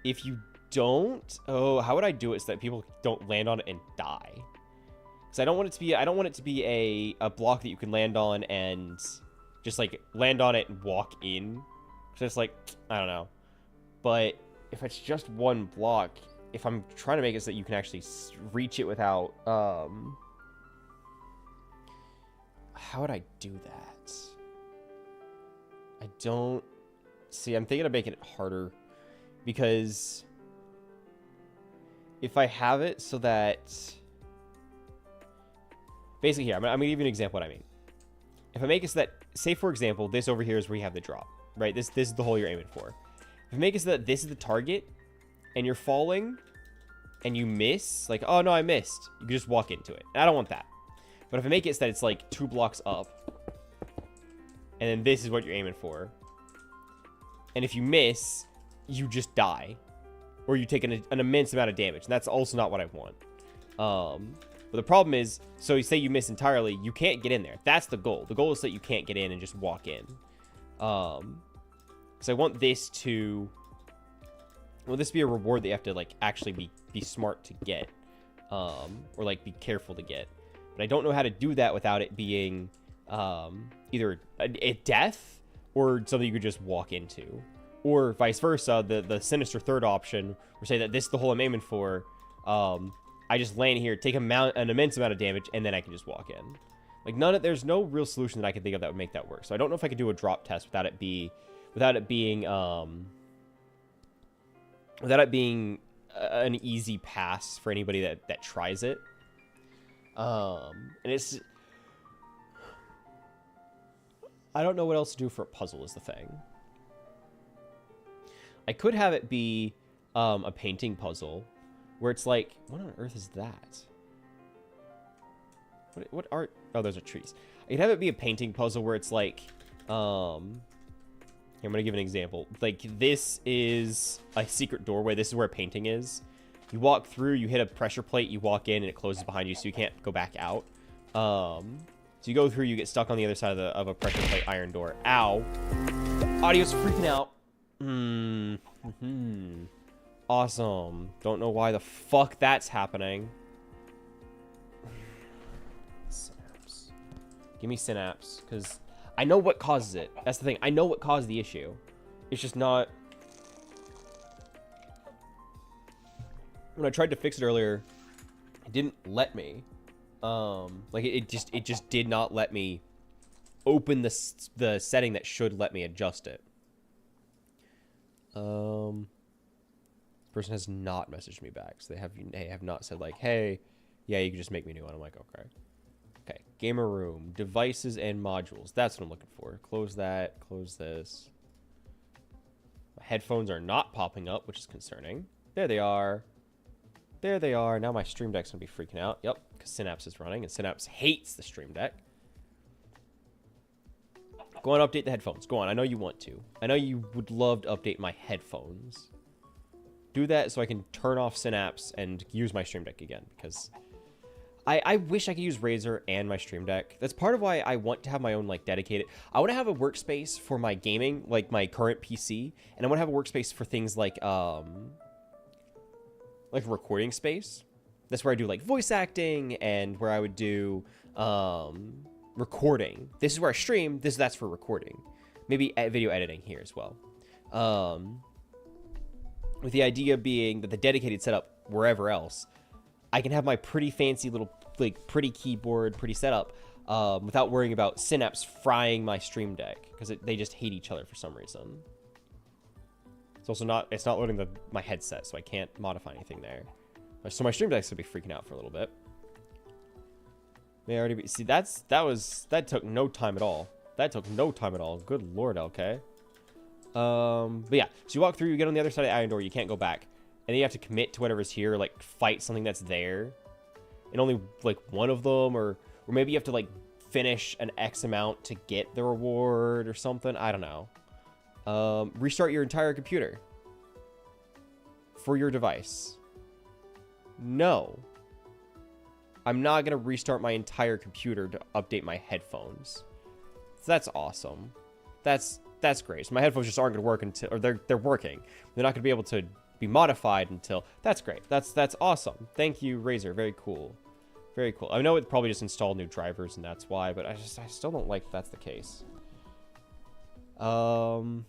If you don't, how would I do it so that people don't land on it and die? Because I don't want it to be a block that you can land on and just like land on it and walk in. So it's like, I don't know. But if it's just one block, if I'm trying to make it so that you can actually reach it without, how would I do that? I don't see. I'm thinking of making it harder, because if I have it so that basically here, I'm gonna give you an example of what I mean. if I make it so that, say for example, this over here is where you have the drop, right? This is the hole you're aiming for. If I make it so that this is the target, and you're falling, and you miss, like, oh no, I missed. You can just walk into it. And I don't want that. But if I make it so that it's like 2 blocks up, and then this is what you're aiming for, and if you miss, you just die, or you take an immense amount of damage, and that's also not what I want. But the problem is, so you say you miss entirely, you can't get in there. That's the goal. The goal is that you can't get in and just walk in. Because I want this to... Will this be a reward that you have to, like, actually be smart to get? Or, like, be careful to get. But I don't know how to do that without it being either a death or something you could just walk into. Or vice versa, the sinister third option, or say that this is the hole I'm aiming for, I just land here, take an immense amount of damage, and then I can just walk in. Like, there's no real solution that I can think of that would make that work. So I don't know if I could do a drop test without it being an easy pass for anybody that tries it. And it's... I don't know what else to do for a puzzle is the thing. I could have it be a painting puzzle where it's like, what on earth is that? What art? Oh, those are trees. I could have it be a painting puzzle where it's like, here, I'm gonna give an example. Like, this is a secret doorway. This is where a painting is. You walk through, you hit a pressure plate, you walk in, and it closes behind you, so you can't go back out. So you go through, you get stuck on the other side of a pressure plate iron door. Ow. Audio's freaking out. Awesome. Don't know why the fuck that's happening. Synapse. Give me synapse, because I know what causes it. That's the thing. I know what caused the issue. It's just not... When I tried to fix it earlier, it didn't let me. Like, it just did not let me open the setting that should let me adjust it. Person has not messaged me back, so they have not said like, hey, yeah, you can just make me a new one. I'm like, okay, gamer room, devices and modules. That's what I'm looking for. Close that, close this. My headphones are not popping up, which is concerning. There they are. Now my Stream Deck's gonna be freaking out. Yep, because Synapse is running, and Synapse hates the Stream Deck. Go on, update the headphones. Go on, I know you want to. I know you would love to update my headphones. Do that so I can turn off Synapse and use my Stream Deck again, because I wish I could use Razer and my Stream Deck. That's part of why I want to have my own, like, dedicated... I want to have a workspace for my gaming, like my current PC, and I want to have a workspace for things like recording space. That's where I do, like, voice acting, and where I would do recording. This is where I stream. That's for recording. Maybe video editing here as well. With the idea being that the dedicated setup wherever else, I can have my pretty fancy little, like, pretty keyboard, pretty setup, without worrying about Synapse frying my Stream Deck, because they just hate each other for some reason. It's also not loading my headset, so I can't modify anything there. So my Stream Deck's gonna be freaking out for a little bit. May already be, see, that took no time at all. That took no time at all. Good lord, LK. But yeah, so you walk through, you get on the other side of the iron door, you can't go back. And then you have to commit to whatever's here, like, fight something that's there. And only, like, one of them, or maybe you have to, like, finish an X amount to get the reward or something. I don't know. Restart your entire computer. For your device. No. I'm not going to restart my entire computer to update my headphones. So that's awesome. That's great. So my headphones just aren't going to work until, or they're working. They're not going to be able to be modified until. That's great. That's awesome. Thank you, Razer. Very cool. Very cool. I know it probably just installed new drivers and that's why, but I still don't like that's the case. Well,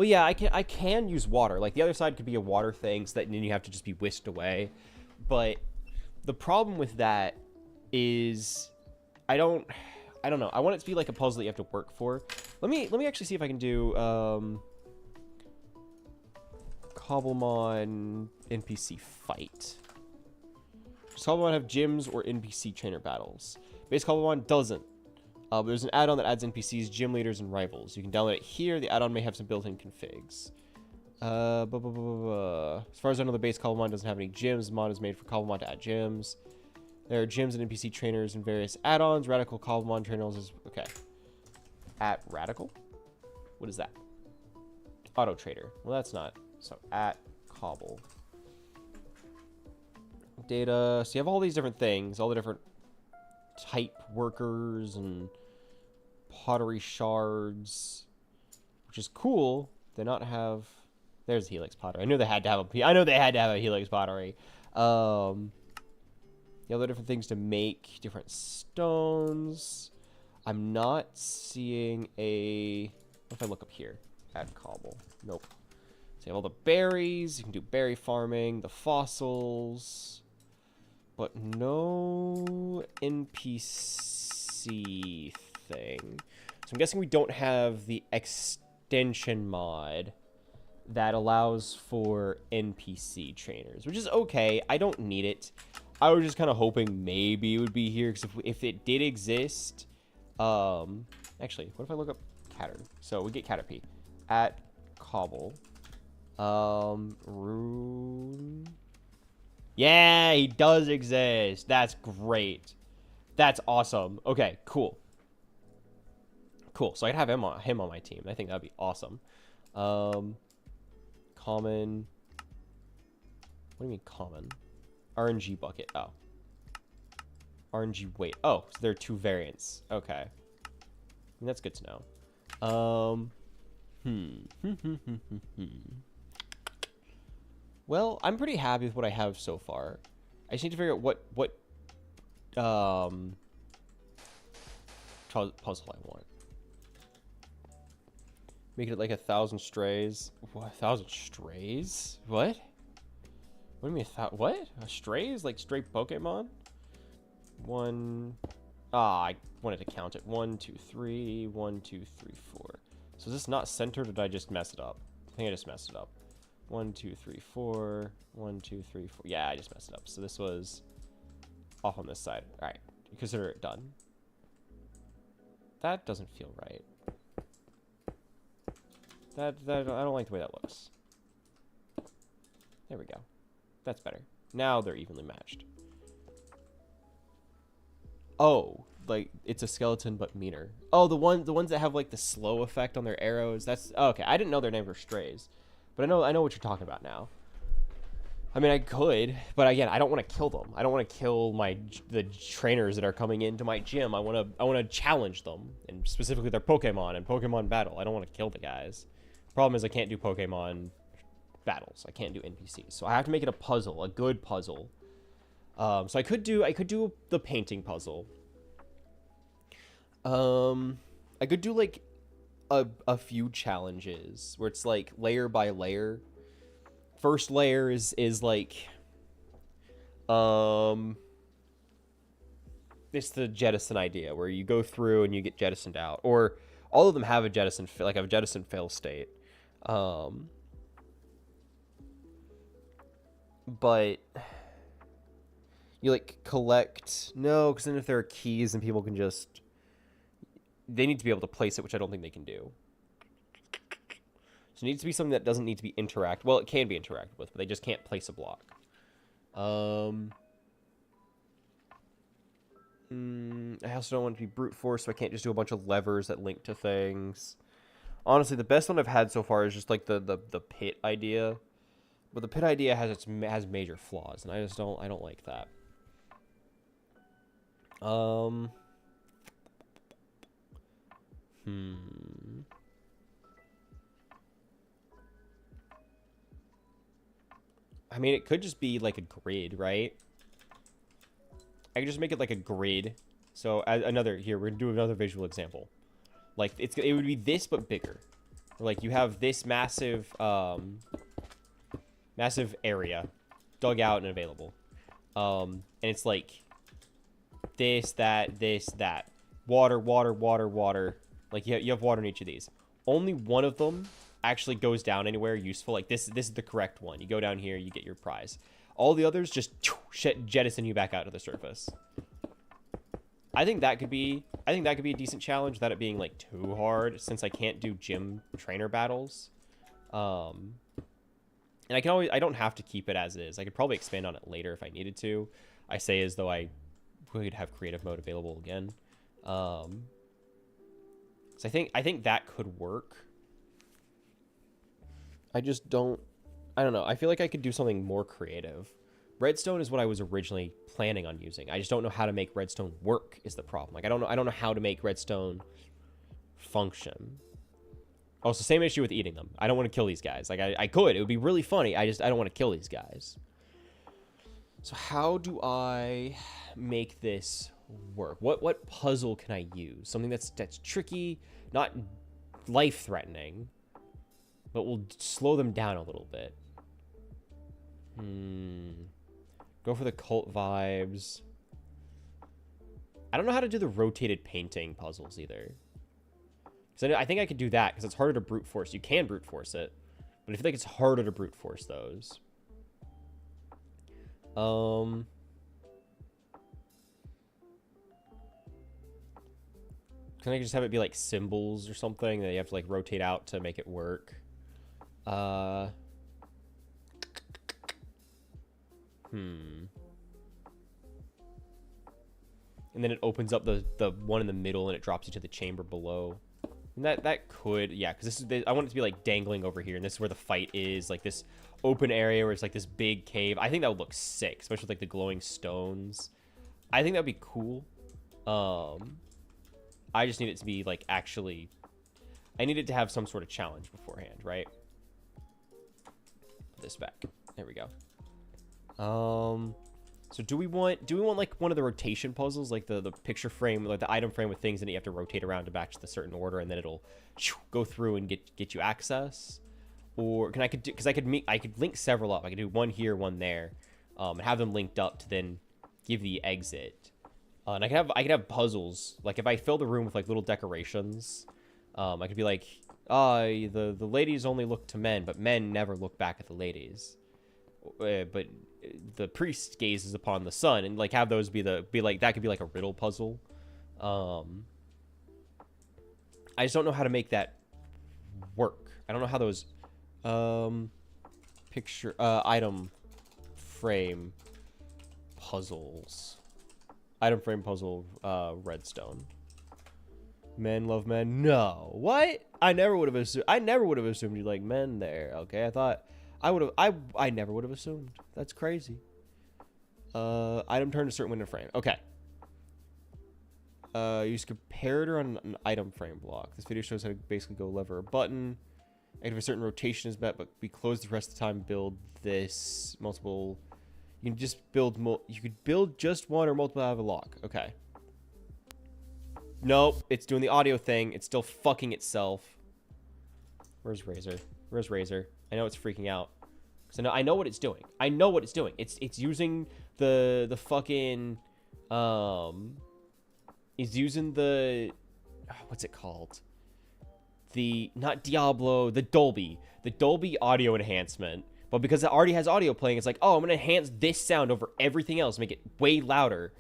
yeah, I can use water. Like, the other side could be a water thing, so that then you have to just be whisked away. But the problem with that is I don't know. I want it to be like a puzzle that you have to work for. Let me actually see if I can do Cobblemon NPC fight. Does Cobblemon have gyms or NPC trainer battles? Base Cobblemon doesn't. But there's an add-on that adds NPCs, gym leaders, and rivals. You can download it here. The add-on may have some built-in configs. As far as I know, the base Cobblemon doesn't have any gyms. The mod is made for Cobblemon to add gyms. There are gyms and NPC trainers and various add-ons. Radical Cobblemon trainers is... Okay. At Radical? What is that? Auto Trader. Well, that's not. So, at Cobble. Data. So, you have all these different things. All the different type workers and pottery shards. Which is cool. They not have... There's Helix Pottery. I knew they had to have a Helix Pottery. The other different things to make different stones. I'm not seeing a... What if I look up here? Add Cobble. Nope. So you have all the berries. You can do berry farming. The fossils. But no NPC thing. So I'm guessing we don't have the extension mod that allows for NPC trainers, which is okay. I don't need it. I was just kind of hoping maybe it would be here, because if it did exist, actually, what if I look up Catter? So we get Caterpie at Cobble, Rune. Yeah, he does exist. That's great. That's awesome. Okay, cool. Cool. So I'd have him on my team. I think that'd be awesome. Common. What do you mean common? RNG bucket. Oh. RNG weight. Oh, so there are two variants. Okay. That's good to know. Well, I'm pretty happy with what I have so far. I just need to figure out what puzzle I want. Make it like 1,000 strays. What? 1,000 strays? What? What do you mean? What? Strays? Like stray Pokemon? One. I wanted to count it. 1, 2, 3. 1, 2, 3, 4. So is this not centered, or did I just mess it up? I think I just messed it up. 1, 2, 3, 4. 1, 2, 3, 4. Yeah, I just messed it up. So this was off on this side. All right. Consider it done. That doesn't feel right. That I don't like the way that looks. There we go. That's better. Now they're evenly matched. Oh, like it's a skeleton but meaner. Oh, the ones that have like the slow effect on their arrows. That's okay. I didn't know their names were strays, but I know what you're talking about now. I mean, I could, but again, I don't want to kill them. I don't want to kill the trainers that are coming into my gym. I want to challenge them, and specifically their Pokemon and Pokemon battle. I don't want to kill the guys. Problem is, I can't do Pokemon battles. I can't do NPCs, so I have to make it a puzzle, a good puzzle. So I could do the painting puzzle. I could do like a few challenges where it's like layer by layer. First layer is like it's the jettison idea where you go through and you get jettisoned out, or all of them have a jettison fail state. But you like collect because then if there are keys, then people can just they need to be able to place it, which I don't think they can do. So it needs to be something that doesn't need to be interacted. Well, it can be interacted with, but they just can't place a block. I also don't want it to be brute force, so I can't just do a bunch of levers that link to things. Honestly, the best one I've had so far is just like the pit idea. But the pit idea has major flaws, and I don't like that. I mean, it could just be like a grid, right? I could just make it like a grid. So we're gonna do another visual example. Like it would be this but bigger. Like you have this massive area dug out and available. And it's like this, that. Water. Like you have water in each of these. Only one of them actually goes down anywhere useful. Like this is the correct one. You go down here, you get your prize. All the others just jettison you back out to the surface. I think that could be a decent challenge without it being like too hard, since I can't do gym trainer battles. And I don't have to keep it as it is. I could probably expand on it later if I needed to. I say as though I would have creative mode available again. So I think that could work. I don't know. I feel like I could do something more creative. Redstone is what I was originally planning on using. I just don't know how to make redstone work is the problem. Like I don't know how to make redstone function. Also, same issue with eating them. I don't want to kill these guys. Like I could. It would be really funny. I don't want to kill these guys. So how do I make this work? What puzzle can I use? Something that's tricky, not life-threatening, but will slow them down a little bit. Go for the cult vibes. I don't know how to do the rotated painting puzzles either. So I think I could do that because it's harder to brute force. You can brute force it, but I feel like it's harder to brute force those. Can I just have it be like symbols or something that you have to like rotate out to make it work? And then it opens up the one in the middle and it drops you to the chamber below. And that could, yeah, because I want it to be like dangling over here, and this is where the fight is, like this open area where it's like this big cave. I think that would look sick, especially with like the glowing stones. I think that would be cool. I just need it to be like actually, I need it to have some sort of challenge beforehand, right? Put this back. There we go. So do we want like one of the rotation puzzles, like the picture frame, like the item frame with things that you have to rotate around to match the certain order, and then it'll go through and get you access? Or can I could do, because I could link several up. I could do one here, one there, and have them linked up to then give the exit. And I could have puzzles, like if I fill the room with like little decorations, I could be like, the ladies only look to men, but men never look back at the ladies. But the priest gazes upon the sun, and like have those be like that could be like a riddle puzzle. I just don't know how to make that work. I don't know how those picture item frame puzzles. Item frame puzzle redstone. Men love men. No. What? I never would have assumed you like men there. Okay, I never would have assumed. That's crazy. Item turn to certain window frame. Okay. Use comparator on an item frame block. This video shows how to basically go lever a button. If a certain rotation is met, but we close the rest of the time, build this multiple. You can just build you could build just one or multiple out of a lock. Okay. Nope, it's doing the audio thing. It's still fucking itself. Where's Razor? Where's Razor? I know it's freaking out. So I know what it's doing. I know what it's doing. It's using the fucking it's using the what's it called? Not Diablo, the Dolby audio enhancement. But because it already has audio playing, it's like, oh, I'm gonna enhance this sound over everything else, make it way louder,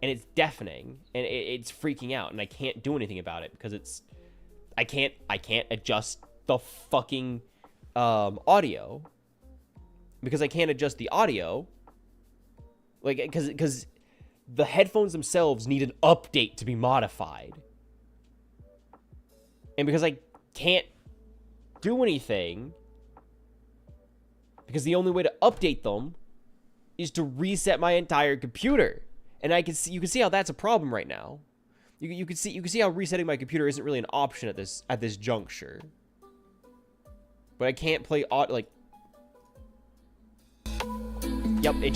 and it's deafening, and it's freaking out, and I can't do anything about it because I can't adjust the fucking audio, because I can't adjust the audio, like because the headphones themselves need an update to be modified, and because I can't do anything, because the only way to update them is to reset my entire computer, and you can see how that's a problem right now. You can see how resetting my computer isn't really an option at this juncture. But I can't play like. Yep, it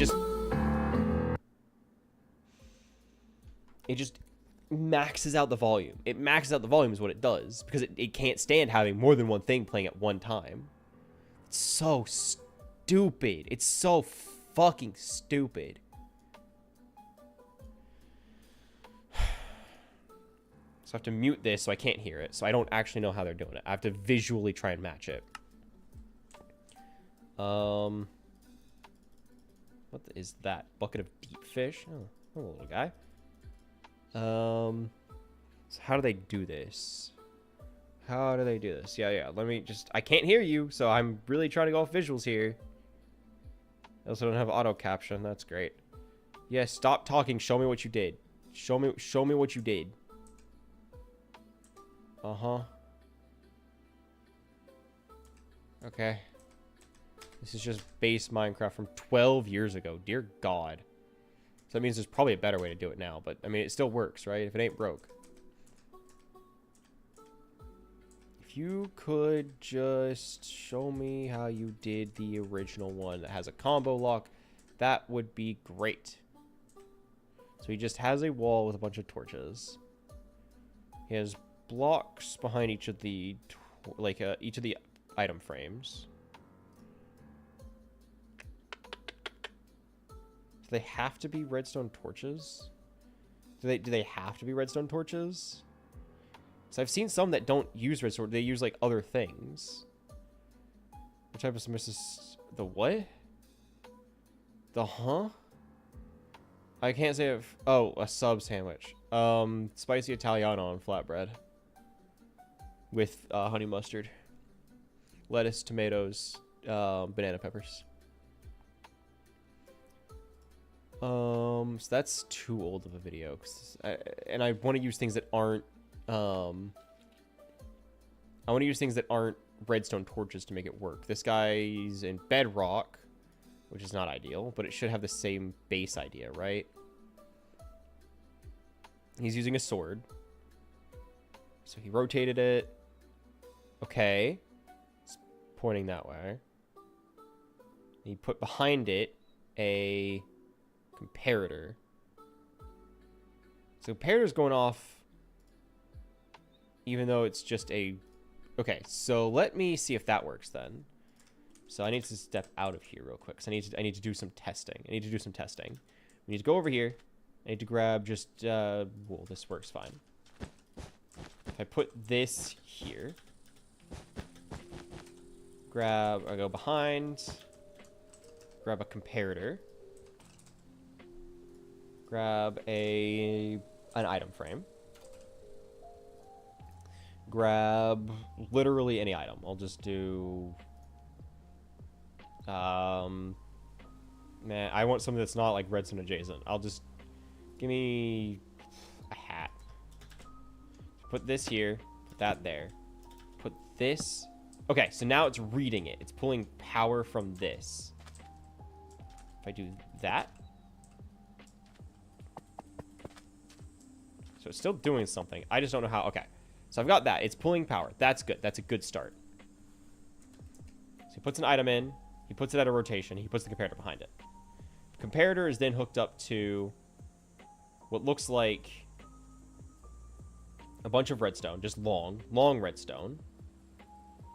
just maxes out the volume. It maxes out the volume is what it does, because it can't stand having more than one thing playing at one time. It's so stupid. It's so fucking stupid. So I have to mute this so I can't hear it. So I don't actually know how they're doing it. I have to visually try and match it. What is that? Bucket of deep fish? Oh, hello, little guy. So how do they do this? How do they do this? Yeah. Let me just... I can't hear you, so I'm really trying to go off visuals here. I also don't have auto caption. That's great. Yeah, stop talking. Show me what you did. Show me what you did. Uh-huh. Okay. This is just base Minecraft from 12 years ago. Dear God. So that means there's probably a better way to do it now, but I mean, it still works, right? If it ain't broke. If you could just show me how you did the original one that has a combo lock, that would be great. So he just has a wall with a bunch of torches. He has blocks behind each of the each of the item frames. Do they have to be redstone torches? Do they have to be redstone torches? So I've seen some that don't use redstone. They use like other things. What type of submissive? The what? The huh? I can't say if... Oh, a sub sandwich. Spicy Italiano on flatbread. With honey mustard. Lettuce, tomatoes, banana peppers. So that's too old of a video. And I want to use things that aren't... I want to use things that aren't redstone torches to make it work. This guy's in bedrock, which is not ideal, but it should have the same base idea, right? He's using a sword. So he rotated it. Okay. It's pointing that way. He put behind it a comparator. So comparator's going off even though it's just a... Okay, so let me see if that works then. So I need to step out of here real quick. So I need to do some testing. We need to go over here. I need to grab just... well, this works fine. If I put this here... I go behind... Grab a comparator. Grab an item frame. Grab literally any item. I'll just do... man, I want something that's not like redstone adjacent. I'll just... Give me a hat. Put this here. Put that there. Put this... Okay, so now it's reading it. It's pulling power from this. If I do that... So it's still doing something. I just don't know how. Okay. So I've got that. It's pulling power. That's good. That's a good start. So he puts an item in. He puts it at a rotation. He puts the comparator behind it. The comparator is then hooked up to what looks like a bunch of redstone. Just long redstone.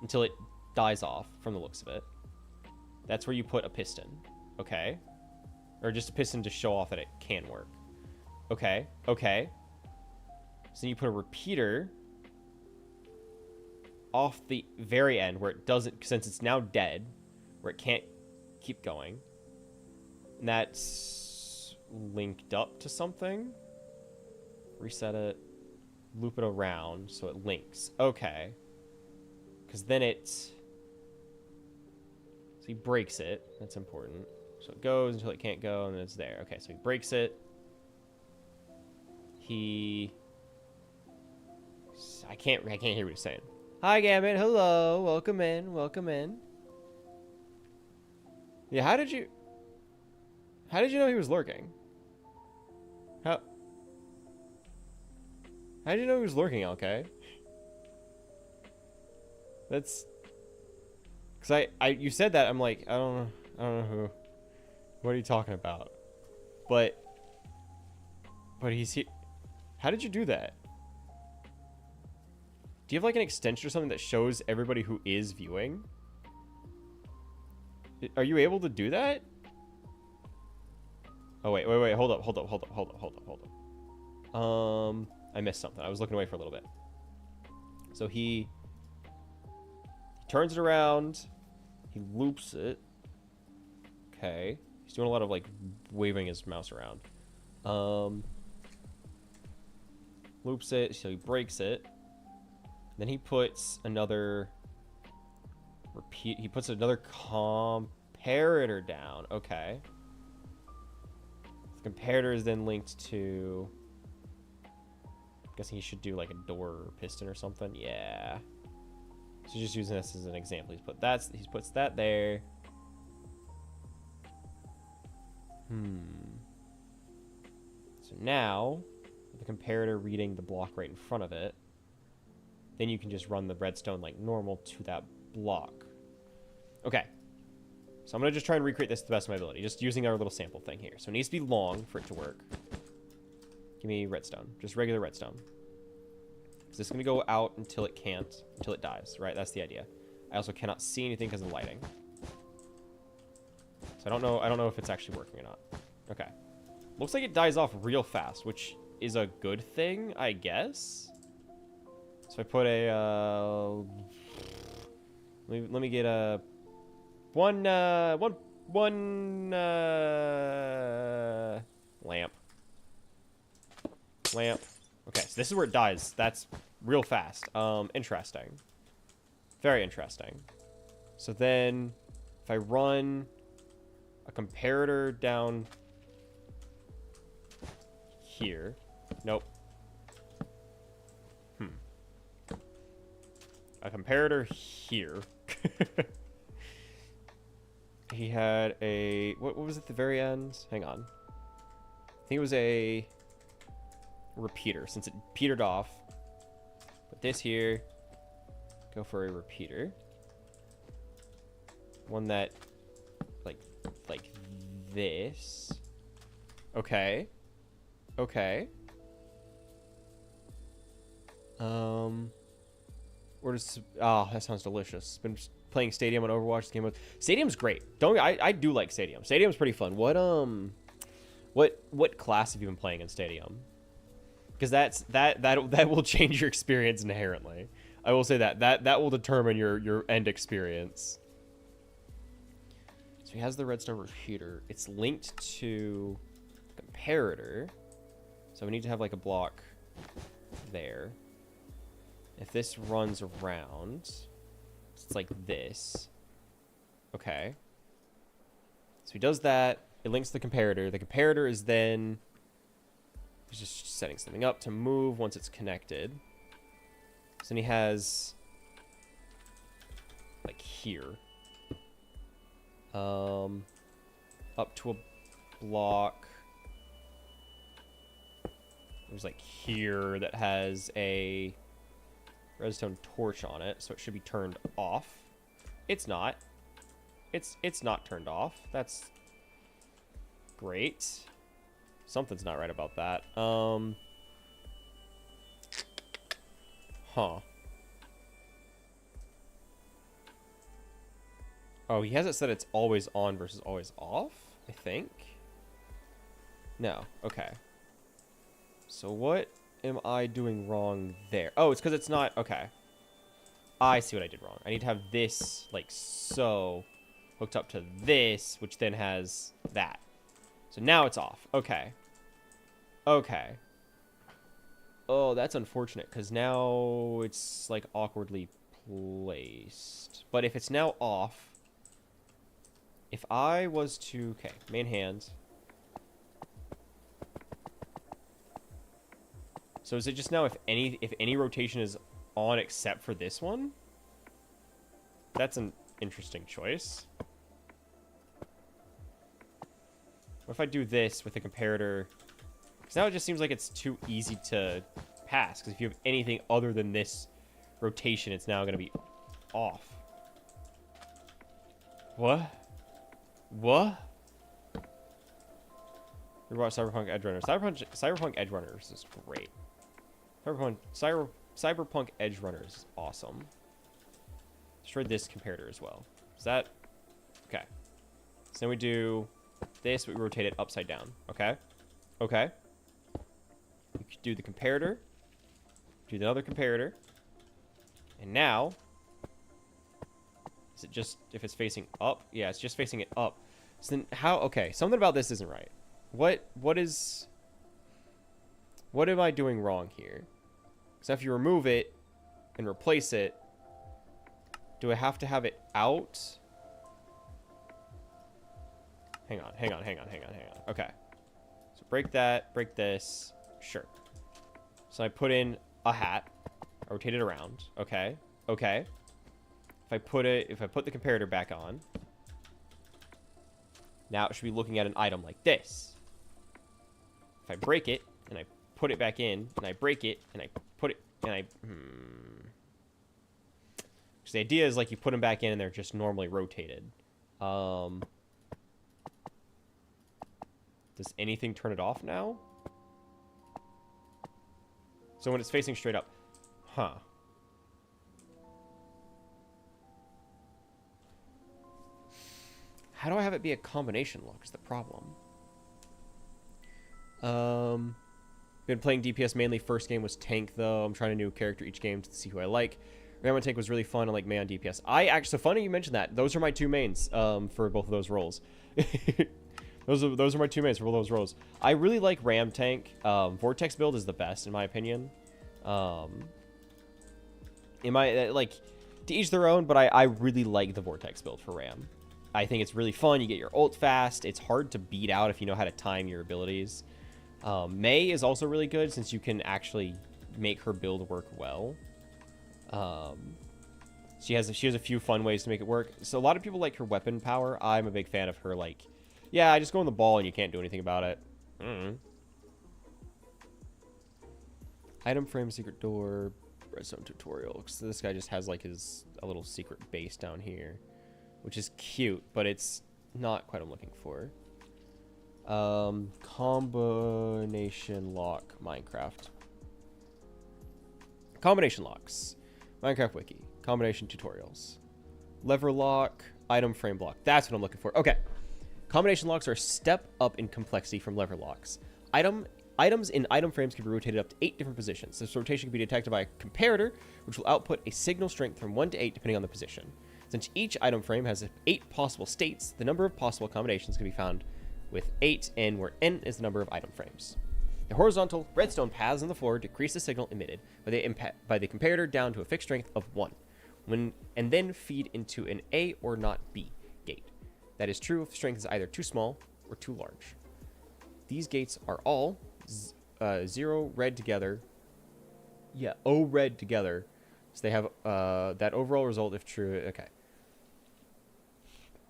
Until it dies off from the looks of it. That's where you put a piston. Okay. Or just a piston to show off that it can work. Okay. Okay. So you put a repeater off the very end where it doesn't, since it's now dead, where it can't keep going. And that's linked up to something. Reset it. Loop it around so it links. Okay. Because then it's... So he breaks it. That's important. So it goes until it can't go, and then it's there. Okay, so he breaks it. I can't hear what he's saying. Hi, Gambit. Hello. Welcome in. Welcome in. Yeah, how did you know he was lurking? How did you know he was lurking, okay? That's... Because you said that, I'm like, I don't know who... What are you talking about? But he's here... How did you do that? Do you have like an extension or something that shows everybody who is viewing? Are you able to do that? Oh, wait. Hold up. I missed something. I was looking away for a little bit. So he turns it around. He loops it. Okay. He's doing a lot of, like, waving his mouse around. Loops it, so he breaks it. Then he puts another... He puts another comparator down. Okay. The comparator is then linked to... I'm guessing he should do, like, a door or piston or something. Yeah. So just using this as an example. He puts that there. So now, with the comparator reading the block right in front of it, then you can just run the redstone like normal to that block. Okay. So I'm going to just try and recreate this to the best of my ability, just using our little sample thing here. So it needs to be long for it to work. Give me redstone. Just regular redstone. Is this going to go out until it can't, until it dies, right? That's the idea. I also cannot see anything because of the lighting. So I don't know if it's actually working or not. Okay. Looks like it dies off real fast, which is a good thing, I guess. So I put a let me get a one lamp. Okay, so this is where it dies. That's real fast. Interesting. Very interesting. So then if I run a comparator down here. Nope. A comparator here. He had a... What was at the very end? Hang on. I think it was a repeater, since it petered off. Put this here. Go for a repeater. One that... Like this. Okay. Okay. Or just... Oh, that sounds delicious. Been playing Stadium on Overwatch. This game with Stadium's great. I do like Stadium. Stadium's pretty fun. What class have you been playing in Stadium? Because that will change your experience inherently. I will say that will determine your end experience. So he has the redstone repeater. It's linked to the comparator. So we need to have like a block there. If this runs around, it's like this. Okay. So he does that. It links the comparator. The comparator is then he's just setting something up to move once it's connected. So then he has like here. Up to a block. There's like here that has a redstone torch on it, so it should be turned off. It's not. It's not turned off. That's great. Something's not right about that. Huh. Oh, he has it set it's always on versus always off, I think. No. Okay. So what am I doing wrong there? Oh, it's because it's not... Okay. I see what I did wrong. I need to have this, like so, hooked up to this, which then has that. So now it's off. Okay. Okay. Oh, that's unfortunate, because now it's, like, awkwardly placed. But if it's now off... If I was to... Okay, main hand. So is it just now if any rotation is on except for this one? That's an interesting choice. What if I do this with a comparator? Because now it just seems like it's too easy to pass. Because if you have anything other than this rotation, it's now going to be off. What? What? We watched Cyberpunk Edge Runners. Cyberpunk Edge Runners is great. Cyberpunk Edge Runners is awesome. Destroyed this comparator as well. Is that... Okay. So then we do this, but we rotate it upside down. Okay? Okay. We could do the comparator. Do the other comparator. And now... Is it just... If it's facing up? Yeah, it's just facing it up. So then how? Okay, something about this isn't right. What am I doing wrong here? So if you remove it and replace it, do I have to have it out? Hang on. Okay. So break that, break this. Sure. So I put in a hat. I rotate it around. Okay. Okay. If I put the comparator back on, now it should be looking at an item like this. If I break it and I put it back in, and I break it and I put it and I So the idea is like you put them back in and they're just normally rotated. Does anything turn it off now? So when it's facing straight up. Huh. How do I have it be a combination lock is the problem. Been playing DPS mainly. First game was tank though. I'm trying a new character each game to see who I like. Ram tank was really fun. I like May on DPS. So funny you mentioned that. Those are my two mains for both of those roles. Those are my two mains for both those roles. I really like Ram tank. Vortex build is the best in my opinion. Like to each their own, but I really like the Vortex build for Ram. I think it's really fun. You get your ult fast. It's hard to beat out if you know how to time your abilities. May is also really good since you can actually make her build work well. She has a few fun ways to make it work. So a lot of people like her weapon power. I'm a big fan of her. Like, yeah, I just go in the ball and you can't do anything about it. Item frame, secret door, redstone tutorial. So this guy just has like a little secret base down here, which is cute, but it's not quite what I'm looking for. Combination lock Minecraft. Combination locks. Minecraft wiki. Combination tutorials. Lever lock. Item frame block. That's what I'm looking for. Okay. Combination locks are a step up in complexity from lever locks. Items in item frames can be rotated up to 8 different positions. This rotation can be detected by a comparator, which will output a signal strength from 1 to 8 depending on the position. Since each item frame has 8 possible states, the number of possible combinations can be found with 8 n, where n is the number of item frames. The horizontal redstone paths on the floor decrease the signal emitted by the comparator down to a fixed strength of 1, and then feed into an A or not B gate. That is true if the strength is either too small or too large. These gates are all 0 red together. Yeah, O red together. So they have that overall result if true. Okay.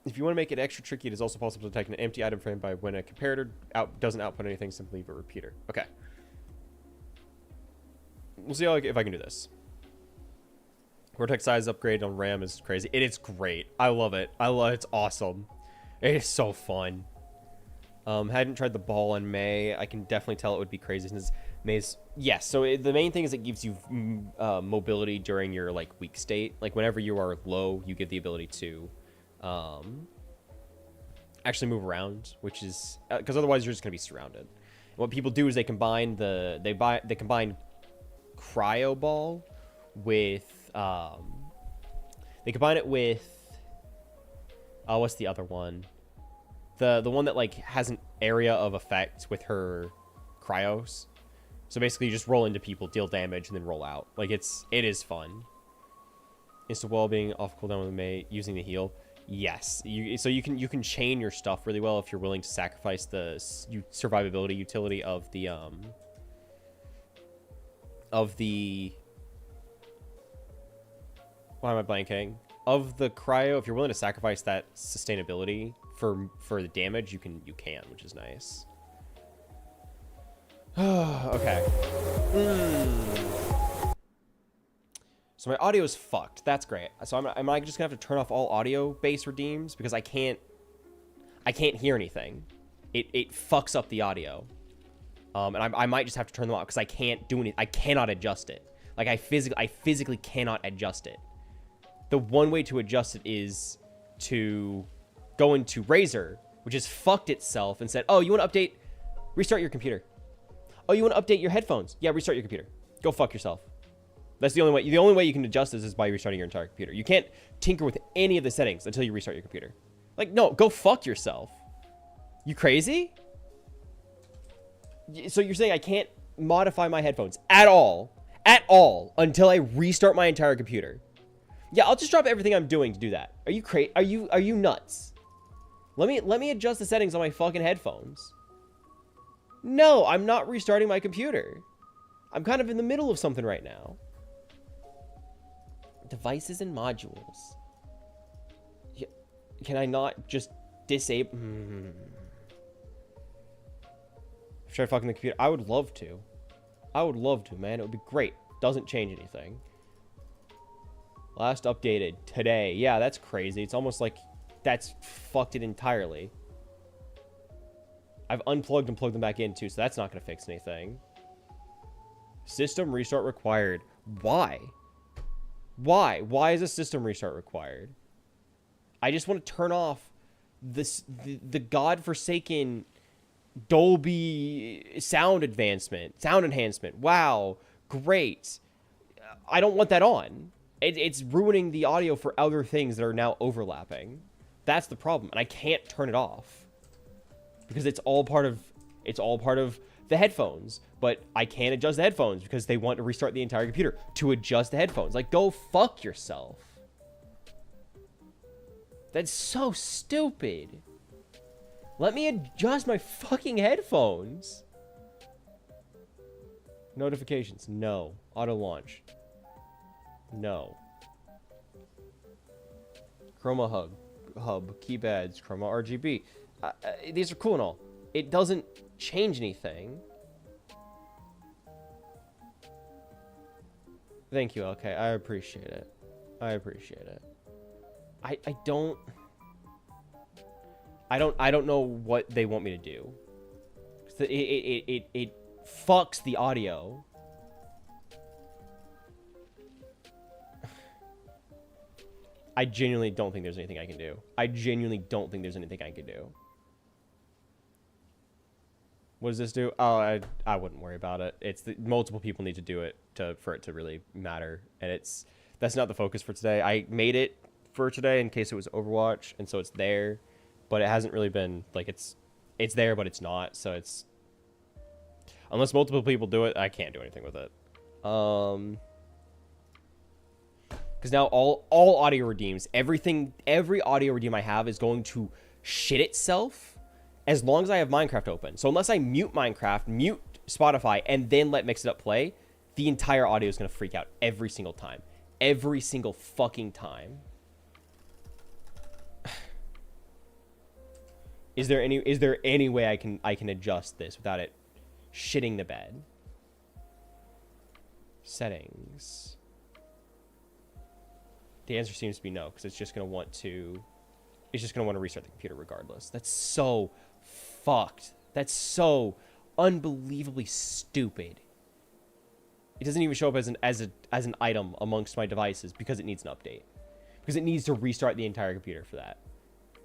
If you want to make it extra tricky, it is also possible to detect an empty item frame by when a comparator doesn't output anything, simply leave a repeater. Okay. We'll see if I can do this. Vortex size upgrade on RAM is crazy. It is great. I love it. It's awesome. It is so fun. Hadn't tried the ball on May. I can definitely tell it would be crazy since May's... Yes, so the main thing is it gives you mobility during your like weak state. Like whenever you are low, you get the ability to actually move around, which is... Because otherwise you're just going to be surrounded. And what people do is they combine they combine Cryo Ball with... they combine it with... what's the other one? The one that like has an area of effect with her cryos. So basically you just roll into people, deal damage, and then roll out. Like it is fun. Instant wall being off cooldown with May using the heal. Yes. So you can chain your stuff really well if you're willing to sacrifice the survivability utility of the why am I blanking? Of the cryo, if you're willing to sacrifice that sustainability for the damage, you can, which is nice. Okay. So my audio is fucked. That's great. So am I just gonna have to turn off all audio base redeems because I can't hear anything. It fucks up the audio. And I might just have to turn them off because I can't do anything. I cannot adjust it. Like I physically cannot adjust it. The one way to adjust it is to go into Razer, which has fucked itself and said, oh, you want to update? Restart your computer. Oh, you want to update your headphones? Yeah, restart your computer. Go fuck yourself. That's the only way. The only way you can adjust this is by restarting your entire computer. You can't tinker with any of the settings until you restart your computer. Like, no, go fuck yourself. You crazy? So you're saying I can't modify my headphones at all until I restart my entire computer? Yeah, I'll just drop everything I'm doing to do that. Are you crazy? Are you nuts? Let me adjust the settings on my fucking headphones. No, I'm not restarting my computer. I'm kind of in the middle of something right now. Devices and modules. Yeah, can I not just disable? Try fucking the computer. I would love to. I would love to, man. It would be great. Doesn't change anything. Last updated today. Yeah, that's crazy. It's almost like that's fucked it entirely. I've unplugged and plugged them back in too, so that's not going to fix anything. System restart required. Why? Why? Why is a system restart required? I just want to turn off the godforsaken Dolby sound enhancement. Wow, great. I don't want that on. It's ruining the audio for other things that are now overlapping. That's the problem, and I can't turn it off because it's all part of the headphones. But I can't adjust the headphones because they want to restart the entire computer to adjust the headphones. Like, go fuck yourself. That's so stupid. Let me adjust my fucking headphones. Notifications. No. Auto launch. No. Chroma hub. Keypads. Chroma RGB. These are cool and all. It doesn't change anything. Thank you, okay. I appreciate it. I don't know what they want me to do. It fucks the audio. I genuinely don't think there's anything I can do. What does this do? Oh, I wouldn't worry about it. It's multiple people need to do it for it to really matter, and that's not the focus for today. I made it for today in case it was Overwatch, and so it's there, but it hasn't really been like it's there, but it's not. So it's unless multiple people do it, I can't do anything with it. Because now all audio redeems, every audio redeem I have is going to shit itself as long as I have Minecraft open. So unless I mute Minecraft, mute Spotify, and then let Mix It Up play, the entire audio is going to freak out every single time. Every single fucking time. Is there any way I can adjust this without it shitting the bed? Settings. The answer seems to be no, because it's just going to want to restart the computer regardless. That's so fucked. That's so unbelievably stupid. It doesn't even show up as an item amongst my devices because it needs an update. Because it needs to restart the entire computer for that.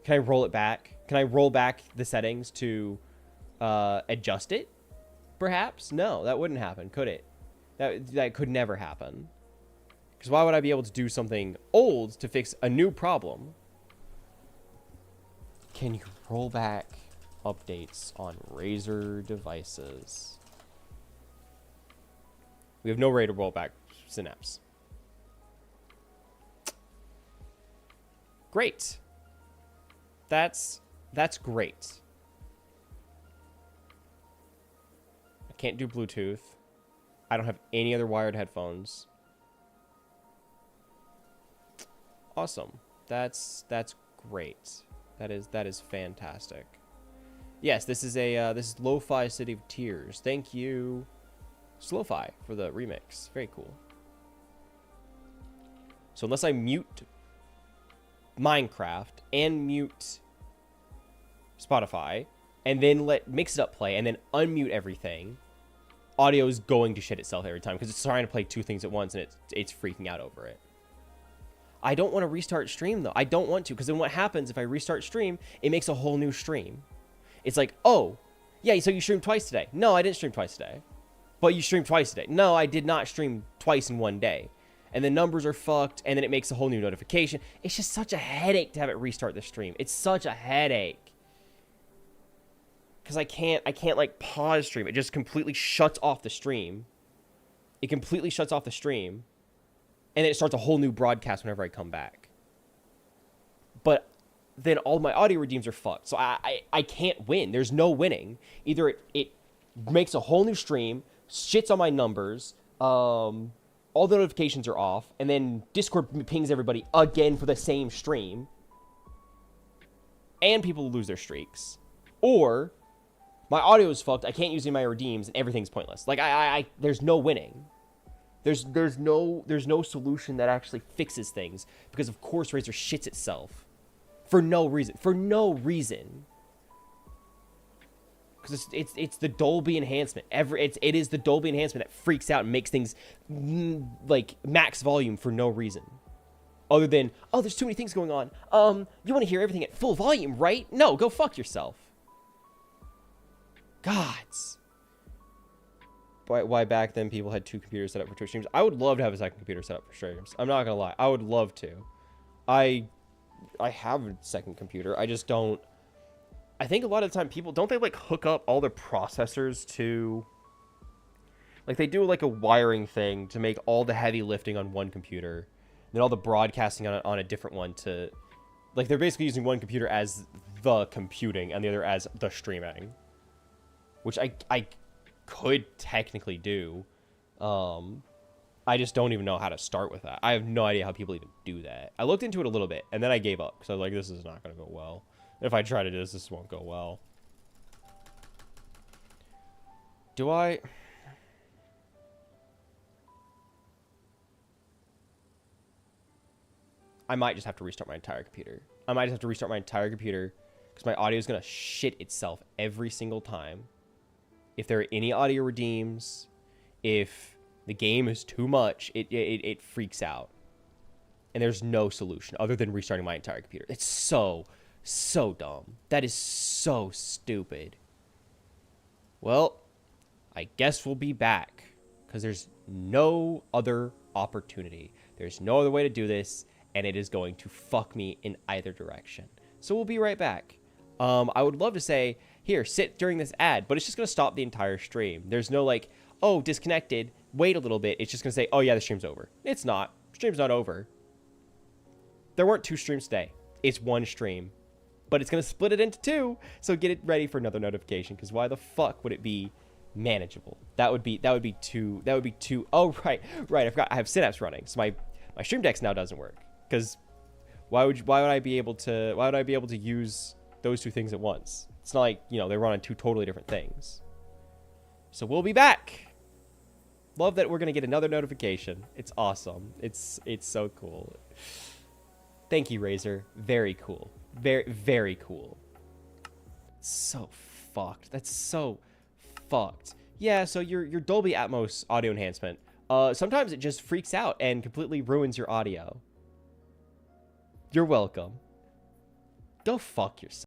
Can I roll it back? Can I roll back the settings to adjust it? Perhaps? No, that wouldn't happen, could it? That could never happen. Because why would I be able to do something old to fix a new problem? Can you roll back updates on Razer devices? We have no way to roll back Synapse. Great. That's great. I can't do Bluetooth. I don't have any other wired headphones. Awesome. That's great. That is fantastic. Yes, this is Lo-Fi City of Tears. Thank you, Slow-Fi, for the remix. Very cool. So unless I mute Minecraft and mute Spotify and then let Mix It Up play and then unmute everything, audio is going to shit itself every time because it's trying to play two things at once and it's freaking out over it. I don't want to restart stream though. I don't want to, because then what happens if I restart stream, it makes a whole new stream. It's like, oh, yeah, so you streamed twice today. No, I didn't stream twice today. But you streamed twice today. No, I did not stream twice in one day. And the numbers are fucked, and then it makes a whole new notification. It's just such a headache to have it restart the stream. It's such a headache. because I can't like pause stream. It just completely shuts off the stream. It completely shuts off the stream, and then it starts a whole new broadcast whenever I come back. But then all my audio redeems are fucked, so I can't win. There's no winning. Either it makes a whole new stream, shits on my numbers, all the notifications are off, and then Discord pings everybody again for the same stream, and people lose their streaks. Or my audio is fucked, I can't use any of my redeems, and everything's pointless. Like, there's no winning. There's no solution that actually fixes things, because of course Razer shits itself. For no reason. For no reason. Because it's the Dolby enhancement. It is the Dolby enhancement that freaks out and makes things like max volume for no reason. Other than, oh, there's too many things going on. You want to hear everything at full volume, right? No, go fuck yourself. Gods. Why back then people had 2 computers set up for Twitch streams? I would love to have a second computer set up for streams. I'm not gonna lie. I would love to. I have a second computer. I just don't. I think a lot of the time people don't they like hook up all their processors to, like, they do like a wiring thing to make all the heavy lifting on one computer, and then all the broadcasting on a different one to, like, they're basically using one computer as the computing and the other as the streaming, which I could technically do. I just don't even know how to start with that. I have no idea how people even do that. I looked into it a little bit, and then I gave up. Because I was like, this is not going to go well. If I try to do this won't go well. Do I... I might just have to restart my entire computer. I might just have to restart my entire computer, because my audio is going to shit itself every single time. If there are any audio redeems, if the game is too much, it freaks out. And there's no solution other than restarting my entire computer. It's so dumb. That is so stupid. Well, I guess we'll be back, because there's no other opportunity. There's no other way to do this, and it is going to fuck me in either direction. So we'll be right back. I would love to say, here, sit during this ad, but it's just going to stop the entire stream. There's no like, oh, disconnected, wait a little bit. It's just going to say, oh yeah, the stream's over. It's not. Stream's not over. There weren't 2 streams today. It's 1 stream. But it's going to split it into 2, so get it ready for another notification, because why the fuck would it be manageable? That would be too, oh, right, I forgot, I have Synapse running, so my Stream Decks now doesn't work, because why would I be able to use those 2 things at once? It's not like, you know, they run on 2 totally different things. So we'll be back. Love that we're going to get another notification. It's awesome. It's so cool. Thank you, Razer. Very cool. Very, very cool. So fucked. That's so fucked. Yeah, so your Dolby Atmos audio enhancement, sometimes it just freaks out and completely ruins your audio. You're welcome. Go fuck yourself.